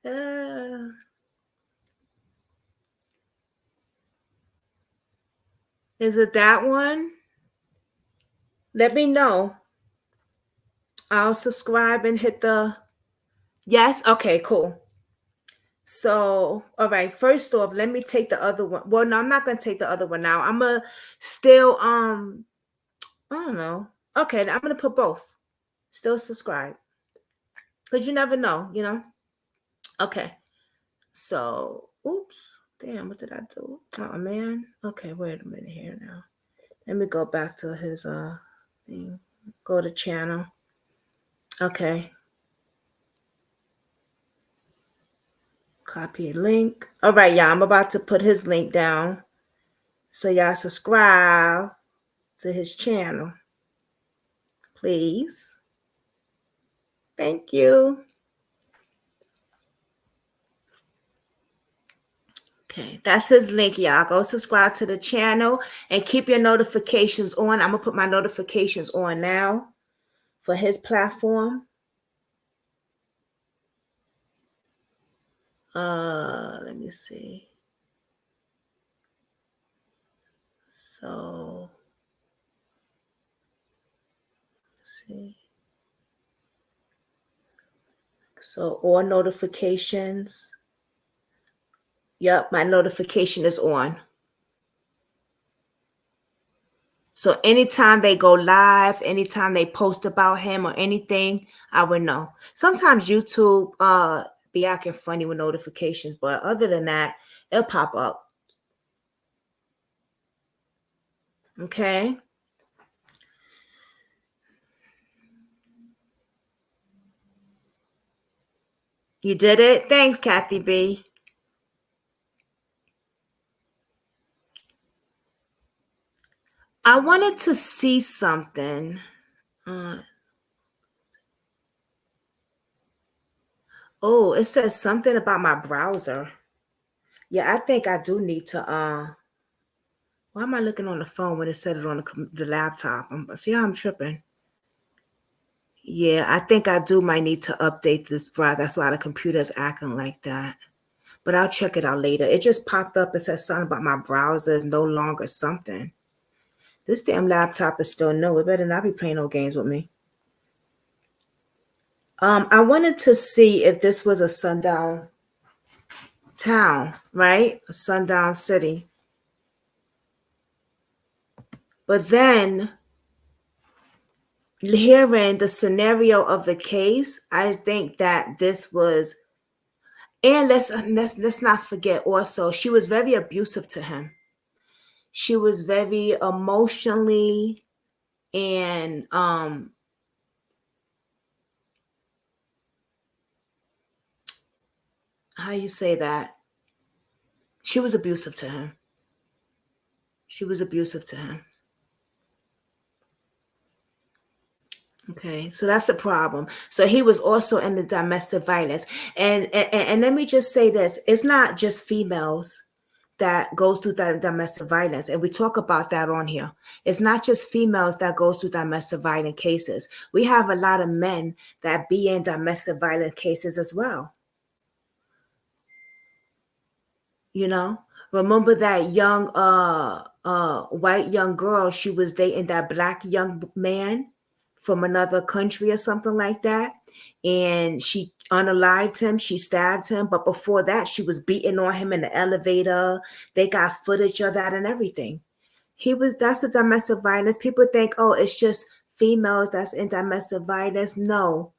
Uh, is it that one? Let me know. I'll subscribe and hit the yes. Okay, cool. So, all right. First off, let me take the other one. Well, no, I'm not gonna take the other one now. I'm gonna still I don't know. Okay, I'm gonna put both. Still subscribe. Because you never know, you know. Okay. So, oops. Damn, what did I do? Oh man. Okay, wait a minute here now. Let me go back to his thing. Go to channel. Okay. Copy link. All right, y'all. I'm about to put his link down. So y'all subscribe to his channel. Please. Thank you. Okay, that's his link, y'all. Go subscribe to the channel and keep your notifications on. I'm going to put my notifications on now for his platform. Let me see. So, let's see. So, all notifications. Yep, my notification is on. So anytime they go live, anytime they post about him or anything, I would know. Sometimes YouTube be acting funny with notifications, but other than that, it'll pop up. Okay. You did it. Thanks, Kathy B. I wanted to see something. Oh, it says something about my browser. Yeah, I think I do need to. Why am I looking on the phone when it said it on the laptop? See how I'm tripping? Yeah, I think I might need to update this browser. That's why the computer's acting like that. But I'll check it out later. It just popped up. It says something about my browser is no longer something. This damn laptop is still new. It better not be playing no games with me. I wanted to see if this was a sundown town, right? A sundown city. But then hearing the scenario of the case, I think that this was, and let's not forget also, she was very abusive to him. She was very emotionally and how you say that? She was abusive to him. She was abusive to him. Okay, so that's the problem. So he was also in the domestic violence. And let me just say this, it's not just females that goes through that domestic violence. And we talk about that on here. It's not just females that goes through domestic violence cases. We have a lot of men that be in domestic violence cases as well. You know, remember that young white young girl, she was dating that black young man from another country or something like that, and she unalived him, she stabbed him, but before that she was beating on him in the elevator. They got footage of that and everything. That's a domestic violence. People think, oh, it's just females that's in domestic violence. No,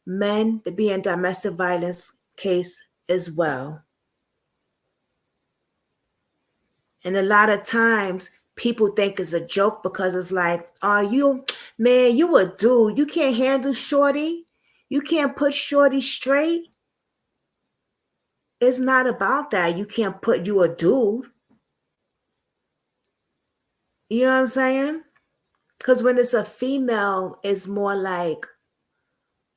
men to be in domestic violence case as well. And a lot of times people think it's a joke because it's like, oh, you a dude. You can't handle shorty. You can't put shorty straight. It's not about that. You can't put you a dude. You know what I'm saying? Because when it's a female, it's more like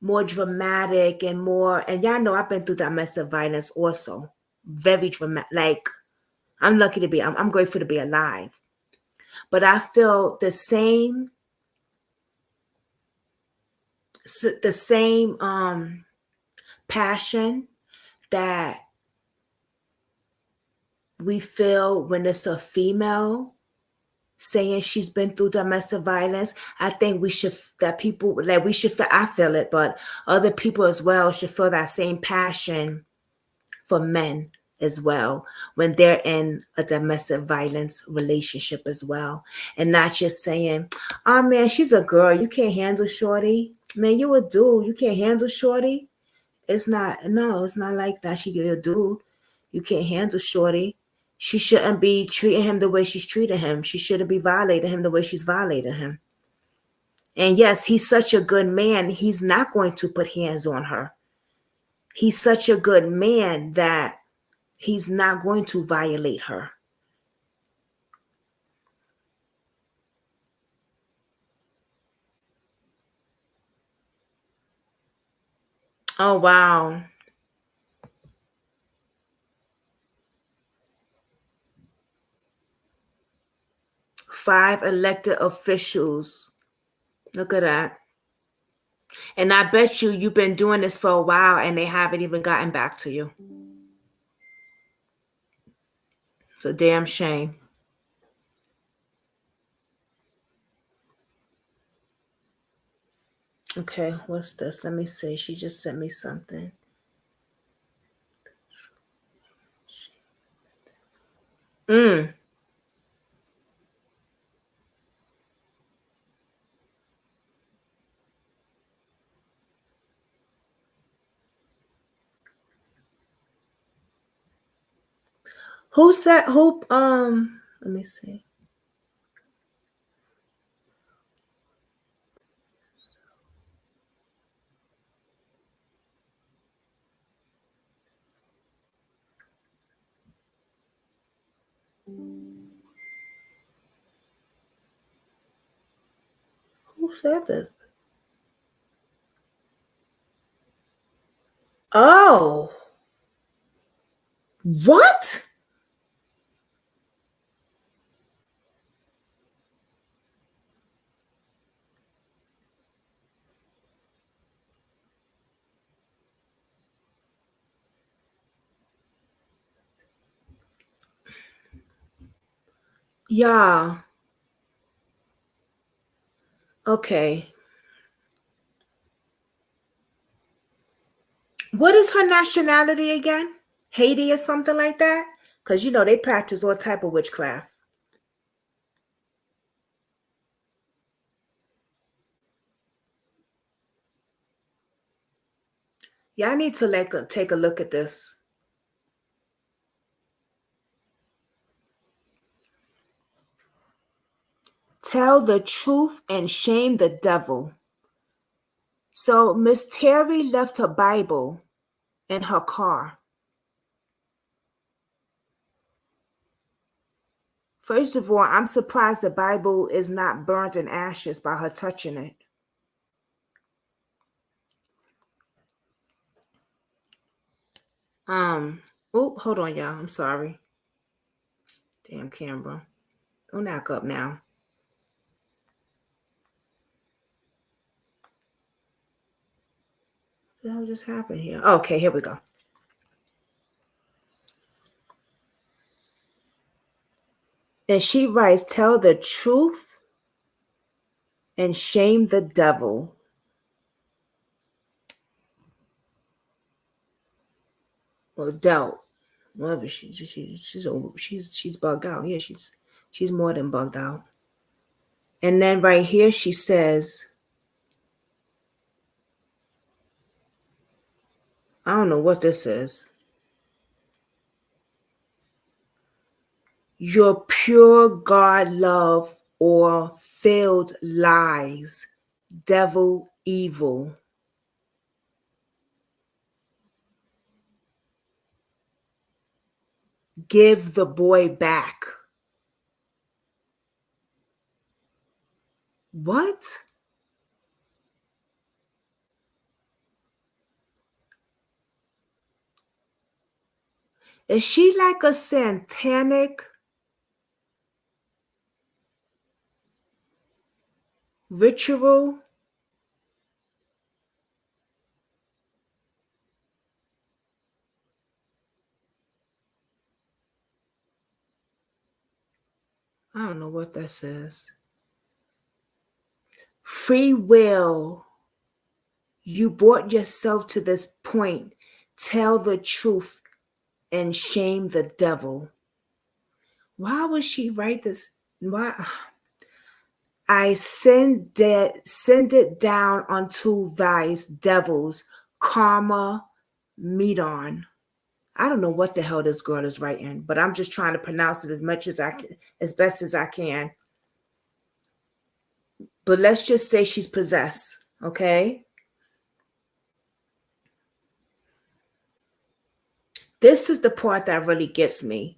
more dramatic and more, and y'all know I've been through domestic violence also. Very dramatic. Like, I'm lucky to be, I'm grateful to be alive. But I feel the same passion that we feel when it's a female saying she's been through domestic violence. I think we should, that people, like we should feel, I feel it, but other people as well should feel that same passion for men as well when they're in a domestic violence relationship as well. And not just saying, oh man, she's a girl, you can't handle shorty. Man, you a dude, you can't handle shorty. It's not like that. You're a dude. You can't handle shorty. She shouldn't be treating him the way she's treating him. She shouldn't be violating him the way she's violating him. And yes, he's such a good man. He's not going to put hands on her. He's such a good man that he's not going to violate her. Oh, wow. Five elected officials. Look at that. And I bet you've been doing this for a while and they haven't even gotten back to you. It's a damn shame. Okay, what's this? Let me see. She just sent me something. Who said let me see. Who said this? Oh. What? Yeah. Okay. What is her nationality again? Haiti or something like that? Because you know they practice all type of witchcraft. Yeah, I need to take a look at this. Tell the truth and shame the devil. So Miss Terry left her Bible in her car. First of all, I'm surprised the Bible is not burnt in ashes by her touching it. Oh, hold on, y'all. I'm sorry. Damn camera. Don't knock up now. What the hell just happened here? Okay, here we go. And she writes, tell the truth and shame the devil. Well, doubt. Whatever she's bugged out. Yeah, she's more than bugged out. And then right here she says, I don't know what this is. Your pure God love or failed lies, devil evil. Give the boy back. What? Is she like a satanic ritual? I don't know what that says. Free will. You brought yourself to this point. Tell the truth and shame the devil. Why would she write this? Why? I send it down unto thy devils, karma, medon. I don't know what the hell this girl is writing, but I'm just trying to pronounce it as much as I can, as best as I can. But let's just say she's possessed, okay? This is the part that really gets me.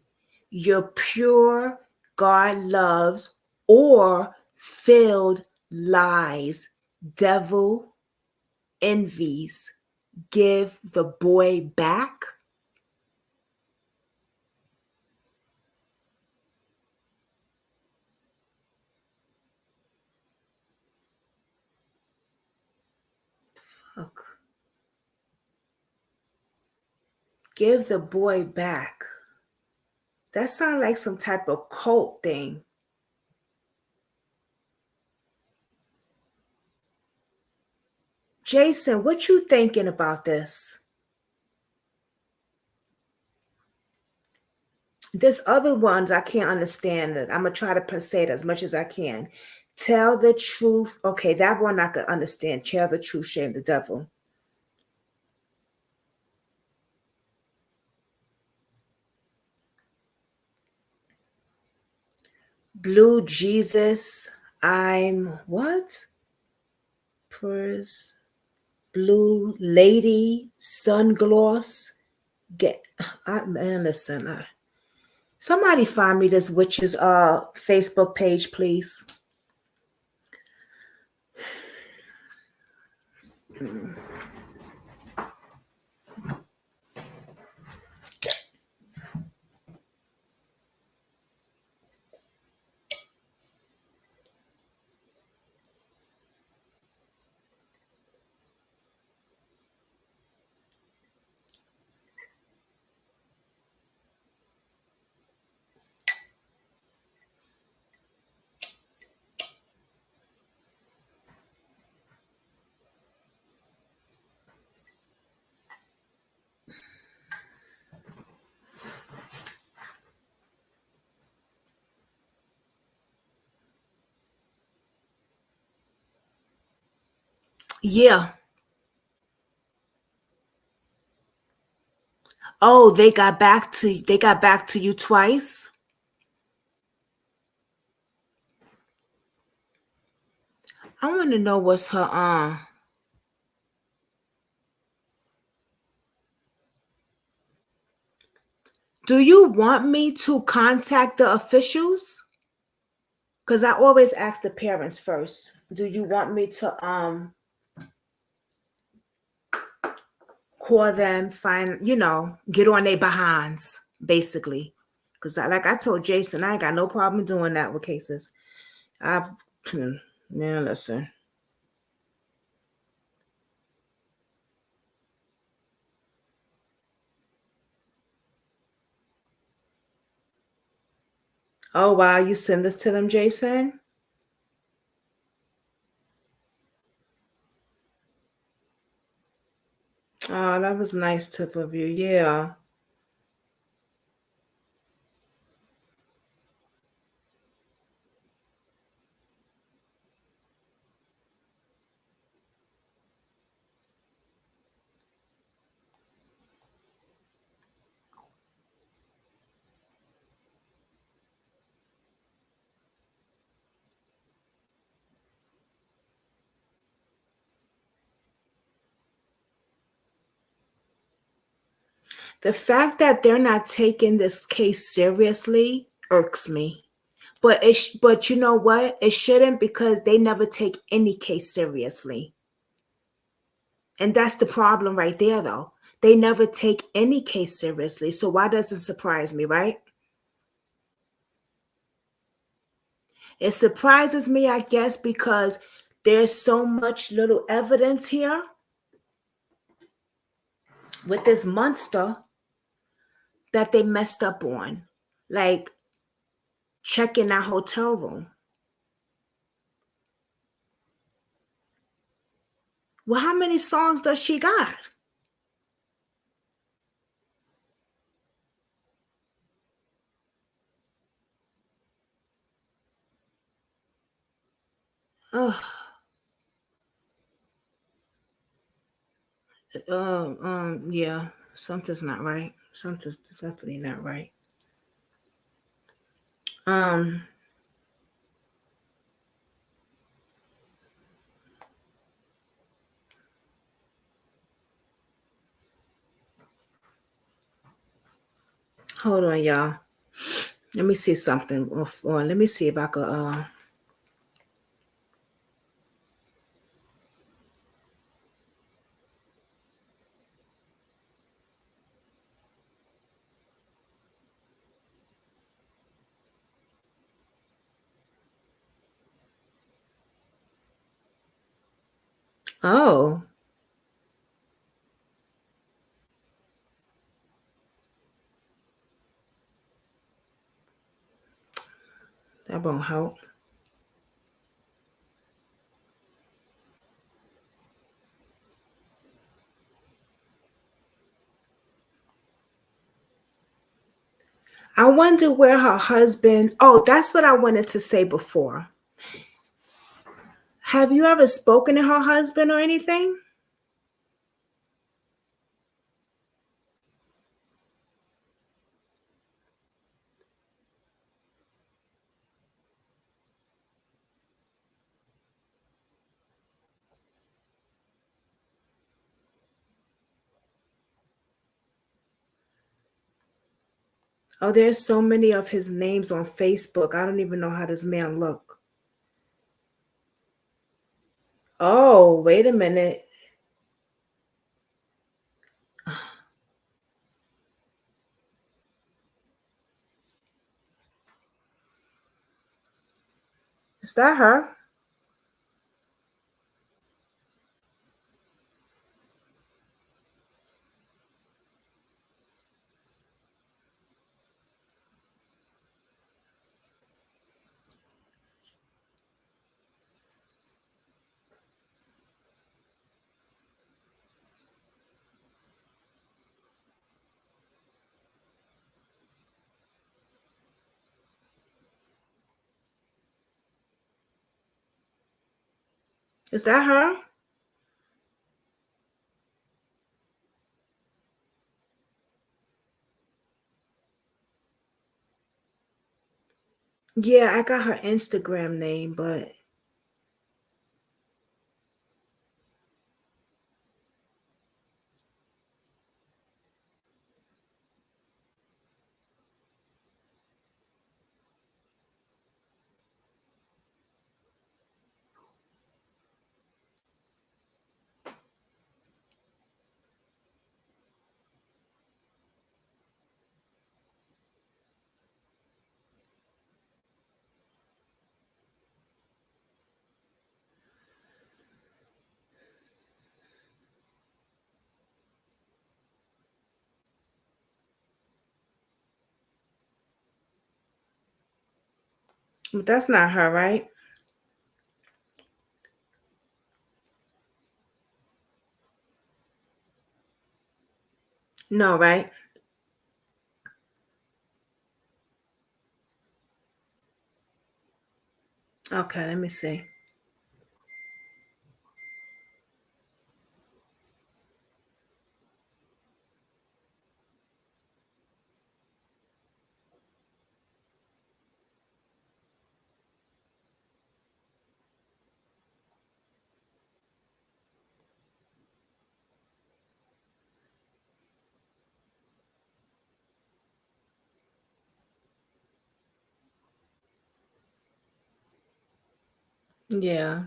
Your pure God loves or failed lies, devil envies, give the boy back. Fuck. Give the boy back. That sounds like some type of cult thing. Jason, what you thinking about this? This other ones I can't understand it. I'm gonna try to say it as much as I can. Tell the truth. Okay, that one I could understand. Tell the truth, shame the devil. Blue Jesus, I'm what? Purse, blue lady, sungloss. Man, listen. Somebody find me this witch's Facebook page, please. Yeah. Oh, they got back to you twice. I want to know what's her Do you want me to contact the officials? Because I always ask the parents first. Do you want me to call them, get on their behinds, basically? Because like I told Jason, I ain't got no problem doing that with cases. Man, listen. Oh, wow, you send this to them, Jason? Oh, that was a nice tip of you. Yeah. The fact that they're not taking this case seriously irks me. But you know what? It shouldn't, because they never take any case seriously. And that's the problem right there, though. They never take any case seriously. So why does it surprise me, right? It surprises me, I guess, because there's so much little evidence here with this monster that they messed up on. Like checking that hotel room. Well, how many songs does she got? Oh, yeah, something's not right. Something's definitely not right. Hold on, y'all. Let me see something. Let me see if I could. Oh, that won't help. I wonder where her husband. Oh, that's what I wanted to say before. Have you ever spoken to her husband or anything? Oh, there's so many of his names on Facebook. I don't even know how this man look. Oh, wait a minute. Is that her? Is that her? Yeah, I got her Instagram name, but But that's not her, right? No, right? Okay, let me see. Yeah.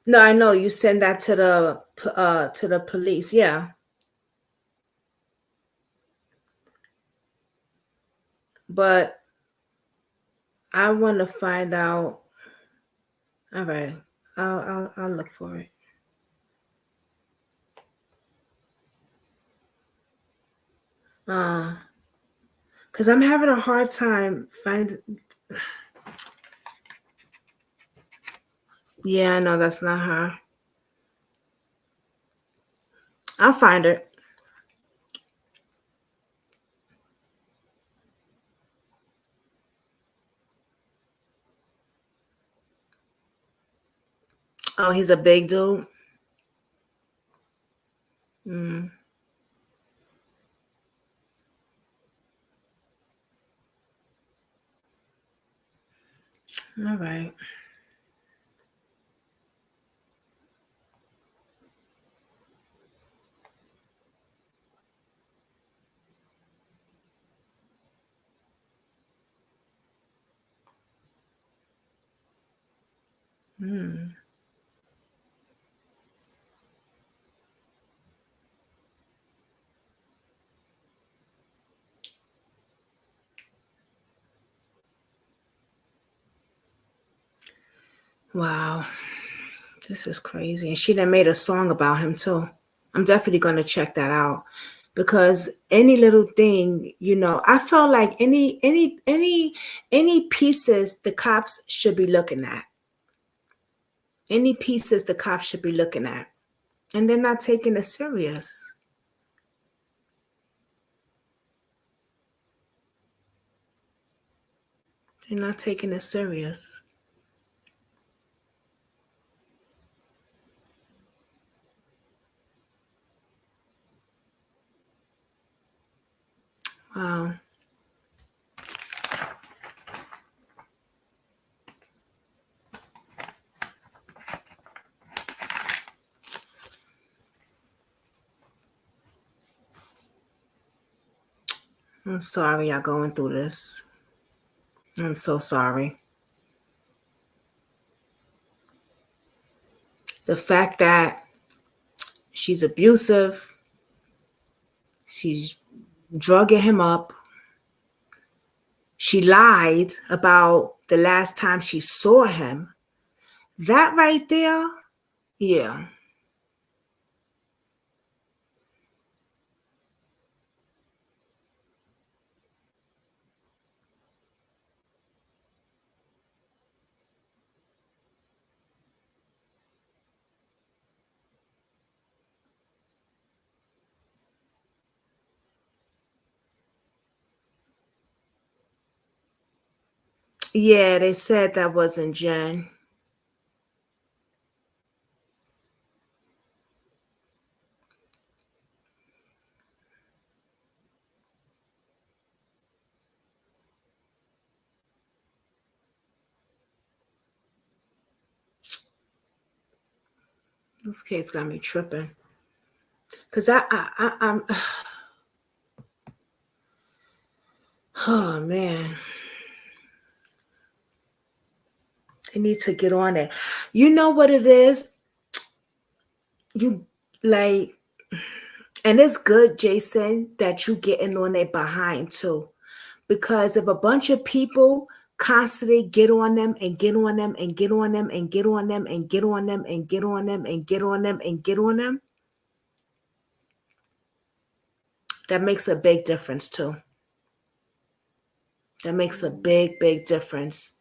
No, I know you send that to the police. Yeah. But I want to find out. All right. I'll look for it. Cuz I'm having a hard time finding. Yeah, I know that's not her. I'll find her. Oh, he's a big dude. Mm, all right. Mm, wow. This is crazy. And she done made a song about him too. I'm definitely gonna check that out because any little thing, I felt like any pieces the cops should be looking at. Any pieces the cops should be looking at. And they're not taking it serious. They're not taking it serious. Wow. I'm sorry y'all going through this. I'm so sorry. The fact that she's abusive, she's drugging him up. She lied about the last time she saw him. That right there, yeah. Yeah, they said that wasn't Jen. This case got me tripping. Cause I'm oh man. I need to get on it. You know what it is? You like, and it's good, Jason, that you getting on it behind too. Because if a bunch of people constantly get on them and get on them and get on them and get on them and get on them and get on them and get on them and get on them, that makes a big difference too. That makes a big, big difference.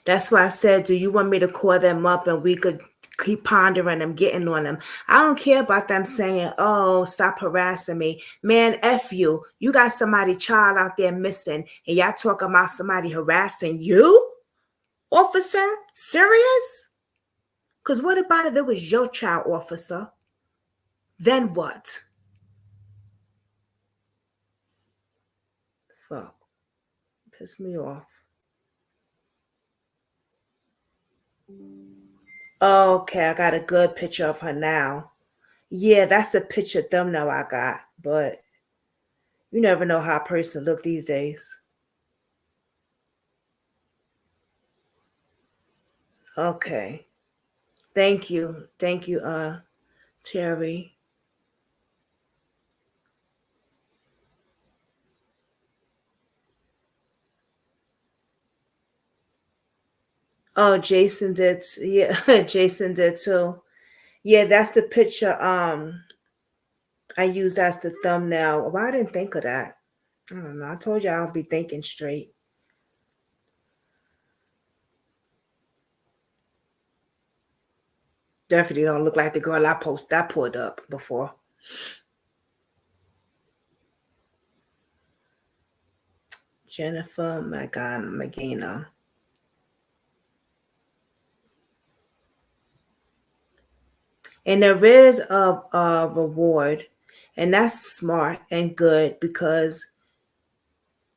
That's why I said, do you want me to call them up and we could keep pondering them, getting on them? I don't care about them saying, oh, stop harassing me. Man, F you. You got somebody child out there missing and y'all talking about somebody harassing you? Officer? Serious? Because what about if it was your child, officer? Then what? Fuck. Piss me off. Okay, I got a good picture of her now. Yeah, that's the picture thumbnail I got, but you never know how a person look these days. Okay. Thank you. Thank you, Terry. Oh, Jason did. Yeah, Jason did too. Yeah, that's the picture I used as the thumbnail. Well, I didn't think of that. I don't know. I told you I'll be thinking straight. Definitely don't look like the girl I pulled up before. Jennifer Magana. And there is a reward, and that's smart and good because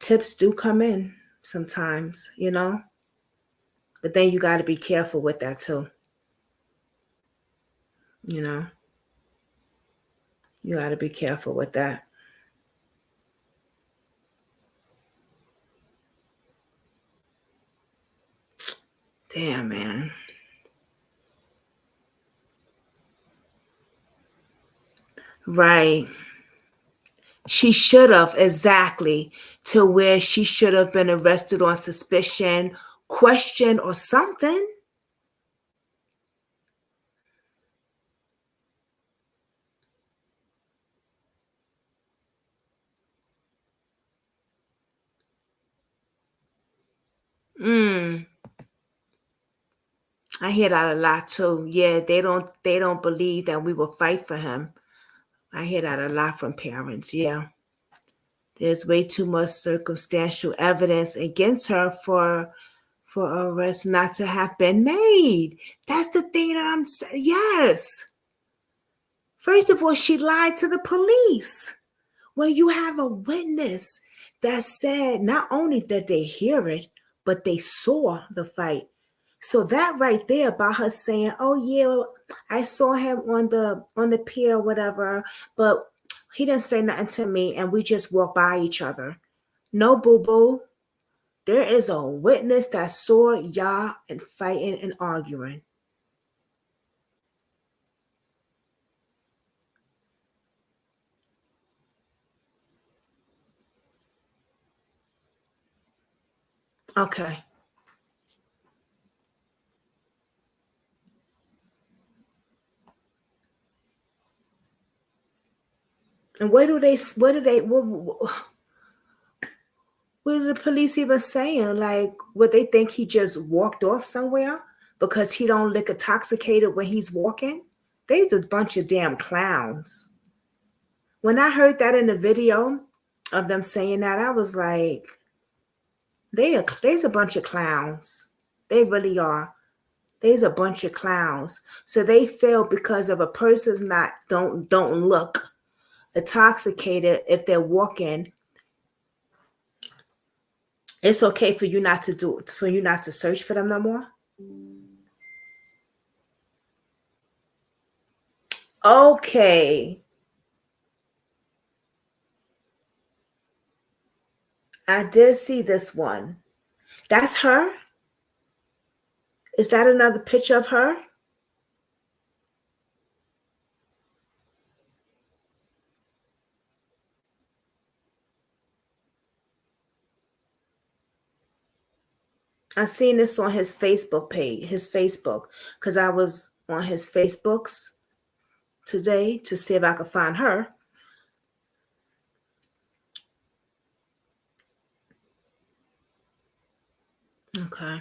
tips do come in sometimes, you know. But then you got to be careful with that too. You know, you got to be careful with that. Damn, man. Right. She should have, exactly, to where she should have been arrested on suspicion, question, or something. I hear that a lot too. Yeah, they don't believe that we will fight for him. I hear that a lot from parents. Yeah. There's way too much circumstantial evidence against her for arrest not to have been made. That's the thing that I'm saying. Yes. First of all, she lied to the police. When you have a witness that said not only did they hear it, but they saw the fight. So that right there about her saying, "Oh yeah, I saw him on the pier or whatever, but he didn't say nothing to me and we just walked by each other." No, boo-boo. There is a witness that saw y'all and fighting and arguing. Okay. And what do the police even saying? Like, would they think he just walked off somewhere because he don't look intoxicated when he's walking? They's a bunch of damn clowns. When I heard that in the video of them saying that, I was like, there's a bunch of clowns. They really are. There's a bunch of clowns. So they feel because of a person's don't look intoxicated if they're walking, it's okay for you not to search for them no more. Okay. I did see this one. That's her? Is that another picture of her? I seen this on his Facebook page, because I was on his Facebooks today to see if I could find her. Okay.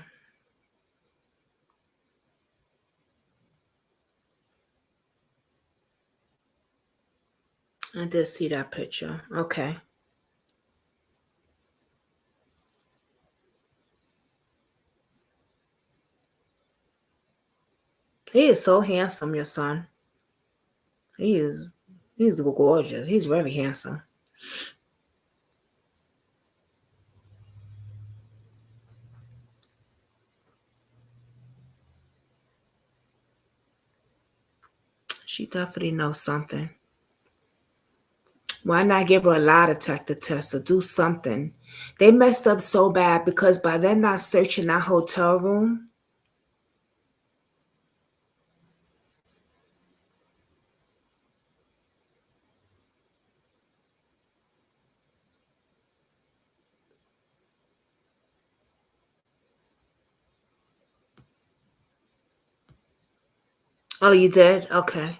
I did see that picture. Okay. He is so handsome, your son. He's gorgeous. He's very handsome. She definitely knows something. Why not give her a lie detector test or do something? They messed up so bad because by them not searching that hotel room. Oh, you did? Okay.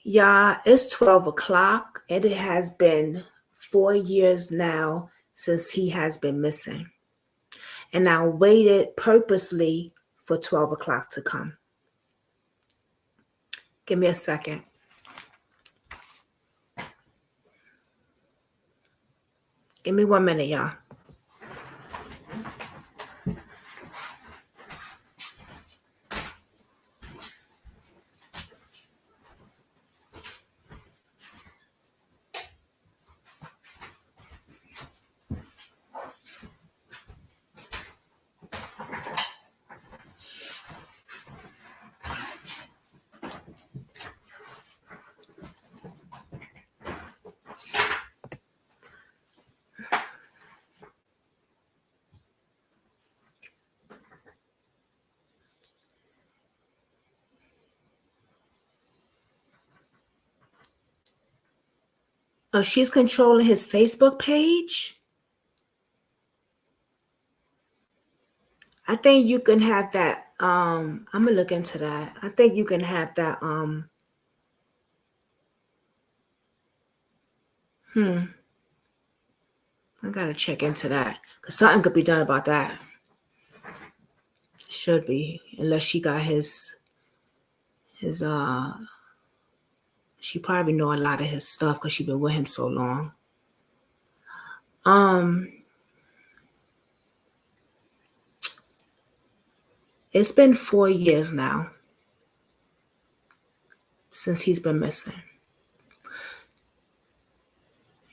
Yeah, it's 12 o'clock and it has been 4 years now since he has been missing. And I waited purposely for 12 o'clock to come. Give me a second. Give me 1 minute, y'all. Oh, she's controlling his Facebook page? I think you can have that. I'm gonna look into that. I think you can have that. I gotta check into that because something could be done about that. Should be, unless she got his. She probably know a lot of his stuff because she been with him so long. It's been 4 years now since he's been missing.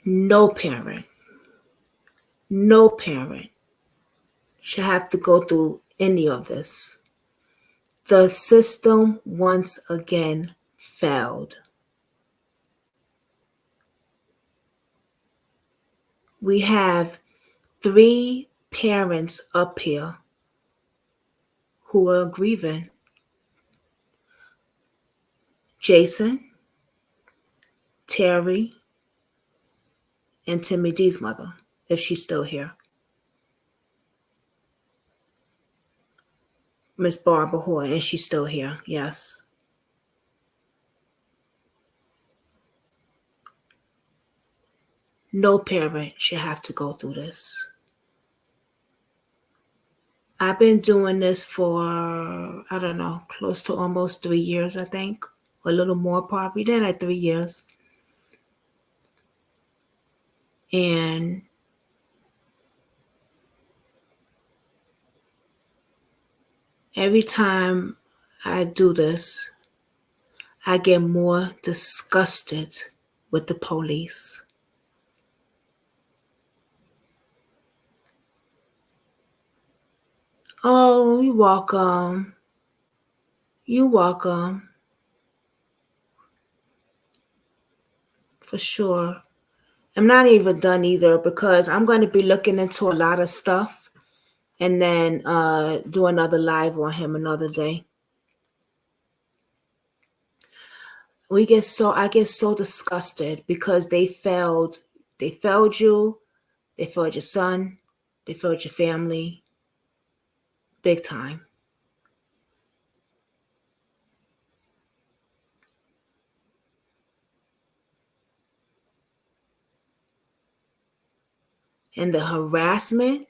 No parent should have to go through any of this. The system once again failed. We have 3 parents up here who are grieving. Jason, Terry, and Timmy D's mother, if she's still here. Miss Barbara Hoy, and she's still here, yes. No parent should have to go through this. I've been doing this for, I don't know, close to almost 3 years, I think. A little more probably than like 3 years. And every time I do this, I get more disgusted with the police. Oh, you're welcome. You're welcome. For sure. I'm not even done either because I'm going to be looking into a lot of stuff and then do another live on him another day. I get so disgusted because they failed you, they failed your son, they failed your family, big time. And the harassment,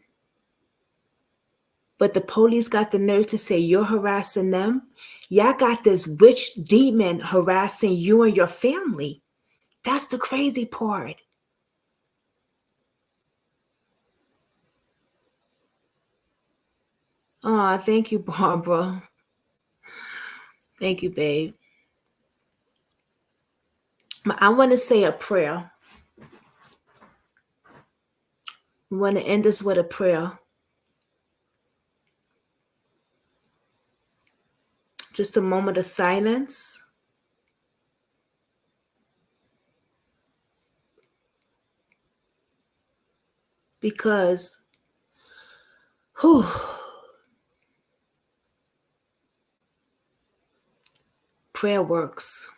but the police got the nerve to say you're harassing them. Y'all got this witch demon harassing you and your family. That's the crazy part. Oh, thank you, Barbara. Thank you, babe. I want to say a prayer. I want to end this with a prayer. Just a moment of silence. Because, whew, prayer works.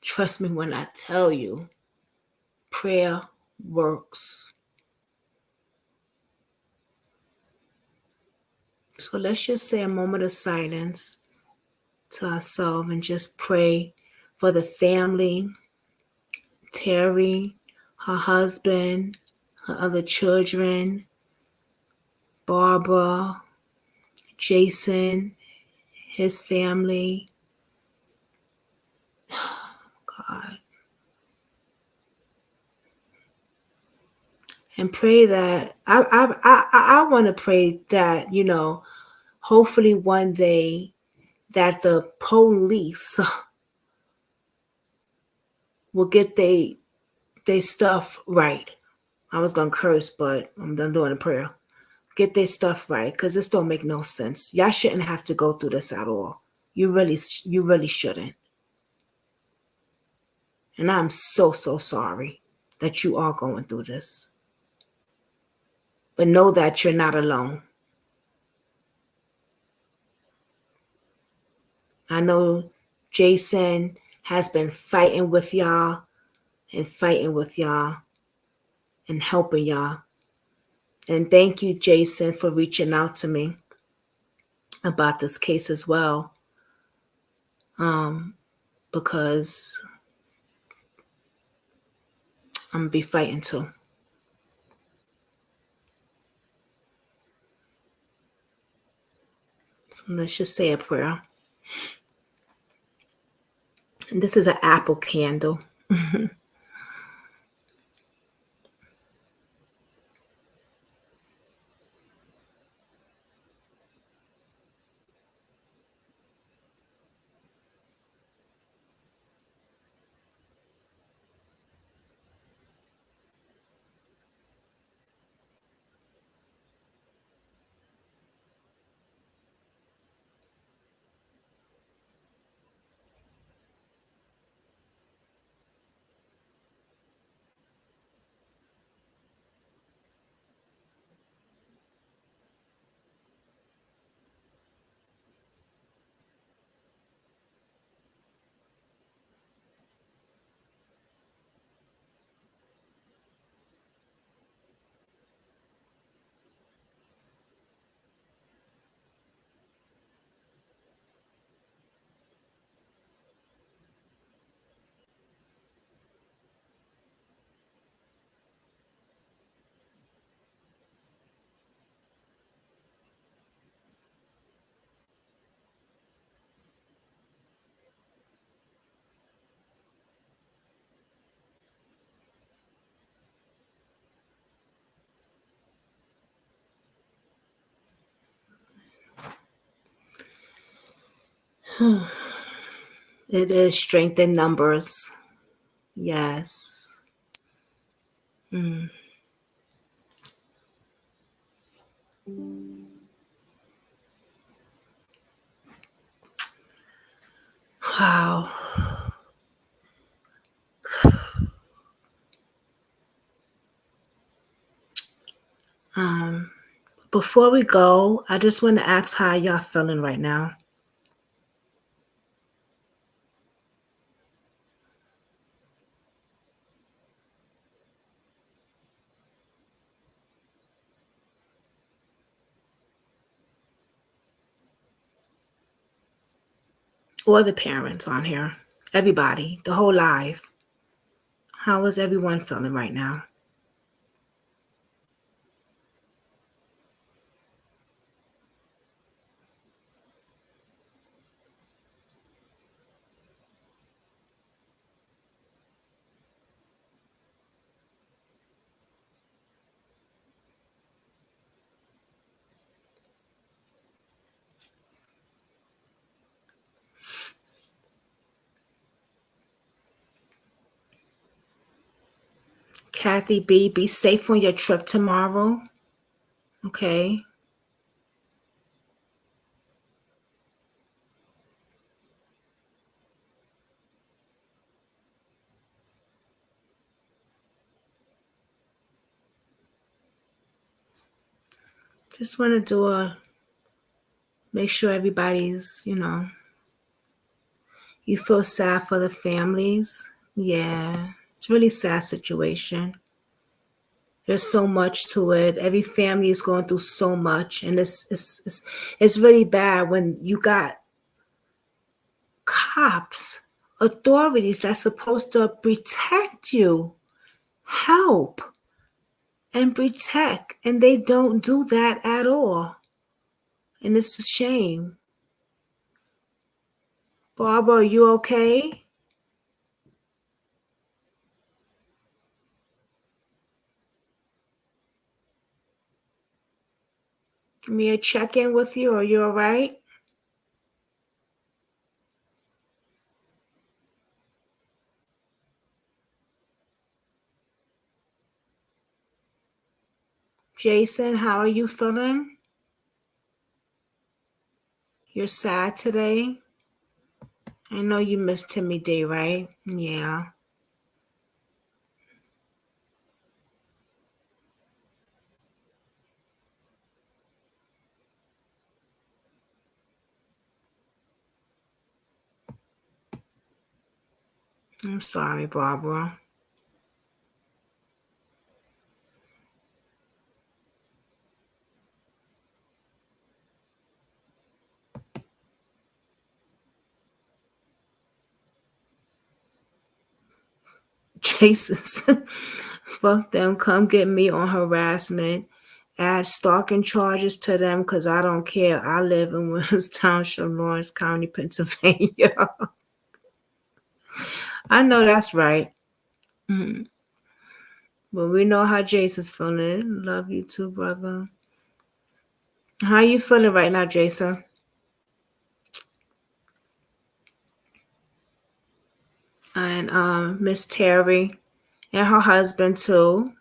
Trust me when I tell you, prayer works. So let's just say a moment of silence to ourselves and just pray for the family, Terry, her husband, her other children, Barbara, Jason, his family. God. And pray that I want to pray that, hopefully one day that the police will get they stuff right. I was gonna curse, but I'm done doing a prayer. Get their stuff right, because this don't make no sense. Y'all shouldn't have to go through this at all. You really shouldn't. And I'm so sorry that you are going through this. But know that you're not alone. I know Jason has been fighting with y'all and helping y'all. And thank you, Jason, for reaching out to me about this case as well. Because I'm going to be fighting too. So let's just say a prayer. And this is an apple candle. It is strength in numbers. Yes. Wow. Before we go, I just want to ask how y'all feeling right now. or the parents on here. Everybody, the whole live. How is everyone feeling right now? Kathy B, be safe on your trip tomorrow. Okay. Just want to make sure everybody's, you feel sad for the families. Yeah, it's really sad situation. There's so much to it. Every family is going through so much, and it's really bad when you got cops, authorities that's supposed to protect you, help, and protect, and they don't do that at all. And it's a shame. Barbara, are you okay? Give me a check-in with you. Are you all right? Jason, how are you feeling? You're sad today? I know you missed Timmy D, right? Yeah. I'm sorry, Barbara. Jason, fuck them. Come get me on harassment. Add stalking charges to them because I don't care. I live in Williams Township, Lawrence County, Pennsylvania. I know that's right. Mm. But we know how Jason's feeling. Love you too, brother. How you feeling right now, Jason? And Miss Terry and her husband too.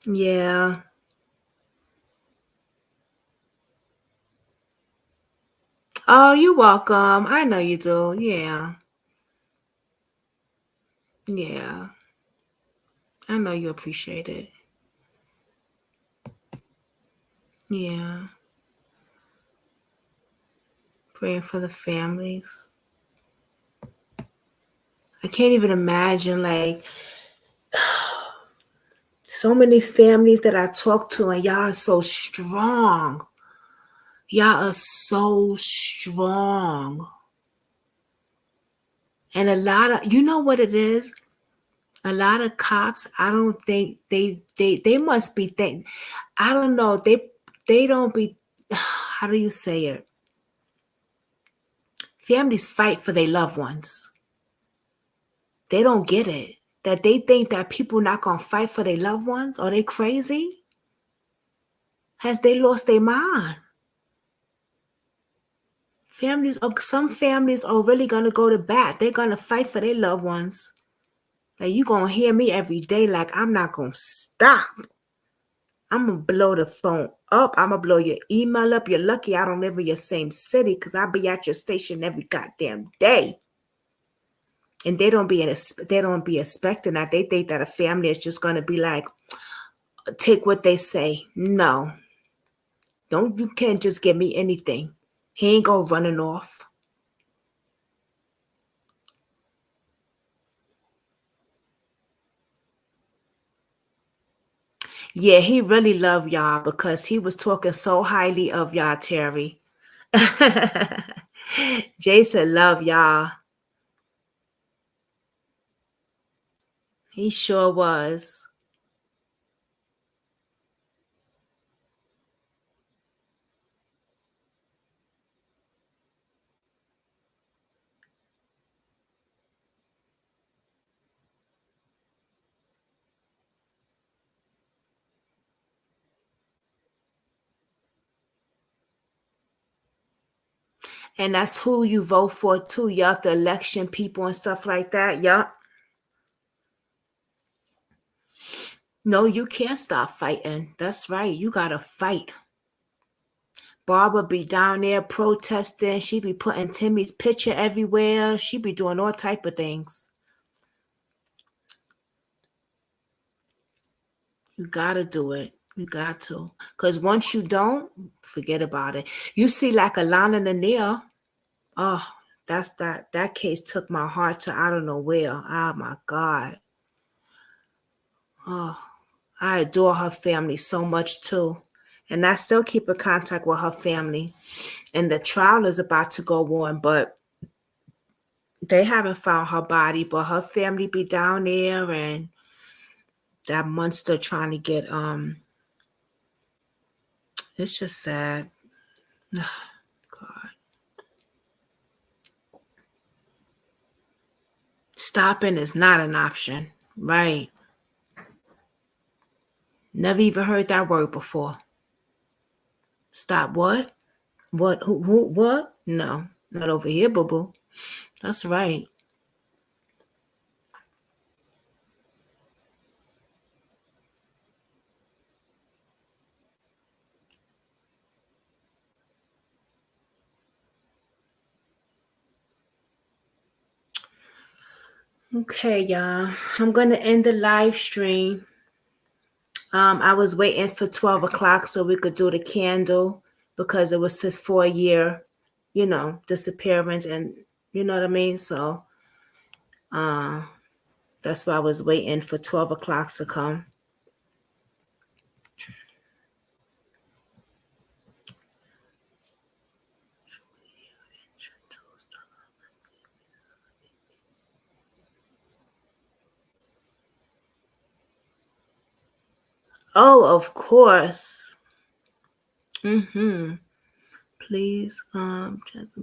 Yeah. Oh, you're welcome. I know you do. Yeah. Yeah. I know you appreciate it. Yeah. Praying for the families. I can't even imagine, like, so many families that I talk to, and y'all are so strong. Y'all are so strong. And a lot of, you know what it is? A lot of cops, I don't think they must be think. I don't know. They don't be, how do you say it? Families fight for their loved ones. They don't get it. That they think that people not gonna fight for their loved ones? Are they crazy? Has they lost their mind? Some families are really gonna go to bat. They're gonna fight for their loved ones. Like, you gonna hear me every day, like, I'm not gonna stop. I'm gonna blow the phone up. I'm gonna blow your email up. You're lucky I don't live in your same city, because I'll be at your station every goddamn day. And they don't be expecting that. They think that a family is just going to be like, take what they say. No, you can't just give me anything. He ain't go running off. Yeah, he really loved y'all because he was talking so highly of y'all, Terry. Jason loved y'all. He sure was. And that's who you vote for too. Y'all, the election people and stuff like that. Yup. No, you can't stop fighting. That's right. You gotta fight. Barbara be down there protesting. She be putting Timmy's picture everywhere. She be doing all type of things. You gotta do it. You got to. Because once you don't, forget about it. You see like Alana Lanier. Oh, that case took my heart to I don't know where. Oh my God. Oh, I adore her family so much too. And I still keep in contact with her family. And the trial is about to go on, but they haven't found her body, but her family be down there and that monster trying to get it's just sad. God. Stopping is not an option, right? Never even heard that word before. Stop what? What? Who? What? No, not over here, boo-boo. That's right. Okay, y'all. I'm going to end the live stream. I was waiting for 12 o'clock so we could do the candle because it was his 4-year, disappearance, and you know what I mean? So that's why I was waiting for 12 o'clock to come. Oh, of course. Please,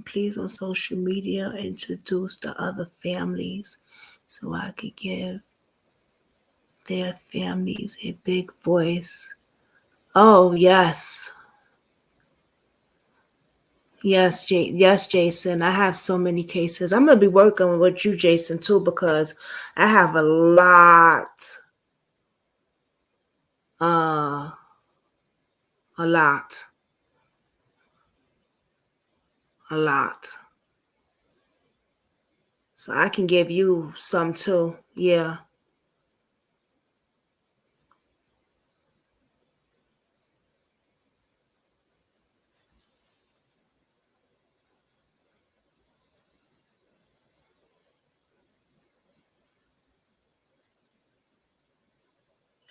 please on social media introduce the other families so I could give their families a big voice. Oh, yes. Yes, Jason. I have so many cases. I'm gonna be working with you, Jason, too, because I have a lot. A lot. A lot. So I can give you some too. Yeah.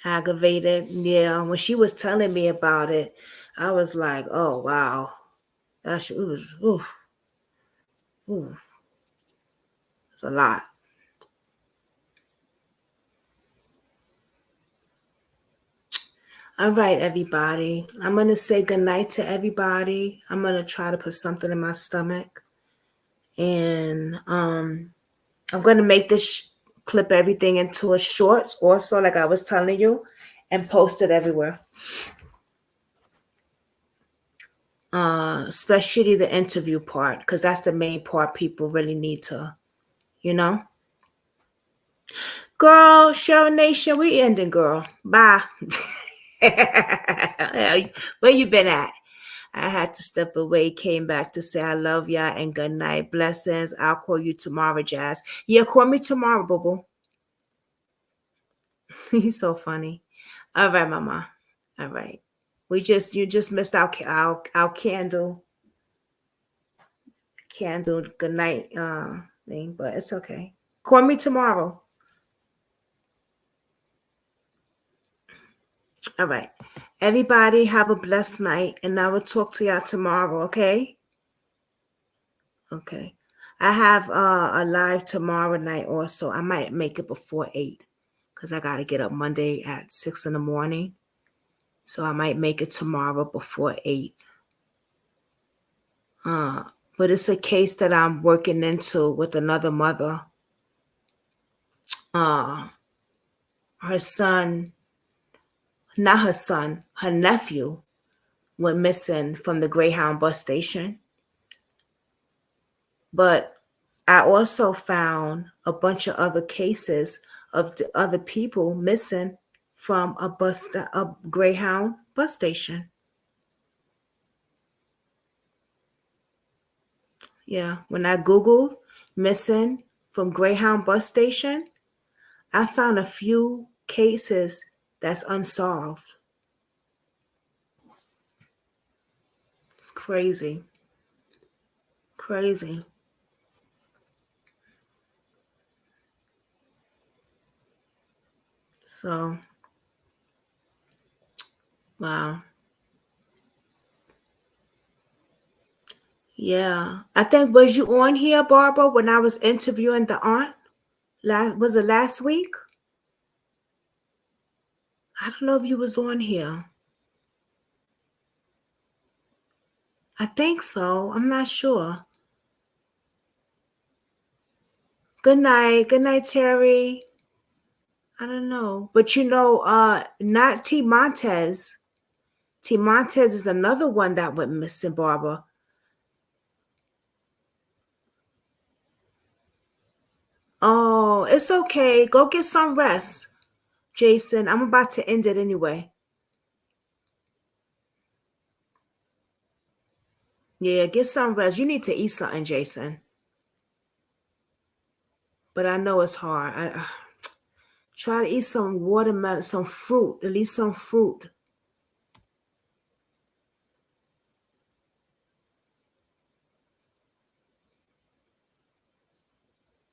Aggravated. Yeah. When she was telling me about it, I was like, oh wow. It was it's a lot. All right, everybody. I'm going to say goodnight to everybody. I'm going to try to put something in my stomach. And I'm going to make this clip everything into a short also, like I was telling you, and post it everywhere. Especially the interview part, because that's the main part people really need to, Girl, Cheryl Nation, we ending, girl. Bye. Where you been at? I had to step away, came back to say I love y'all and good night. Blessings. I'll call you tomorrow, Jazz. Yeah, call me tomorrow, boo. He's so funny. All right, mama. All right. You just missed our candle good night thing, but it's okay. Call me tomorrow. All right. Everybody have a blessed night, and I will talk to y'all tomorrow, okay? Okay. I have a live tomorrow night also. I might make it before 8 because I got to get up Monday at 6 in the morning. So I might make it tomorrow before 8. But it's a case that I'm working into with another mother. Her son, not her son, her nephew went missing from the Greyhound bus station. But I also found a bunch of other cases of the other people missing from a Greyhound bus station. Yeah, when I Googled missing from Greyhound bus station, I found a few cases that's unsolved. It's crazy. Crazy. So, wow. Yeah. I think, was you on here, Barbara, when I was interviewing the aunt? Was it last week? I don't know if you was on here. I think so. I'm not sure. Good night. Good night, Terry. I don't know. But not T. Montez. T. Montez is another one that went missing, Barbara. Oh, it's okay. Go get some rest, Jason. I'm about to end it anyway. Yeah, get some rest. You need to eat something, Jason. But I know it's hard. Try to eat some watermelon, some fruit, at least some fruit.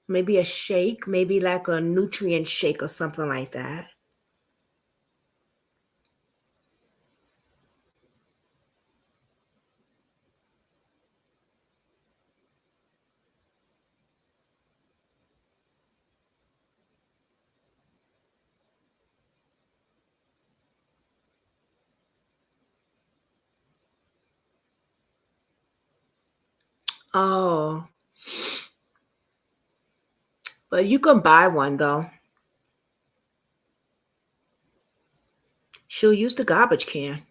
Maybe a shake, maybe like a nutrient shake or something like that. Oh, but you can buy one though. She'll use the garbage can.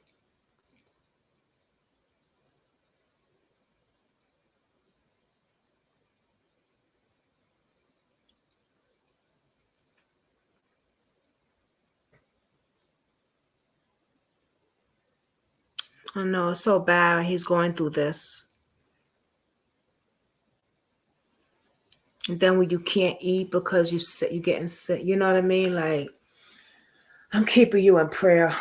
I know, it's so bad he's going through this. And then when you can't eat because you're getting sick, you know what I mean? Like, I'm keeping you in prayer.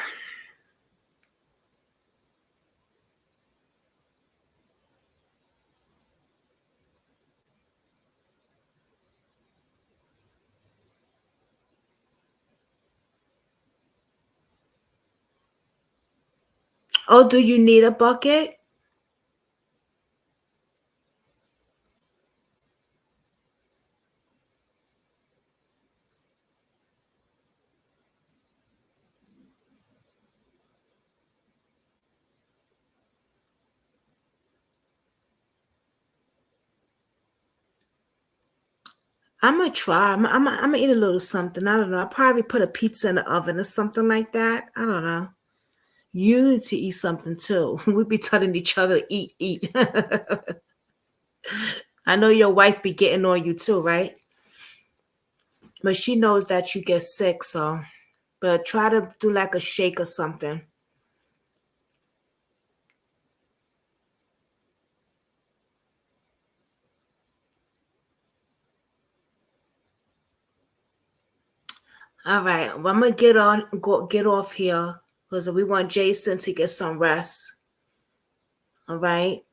Oh, do you need a bucket? I'm gonna try. I'm gonna eat a little something. I don't know. I'll probably put a pizza in the oven or something like that. I don't know. You need to eat something too. We be telling each other, eat, eat. I know your wife be getting on you too, right? But she knows that you get sick, so but try to do like a shake or something. All right. Well, I'm gonna get off here because we want Jason to get some rest. All right.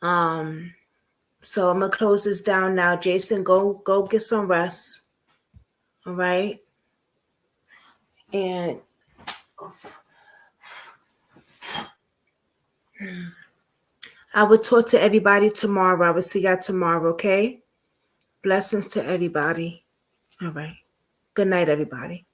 So I'm gonna close this down now. Jason, go get some rest. All right. And I will talk to everybody tomorrow. I will see y'all tomorrow, okay? Blessings to everybody. All right. Good night, everybody.